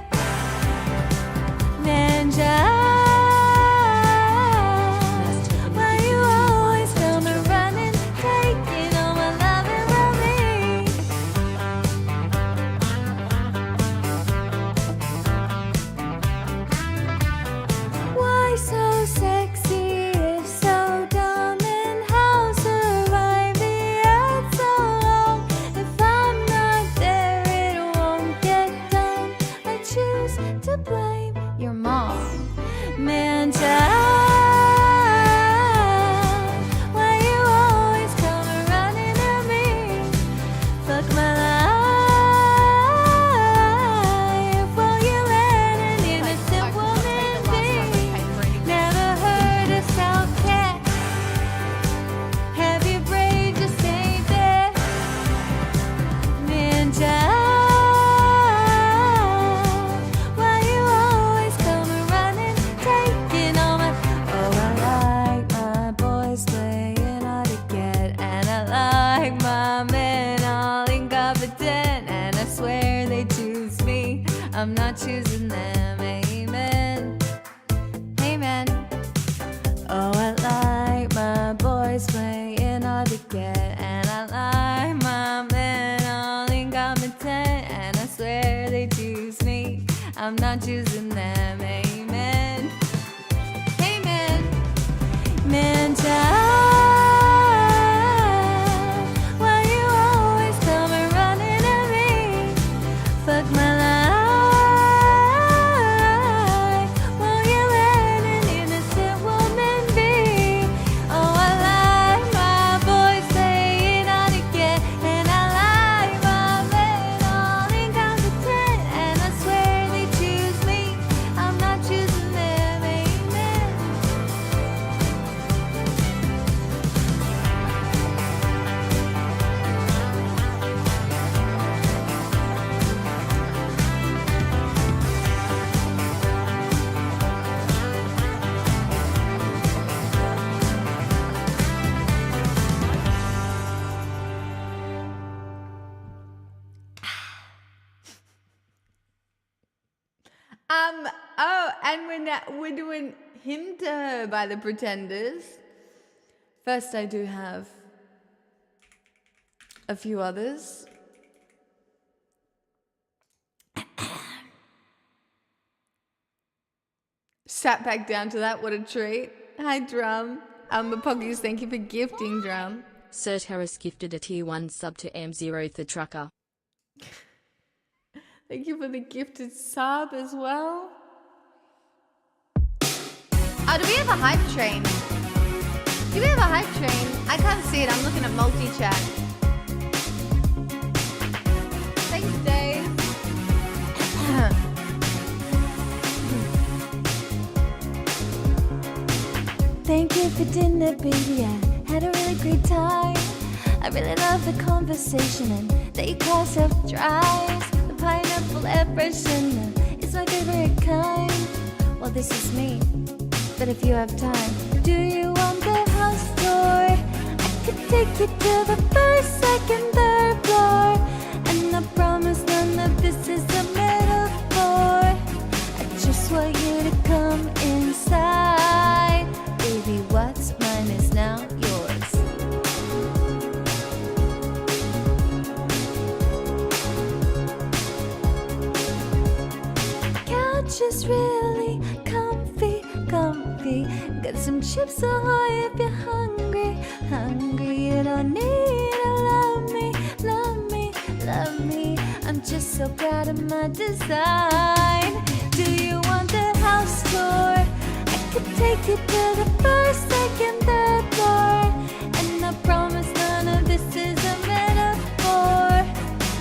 Speaker 1: I'm not choosing them. Amen. Amen. Oh, I like my boys playing hard to get, and I like my men all incompetent, and I swear they choose me. I'm not choosing them. Amen. Amen. Man, child, why you always come and running at me? Fuck my life. Won't you let an innocent woman be? Oh, I like my boys playing hard to get, and I like my men all incompetent, and I swear they choose me. I'm not choosing them. Amen. Oh, and we're doing Hymn to Her by the Pretenders. First, I do have a few others. Sat back down to that, what a treat. Hi, Drum. Poggies, thank you for gifting, Drum.
Speaker 2: Sir Terrace gifted a tier 1 sub to M0 the Trucker.
Speaker 1: Thank you for the gifted sub as well. Oh, do we have a hype train? Do we have a hype train? I can't see it. I'm looking at multi-chat. Thanks, Dave. Thank you for dinner, baby. I had a really great time. I really love the conversation and that you call self-drives. The pineapple air freshener is my favorite kind. Well, this is me. But if you have time, do you want the house tour? I could take you to the first, second, third floor, and I promise none of this is a metaphor. I just want you to come inside. Baby, what's mine is now yours. Couch is really comfy. Got some chips ahoy if you're hungry. You don't need to love me. I'm just so proud of my design. Do you want the house tour? I could take you to the first, second, third floor, and I promise none of this is a metaphor.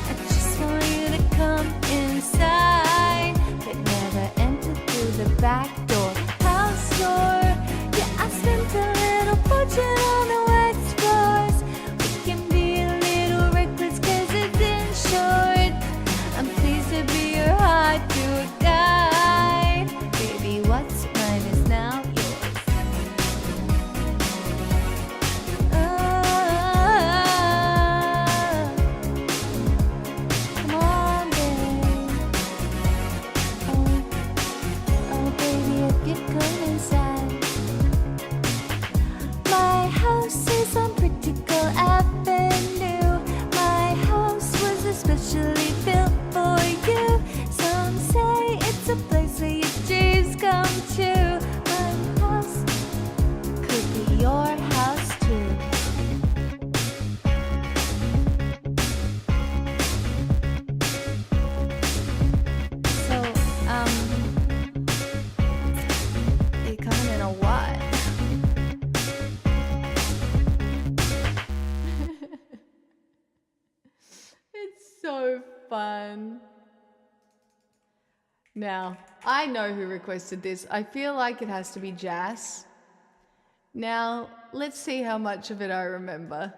Speaker 1: I just want you to come inside, but never enter through the back door. House tour, yeah, I spent a little fortune on the wax floors. We can be a little reckless 'cause it's insured. I'm pleased to be your hard tour guide. Baby, what's mine is now yours. Come on, babe. Oh, baby, if you come inside. My house is on Critical Avenue. My house was especially built for you. Some say it's a place where your dreams come true. My house could be your house too. So, you coming in a what? It's so fun. Now, I know who requested this. I feel like it has to be Jas. Now, let's see how much of it I remember,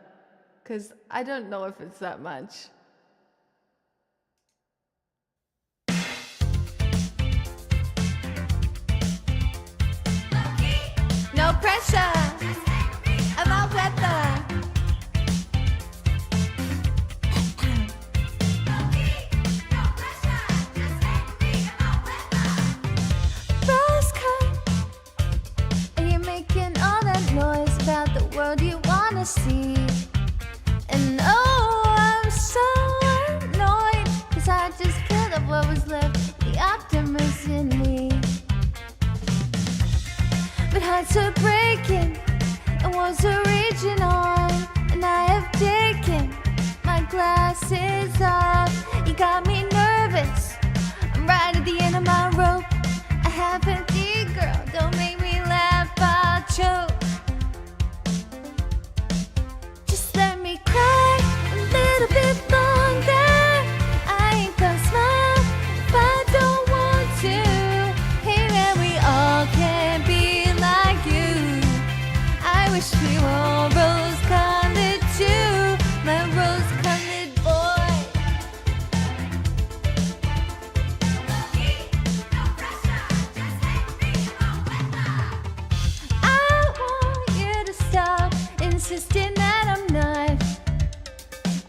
Speaker 1: because I don't know if it's that much. No pressure. I'm all weather. honesty. And oh, I'm so annoyed, 'cause I just killed off what was left, the optimist in me. But hearts are breaking, and walls are raging on, and I have taken my glasses off. You got me nervous, I'm right at the end of my rope. I have empty, girl, don't make me laugh, I'll choke. Just let me cry a little bit longer. I ain't gonna smile if I don't want to. Hey man, we all can be like you. I wish we were all rose-colored too, my rose-colored boy. I want you to stop insisting that I'm not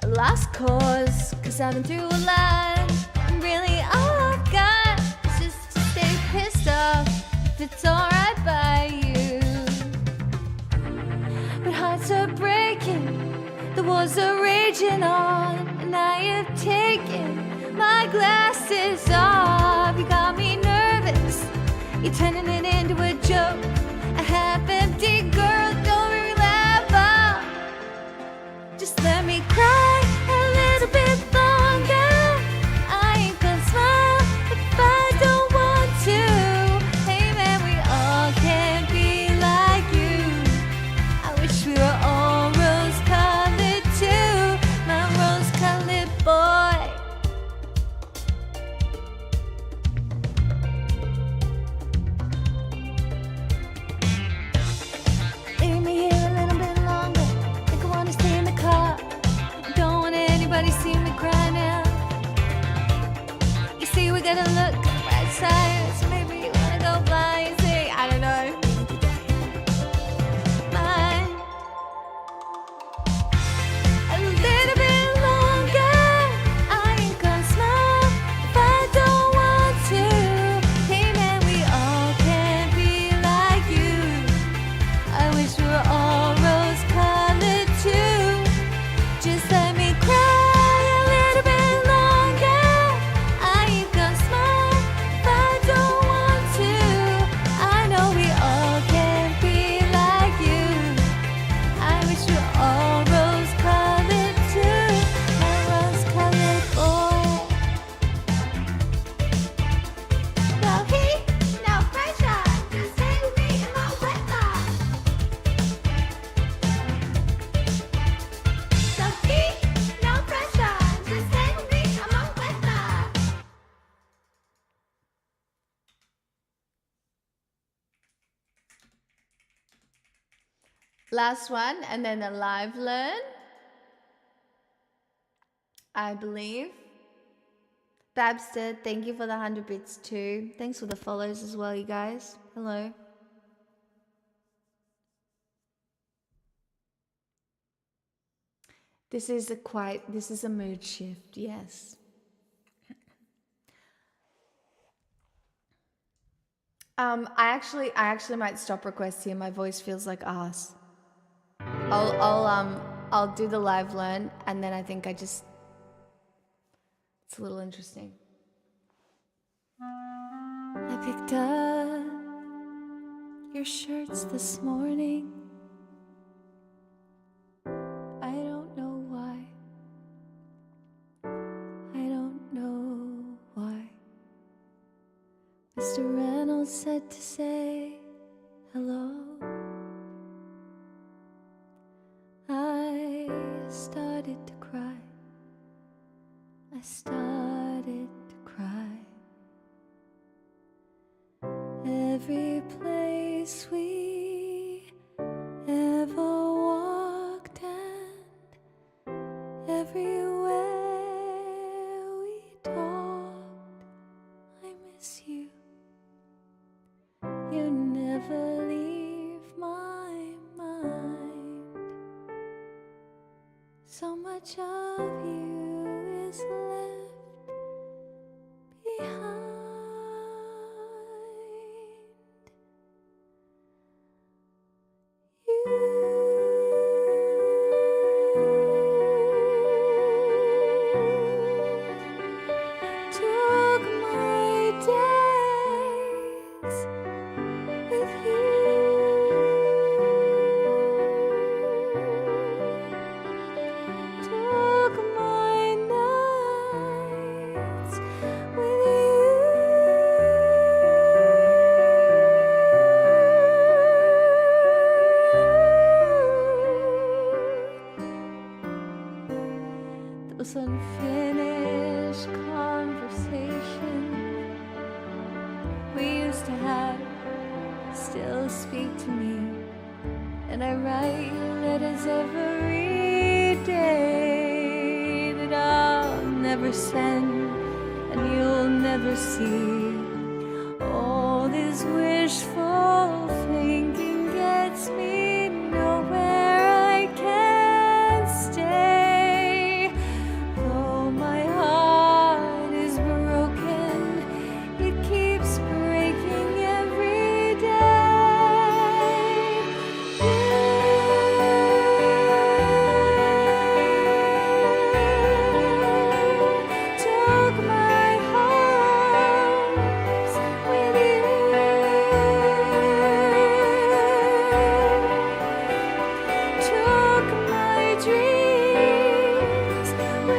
Speaker 1: a lost cause, 'cause I've been through a lot. And really all I've got is just to stay pissed off if it's alright by you. But hearts are breaking, the wars are raging on, and I have taken my glasses off. You got me nervous, you're turning it into a joke. A half-empty girl, don't make me laugh out. Just let me cry a little bit longer. I ain't gonna smile if I don't want to. Hey man, we all can be like you. I wish we were all rose-colored too, my rose-colored boy. Leave me here a little bit longer. Think I wanna stay in the car. Don't want anybody see me cry now. You see, we gotta look on the right side, so maybe you wanna go blind. You see, I don't know. Mine. A little bit longer. I ain't gonna smile if I don't want to. Hey man, we all can be like you. I wish we were all rose-colored too. Just let me cry a little bit longer. I ain't gonna smile if I don't want to. I know we all can be like you. I wish we were all rose-colored too, my rose-colored boy. No heat, no pressure, just take me in my weather. No heat, no pressure, just take me in my weather. Last one, and then a live learn, I believe. Babster, thank you for the 100 bits too. Thanks for the follows as well, you guys. Hello. This is a mood shift, yes. I actually might stop requests here. My voice feels like ass. I'll do the live learn, and then I think it's a little interesting. I picked up your shirts this morning. I don't know why. I don't know why. Mr. Reynolds said to say hello. I started to cry. I started to cry. Every place we ever walked and everywhere we talked, I miss you. You never leave my mind. So much of you is left behind. You Those unfinished conversations we used to have still speak to me, and I write letters every day that I'll never send and you'll never see. All this wishful thinking gets me nowhere. I can't stay. Though my heart is broken, it keeps breaking every day. You took my hopes with you. Took my dreams with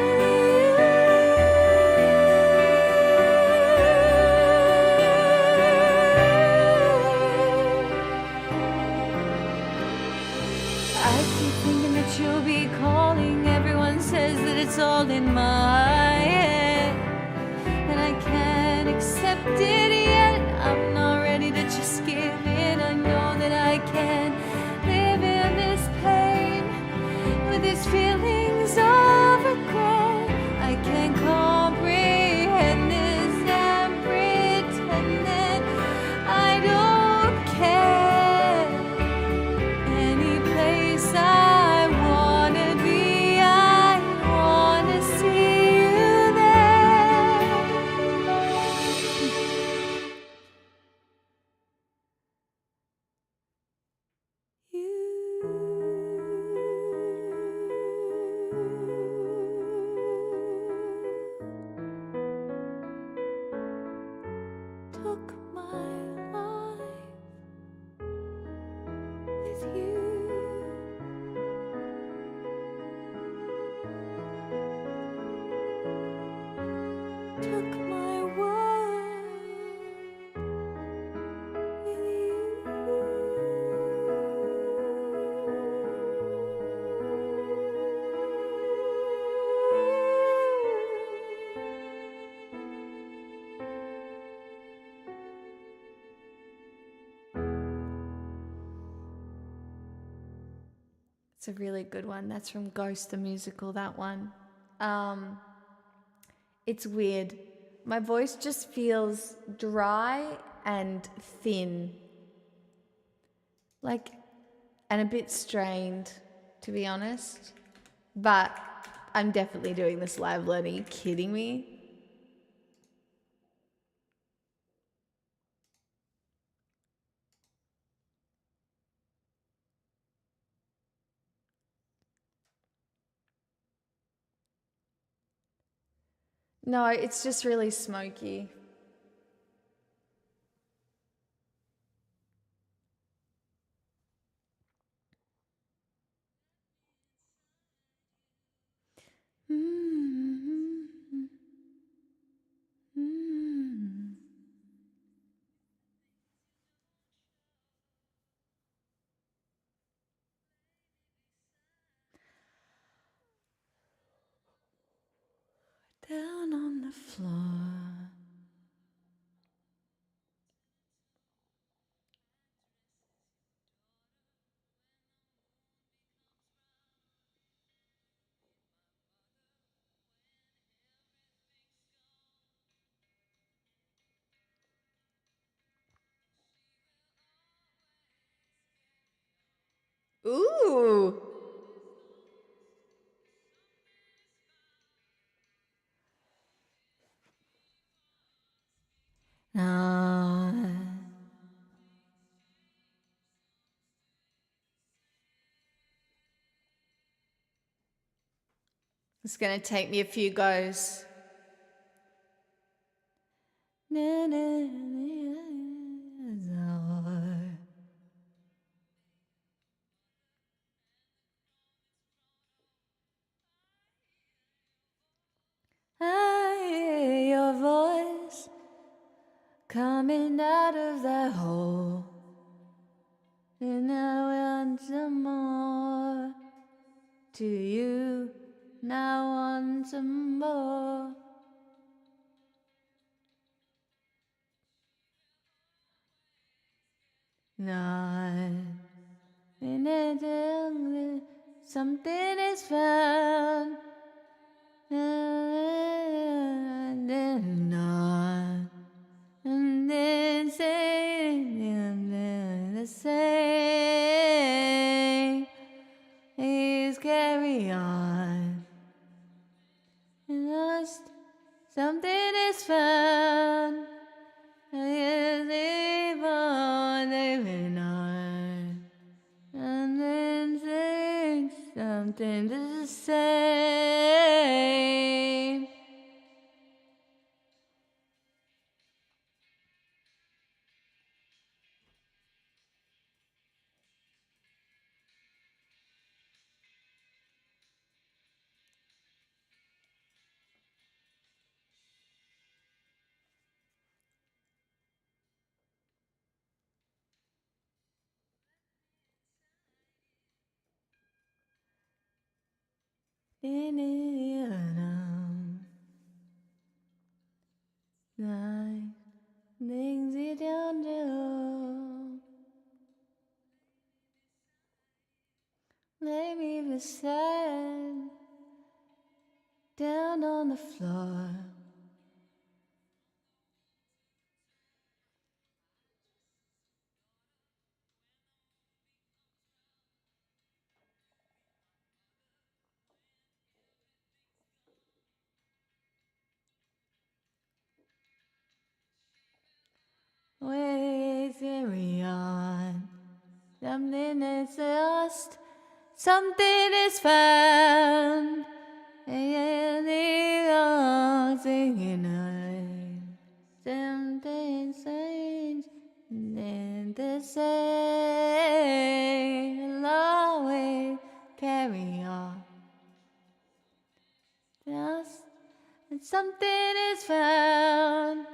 Speaker 1: I keep thinking that you'll be calling. Everyone says that it's all in my head, and I can't accept it yet. I'm not ready to just give in. I know that I can't live in this pain with these feelings of regret. I can't comprehend this and pretend that I don't care. Any place I wanna be, I wanna see you there. You took my life with you. Took my world with It's a really good one. That's from Ghost the Musical, that one. It's weird. My voice just feels dry and thin. Like, and a bit strained, to be honest. But I'm definitely doing this live learning. Are you kidding me? No, it's just really smoky. Down on the floor. Ooh. It's going to take me a few goes. I hear your coming out of that hole. And I want some more. To you, now want some more. Not in it, something is found. And then not, and then saying the same is carry on. And lost, something is found. And leave on, leaving on. And then say something the same. In night, things you don't do. Lay me beside, down on the floor. Ways carry on. Something is lost, something is found. And the all singing on. Something strange, and then the same. Will always carry on. Lost, and something is found.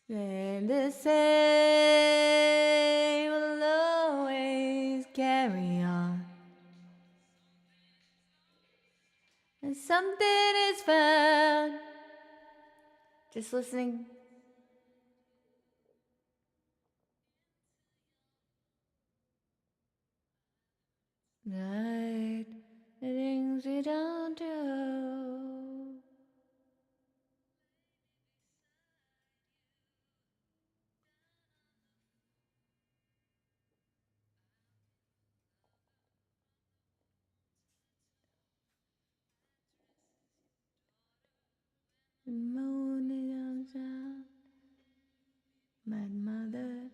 Speaker 1: Then the same will always carry on. And something is found. Just listening. Night, the things we don't do. The moon is out, my mother.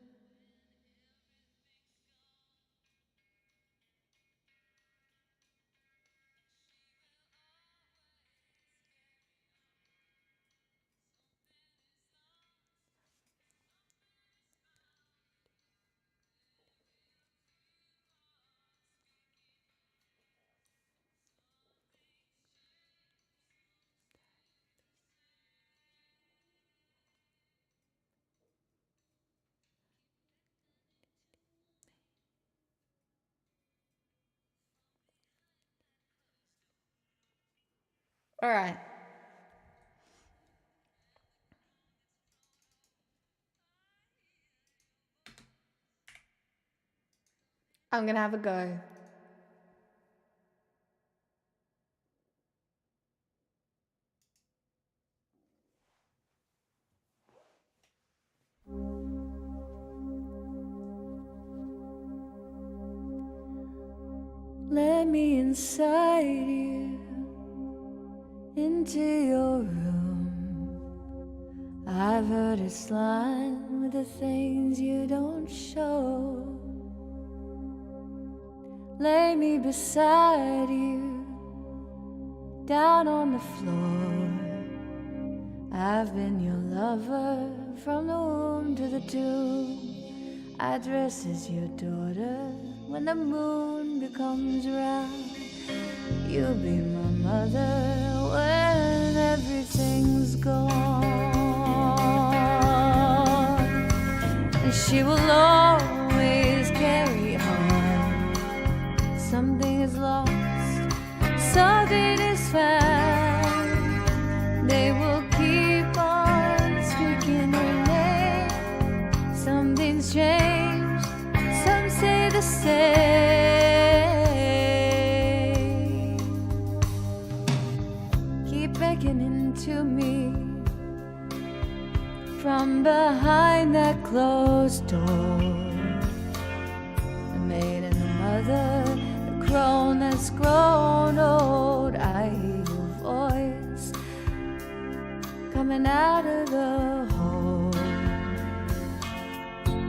Speaker 1: All right. I'm gonna have a go. Let me inside you, into your room. I've heard it's lined with the things you don't show. Lay me beside you, down on the floor. I've been your lover from the womb to the tomb. I dress as your daughter when the moon becomes round. You'll be my mother when everything's gone. And she will always carry on. Something is lost, something is found. They will keep on speaking her name. Something's changed, some say the same. Keep beckoning to me from behind that closed door. The maid and the mother, the crone that's grown old. I hear your voice coming out of the hole.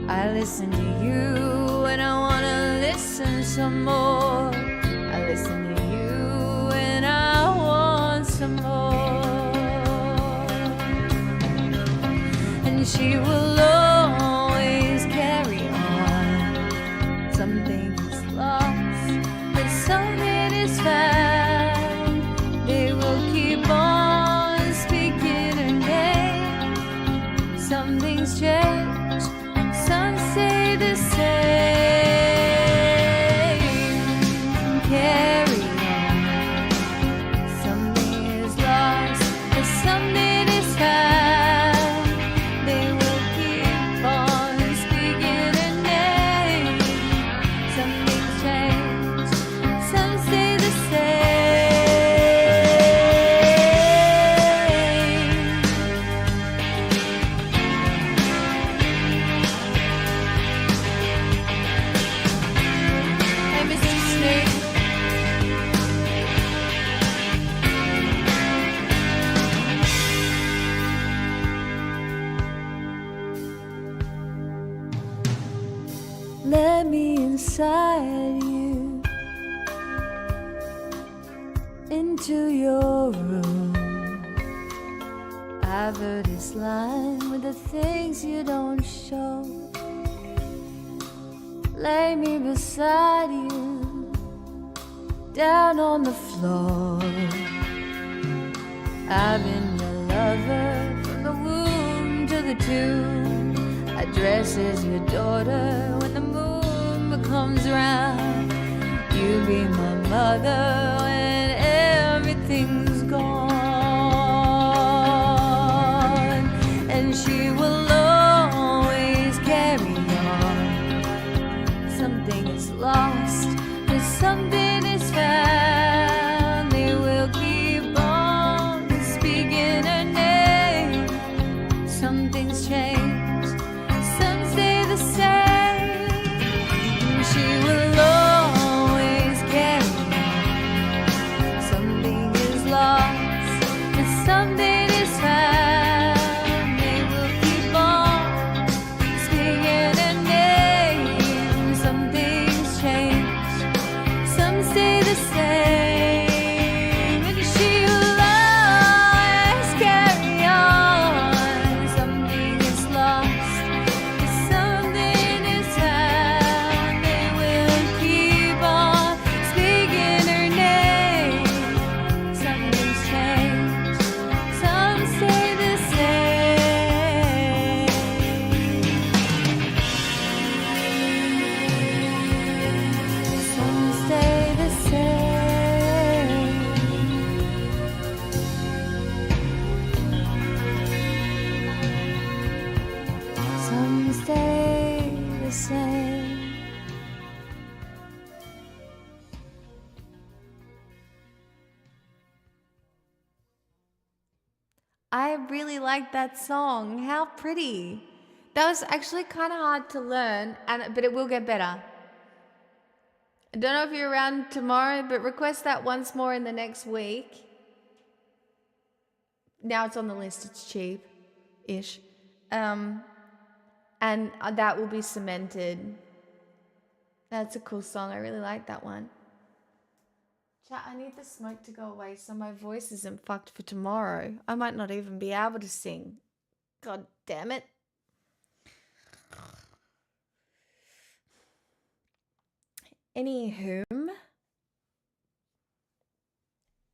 Speaker 1: I listen to you and I wanna listen some more. I listen to you and I want some more. And she will always carry on. Something is lost, but something is found. They will keep on speaking her name. Something's changed, some say the same. Carry on. Something is lost, but something is found. They will keep on speaking her name. Something's changed, some say the same. Hey, Mr. Snake. Let me inside you, into your room. I've heard this line with the things you don't show. Lay me beside you, down on the floor. I've been your lover from the womb to the tomb. I dress as your daughter when the moon becomes round. You be my mother when everything's gone. And she will always carry on. Something is lost, but something is found. They will keep on speaking her name. Something's changed, some say the same. She will always carry on. Something is lost, but something is found. They will keep on speaking her name. Something's changed, some say the same. And she will always carry on. Something is lost, but something is found. They will keep on speaking her name. Something's changed, some say the same. Some say the same. Some stay the same. I really like that song. How pretty. That was actually kind of hard to learn, but it will get better. I don't know if you're around tomorrow, but request that once more in the next week. Now it's on the list. It's cheap-ish. And that will be cemented. That's a cool song. I really like that one. Chat, I need the smoke to go away so my voice isn't fucked for tomorrow. I might not even be able to sing. God damn it. Anywho,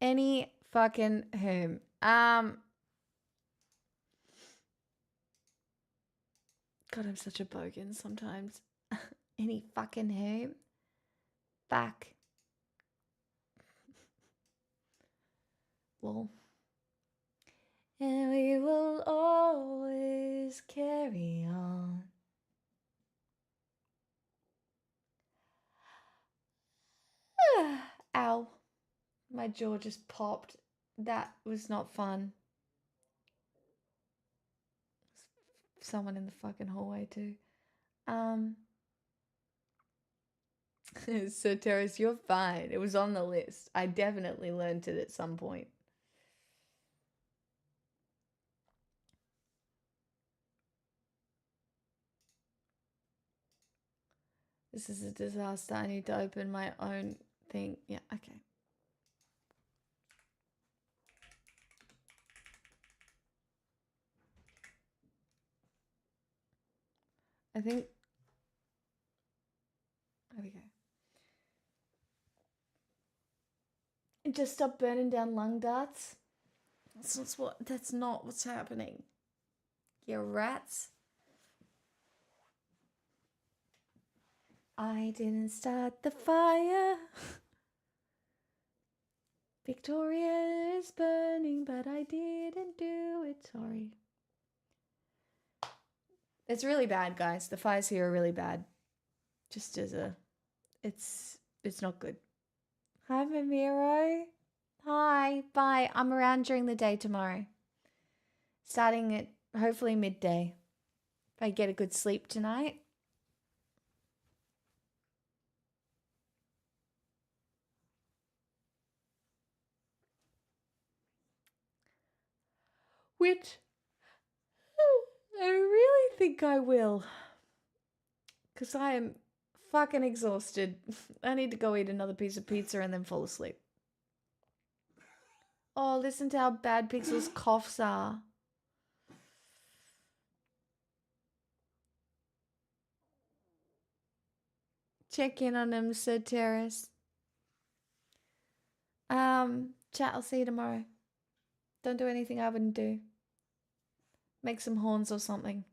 Speaker 1: Any fucking whom. God, I'm such a bogan sometimes. Any fucking whom. Fuck. Well. And we will always carry on. Ow. My jaw just popped. That was not fun. Someone in the fucking hallway too. So Terrace, you're fine. It was on the list. I definitely learned it at some point. This is a disaster. I need to open my own thing. Yeah, okay. I think... There we go. It just stopped burning down lung darts. That's not what's happening. You rats. I didn't start the fire. Victoria is burning, but I didn't do it. Sorry. It's really bad, guys. The fires here are really bad. Just as a... It's not good. Hi, Mamiro. Hi. Bye. I'm around during the day tomorrow. Starting at hopefully midday. If I get a good sleep tonight. Which I really think I will. Because I am fucking exhausted. I need to go eat another piece of pizza and then fall asleep. Oh, listen to how bad Pixel's coughs are. Check in on him, Sir Terrace. Chat, I'll see you tomorrow. Don't do anything I wouldn't do. Make some horns or something.